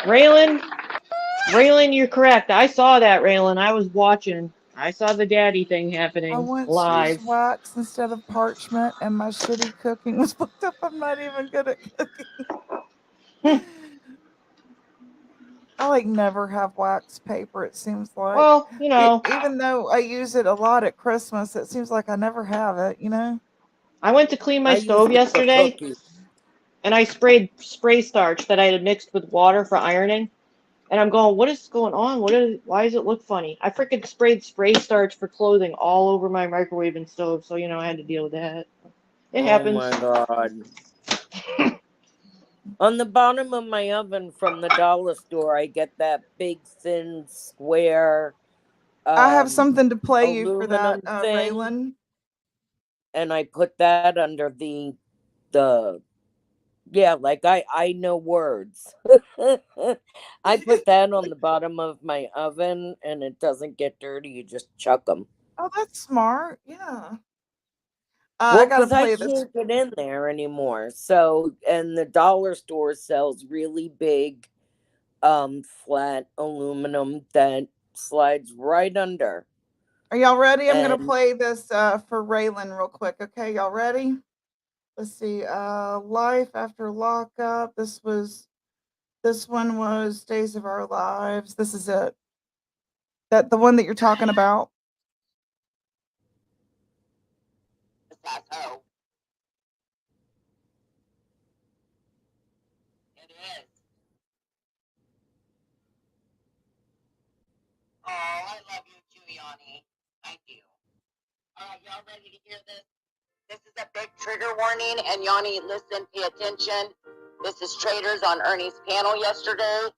Raylan, you're correct. I saw that, Raylan. I was watching. I saw the daddy thing I happening once used live. wax instead of parchment, and my shitty cooking was fucked up. I'm not even good at cooking. Oh, like never have wax paper. It seems like Well, you know, even though I use it a lot at Christmas, it seems like I never have it. You know. I went to clean my I use stove it for yesterday, cookies. and I sprayed spray starch that I had mixed with water for ironing. And I'm going, what is going on? Why does it look funny? I freaking sprayed spray starch for clothing all over my microwave and stove, so I had to deal with that. It Oh happens. my god. On the bottom of my oven from the dollar store, I get that big, thin, square I have something to play you for that, aluminum thing, Raylan. and I put that under the yeah, like I know words. I put that on the bottom of my oven, and it doesn't get dirty. You just chuck them. Oh, that's smart. Yeah. I Well, gotta because I play this. can't get in there anymore. So, and the dollar store sells really big, flat aluminum that slides right under. Are y'all ready? I'm gonna And play this for Raylan real quick. Okay, y'all ready? Let's see. Life after lockup. This one was Days of Our Lives. This is it. That the one that you're talking about. Oh, I love you too, Yanni. I do. All right, y'all ready to hear this? This is a big trigger warning, and Yanni, listen, pay attention. This is Traders on Ernie's panel yesterday.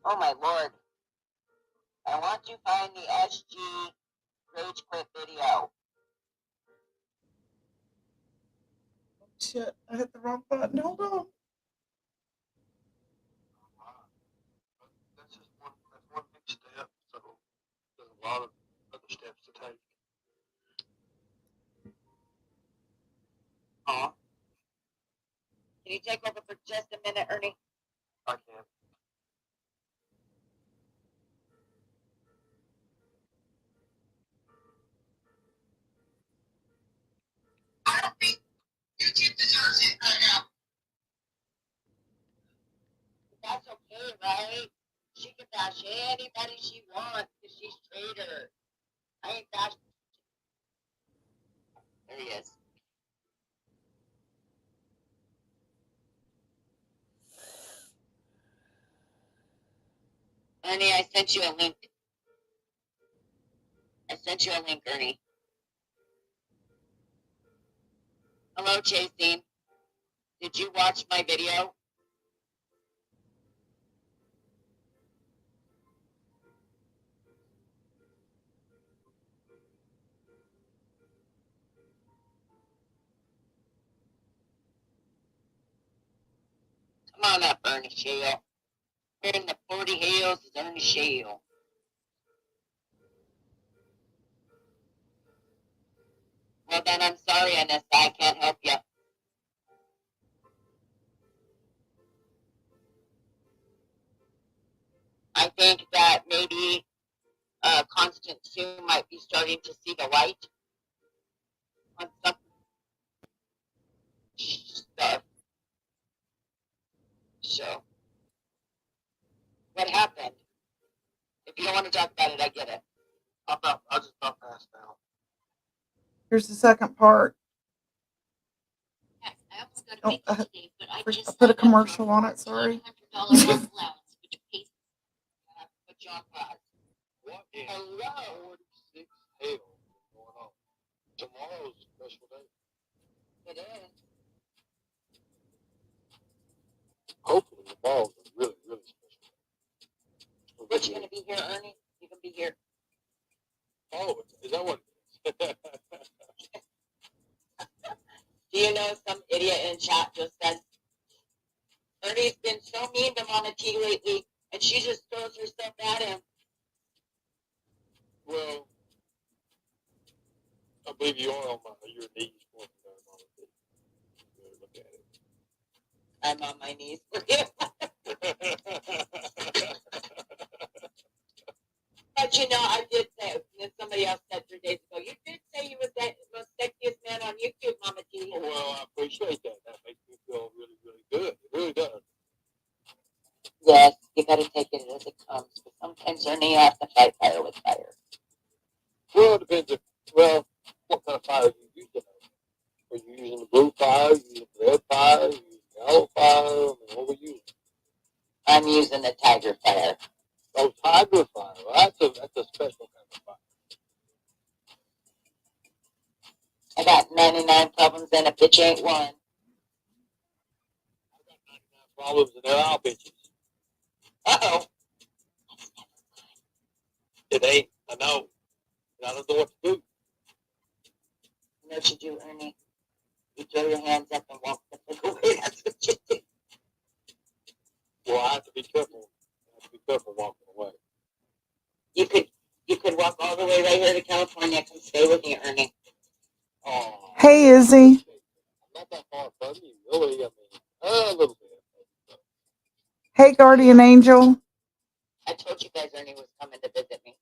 Oh my lord. I want to find the SG Rage Quit video. Shit, I hit the wrong button. Hold on. That's one big step. So there's a lot of other steps to take. Can you take over for just a minute, Ernie? I can. I don't think YouTube deserves it right now. That's okay, right? She can bash anybody she wants because she's Trader. I ain't bashing. There he is. Ernie, I sent you a link. I sent you a link, Ernie. Hello, Chasing. Did you watch my video? Come on up, Ernie Shale. Here in the 40 Hills is Ernie Shale. Well, then I'm sorry, Anissa. I can't help you. I think that maybe Constant soon might be starting to see the light on some stuff. So, what happened? If you don't want to talk about it, I get it. I just about passed out. Here's the second part. Yes, I almost got a Oh, big today, but I just I put a signed up commercial for on it. Sorry. $1,400 health allowance, which pays What John Class? What in Hello. 46 hell is going on? Tomorrow's a special day. It is. Hopefully tomorrow's a really, really special day. But you're going to be here, Ernie? You can be here. Oh, is that what it is? Do you know some idiot in chat just said, Ernie's been so mean to Mama T lately, and she just throws herself at him. Well, I believe you are on your knees for me there, Mama T. Look at it. I'm on my knees for you. But you know, I did say, and somebody else said 3 days ago, you did say you was the most sexiest man on YouTube. Ernie, you have to fight fire with fire. Well, it depends what kind of fire you using. Are you using the blue fire? Are you using the red fire? Are you using the yellow fire? I mean, what were you using? I'm using the tiger fire. Oh, tiger fire. Well, that's a special kind of fire. I got 99 problems and a bitch ain't one. Problems and they're all bitches. Uh-oh. It ain't. I know. I don't know what to do. You know what you do, Ernie? You throw your hands up and walk the fuck away. That's what you do. Well, I have to be careful. I have to be careful walking away. You could walk all the way right here to California. Come stay with me, Ernie. Oh, Hey, Izzy. I'm not that far from you, really. I mean, a little bit. Hey, guardian angel. I told you guys Ernie was coming to visit me.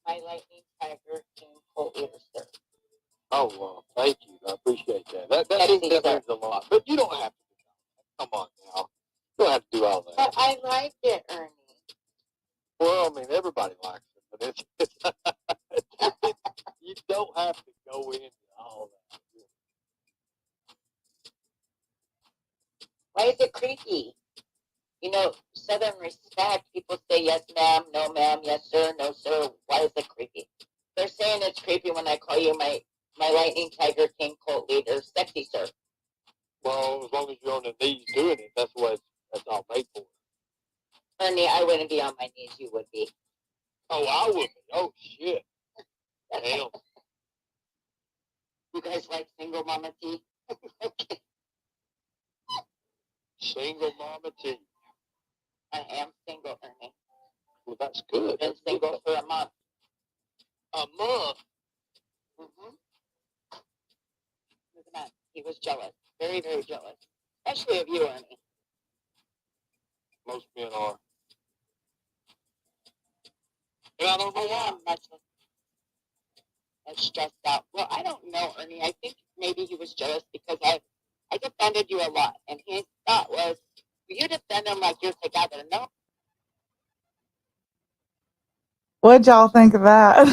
My lightning tiger came cold with a stir. Oh, well, thank you. I appreciate that. That means a lot. But you don't have to do that. Come on now. You don't have to do all that. But I liked it, Ernie. Well, I mean, everybody likes it, but it's you don't have to go into all that. Why is it creepy? You know, Southern respect, people say yes ma'am, no ma'am, yes sir, no sir. Why is it creepy? They're saying it's creepy when I call you my lightning tiger king cult leader, sexy sir. Well, as long as you're on the knees doing it, that's what that's all made for. Ernie, I wouldn't be on my knees, you would be. Oh, I would be. Oh, shit. Damn. You guys like single mama tea? Okay. Single mama tea. I am single, Ernie. Well, that's good. Been single for a month. A month? Mm-hmm. Look at that. He was jealous. Very, very jealous. Especially of you, Ernie. Most men are. And I don't know why. I'm much stressed out. Well, I don't know, Ernie. I think maybe he was jealous because I defended you a lot. And his thought was, you defend him like you're together. No. What'd y'all think of that?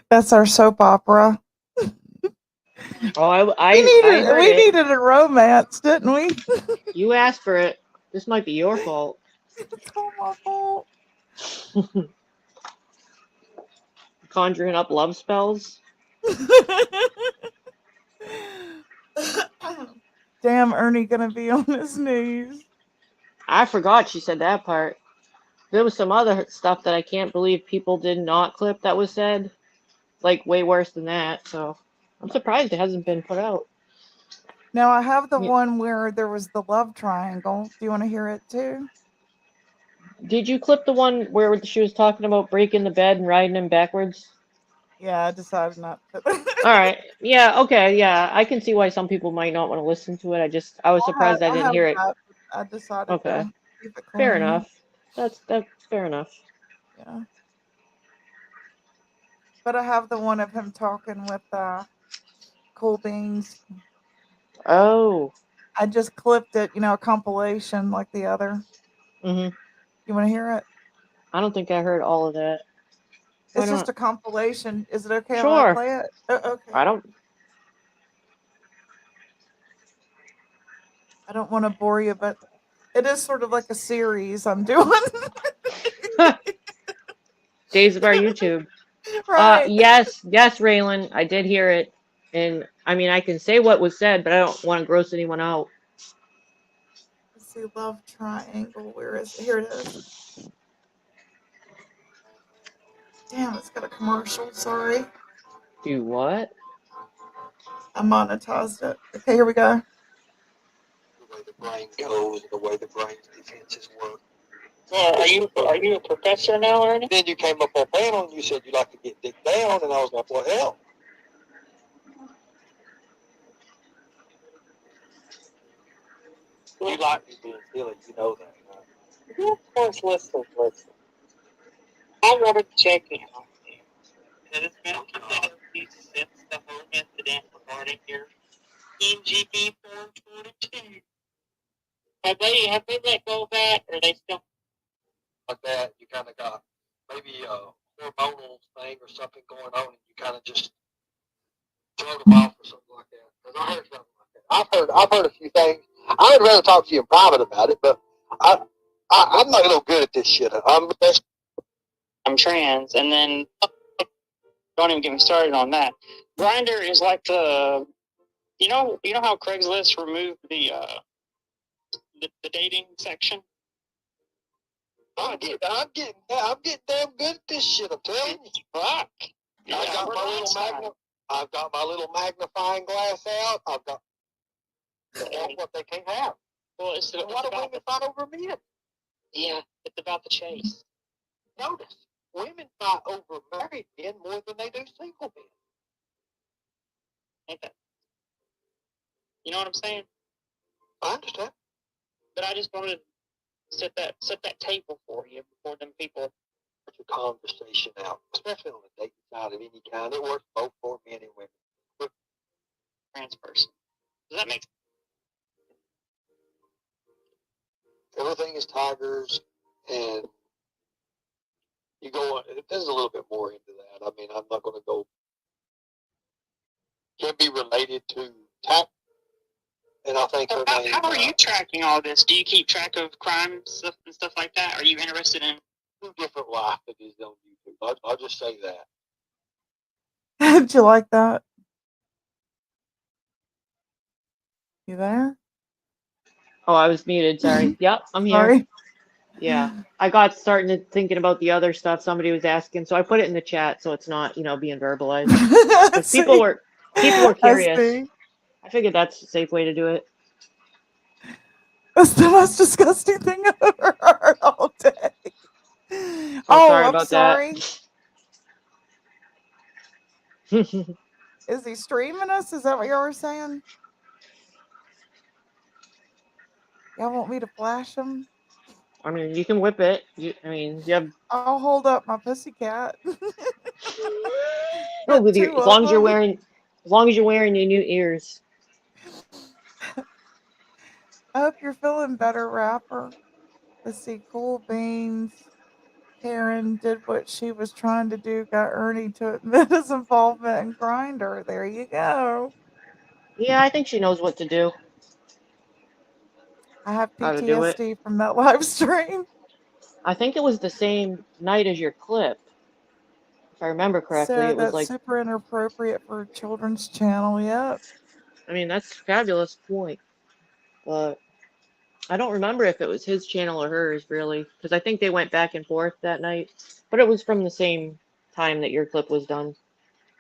That's our soap opera. Oh, I heard We it. needed a romance, didn't we? You asked for it. This might be your fault. It's all my fault. Conjuring up love spells. Damn, Ernie gonna be on his knees. I forgot she said that part. There was some other stuff that I can't believe people did not clip that was said. Like, way worse than that, so I'm surprised it hasn't been put out. Now I have the one where there was the love triangle. Do you want to hear it too? Did you clip the one where she was talking about breaking the bed and riding him backwards? Yeah, I decided not to. Alright. Yeah, okay, yeah. I can see why some people might not want to listen to it. I was surprised I didn't hear it. I decided Okay. to keep it clean. Fair enough. That's fair enough. Yeah. But I have the one of him talking with Cool Beans. Oh. I just clipped it, a compilation like the other. Mhm. You want to hear it? I don't think I heard all of that. It's just a compilation. Is it okay if I Sure. play it? Okay. I don't want to bore you, but it is sort of like a series I'm doing. Days of our YouTube. Right. Yes, Raylan, I did hear it. And I mean I can say what was said, but I don't want to gross anyone out. Let's see, love triangle. Where is it? Here it is. Damn, it's got a commercial. Sorry. Do what? I monetized it. Okay, here we go. The way the brain goes, the way the brain's defenses work. Are you a professor now, Ernie? Then you came up on panel and you said you like to get dick down, and I was like, well, hell. You like me being silly, you know that, right? Of course, listen. I gotta check it out. It has been confirmed since the whole incident regarding your NGB Form 22. Have they let go of that, or are they still? Like that, you kind of got maybe a hormonal thing or something going on, and you kind of just drug them off or something like that. Because I heard something like that. I've heard a few things. I would rather talk to you in private about it, but I'm not real good at this shit. I'm trans, and then don't even get me started on that. Grinder is like the you know how Craigslist removed the dating section. I'm getting damn good at this shit. I'm telling you. Fuck. Yeah, I've got my little magnifying glass out. I've got that's what they can't have. Well, it's a lot of women fight over men. Yeah, it's about the chase. Notice, women fight over married men more than they do single men. Ain't that? You know what I'm saying? I understand. But I just wanted to set that table for you before them people put your conversation out, especially on the dating side of any kind. It works both for men and women. With trans person. Does that make sense? Everything is tigers, and you go. There's a little bit more into that. I mean, I'm not going to go. Can be related to tax. And I think how are you tracking all this? Do you keep track of crimes and stuff like that? Are you interested in 2 different life that is on YouTube? I'll just say that. Did you like that? You there? Oh, I was muted. Sorry. Yep, I'm here. Sorry. Yeah, I got starting to thinking about the other stuff somebody was asking, so I put it in the chat so it's not, being verbalized. Because people were curious. I figured that's a safe way to do it. That's the most disgusting thing I've ever heard all day. Oh, sorry I'm about sorry. that. Is he streaming us? Is that what y'all were saying? Y'all want me to flash him? I mean, you can whip it. You have. I'll hold up my pussycat. No, with your, Two of them. as long as you're wearing your new ears. I hope you're feeling better, Rapper. Let's see, Cool Beans. Karen did what she was trying to do, got Ernie to admit his involvement in Grinder. There you go. Yeah, I think she knows what to do. I have How to do it. PTSD from that live stream. I think it was the same night as your clip. If I remember correctly, So it was that's like. super inappropriate for a children's channel. Yep. I mean, that's a fabulous point. But I don't remember if it was his channel or hers, really. Because I think they went back and forth that night. But it was from the same time that your clip was done.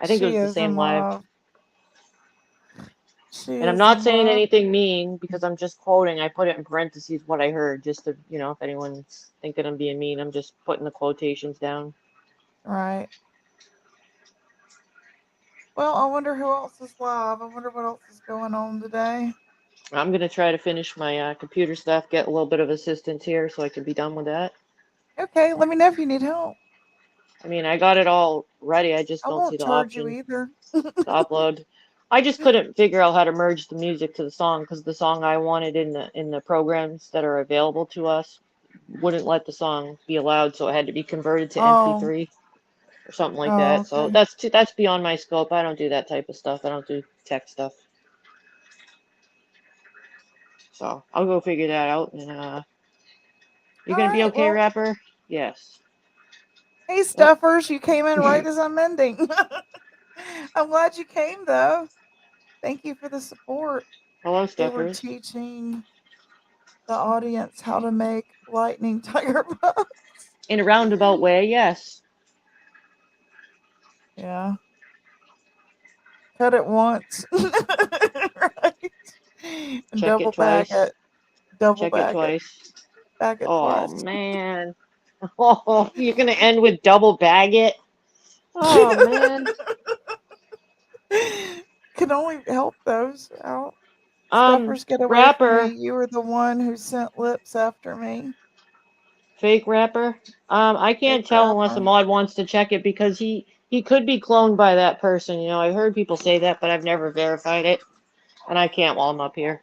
I think it She was the is same in live. love. She And I'm is not in saying love. anything mean because I'm just quoting. I put it in parentheses what I heard just to, if anyone's thinking I'm being mean, I'm just putting the quotations down. Right. Well, I wonder who else is live. I wonder what else is going on today. I'm going to try to finish my computer stuff, get a little bit of assistance here so I can be done with that. Okay, let me know if you need help. I mean, I got it all ready. I just I don't see won't the charge you option either. to upload. I just couldn't figure out how to merge the music to the song because the song I wanted in the programs that are available to us wouldn't let the song be allowed, so it had to be converted to MP3 or something like that. So Okay. that's beyond my scope. I don't do that type of stuff. I don't do tech stuff. So I'll go figure that out. And you gonna be Alright, okay, well, Rapper? Yes. hey, Stuffers, you came in right as I'm ending. I'm glad you came, though. Thank you for the support. Hello, They were Stuffers. teaching the audience how to make lightning tiger bugs. In a roundabout way, yes. Yeah. Cut it once. Right. And Check it double bag twice. it. Double Check it bag it. twice. Bag it Oh twice. man. Oh, you're gonna end with double bag it? Oh man. Can only help those out. Stuffers, get away from me. Rapper, You were the one who sent lips after me. fake rapper. I Fake can't tell unless a rapper. mod wants to check it because he could be cloned by that person. I've heard people say that, but I've never verified it, and I can't while I'm up here.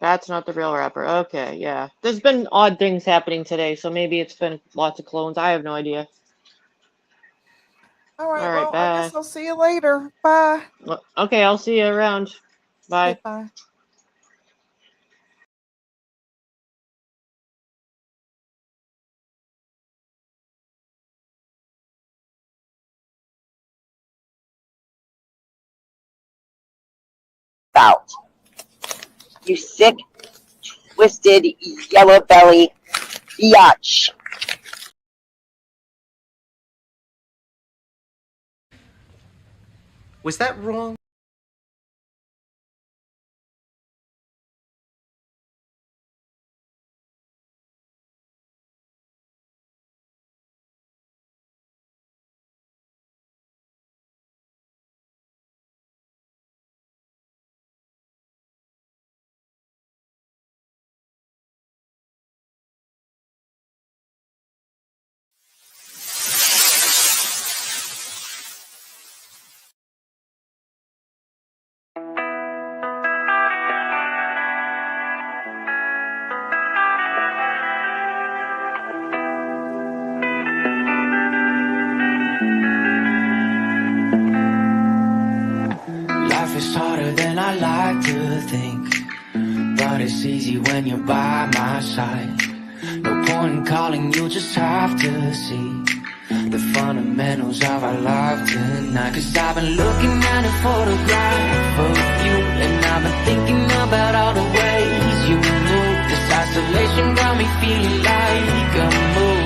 That's not the real rapper. Okay, yeah. There's been odd things happening today, so maybe it's been lots of clones. I have no idea. All right, All right, well, I bye. guess I'll see you later. Bye. Okay, I'll see you around. Bye. Okay, bye. About. You sick, twisted, yellow belly biatch. Was that wrong? Life is harder than I like to think, but it's easy when you're by my side. No point in calling, you just have to see the fundamentals of our life tonight. Cause I've been looking at a photograph of you, and I've been thinking about all the ways you move. This isolation got me feeling like a move.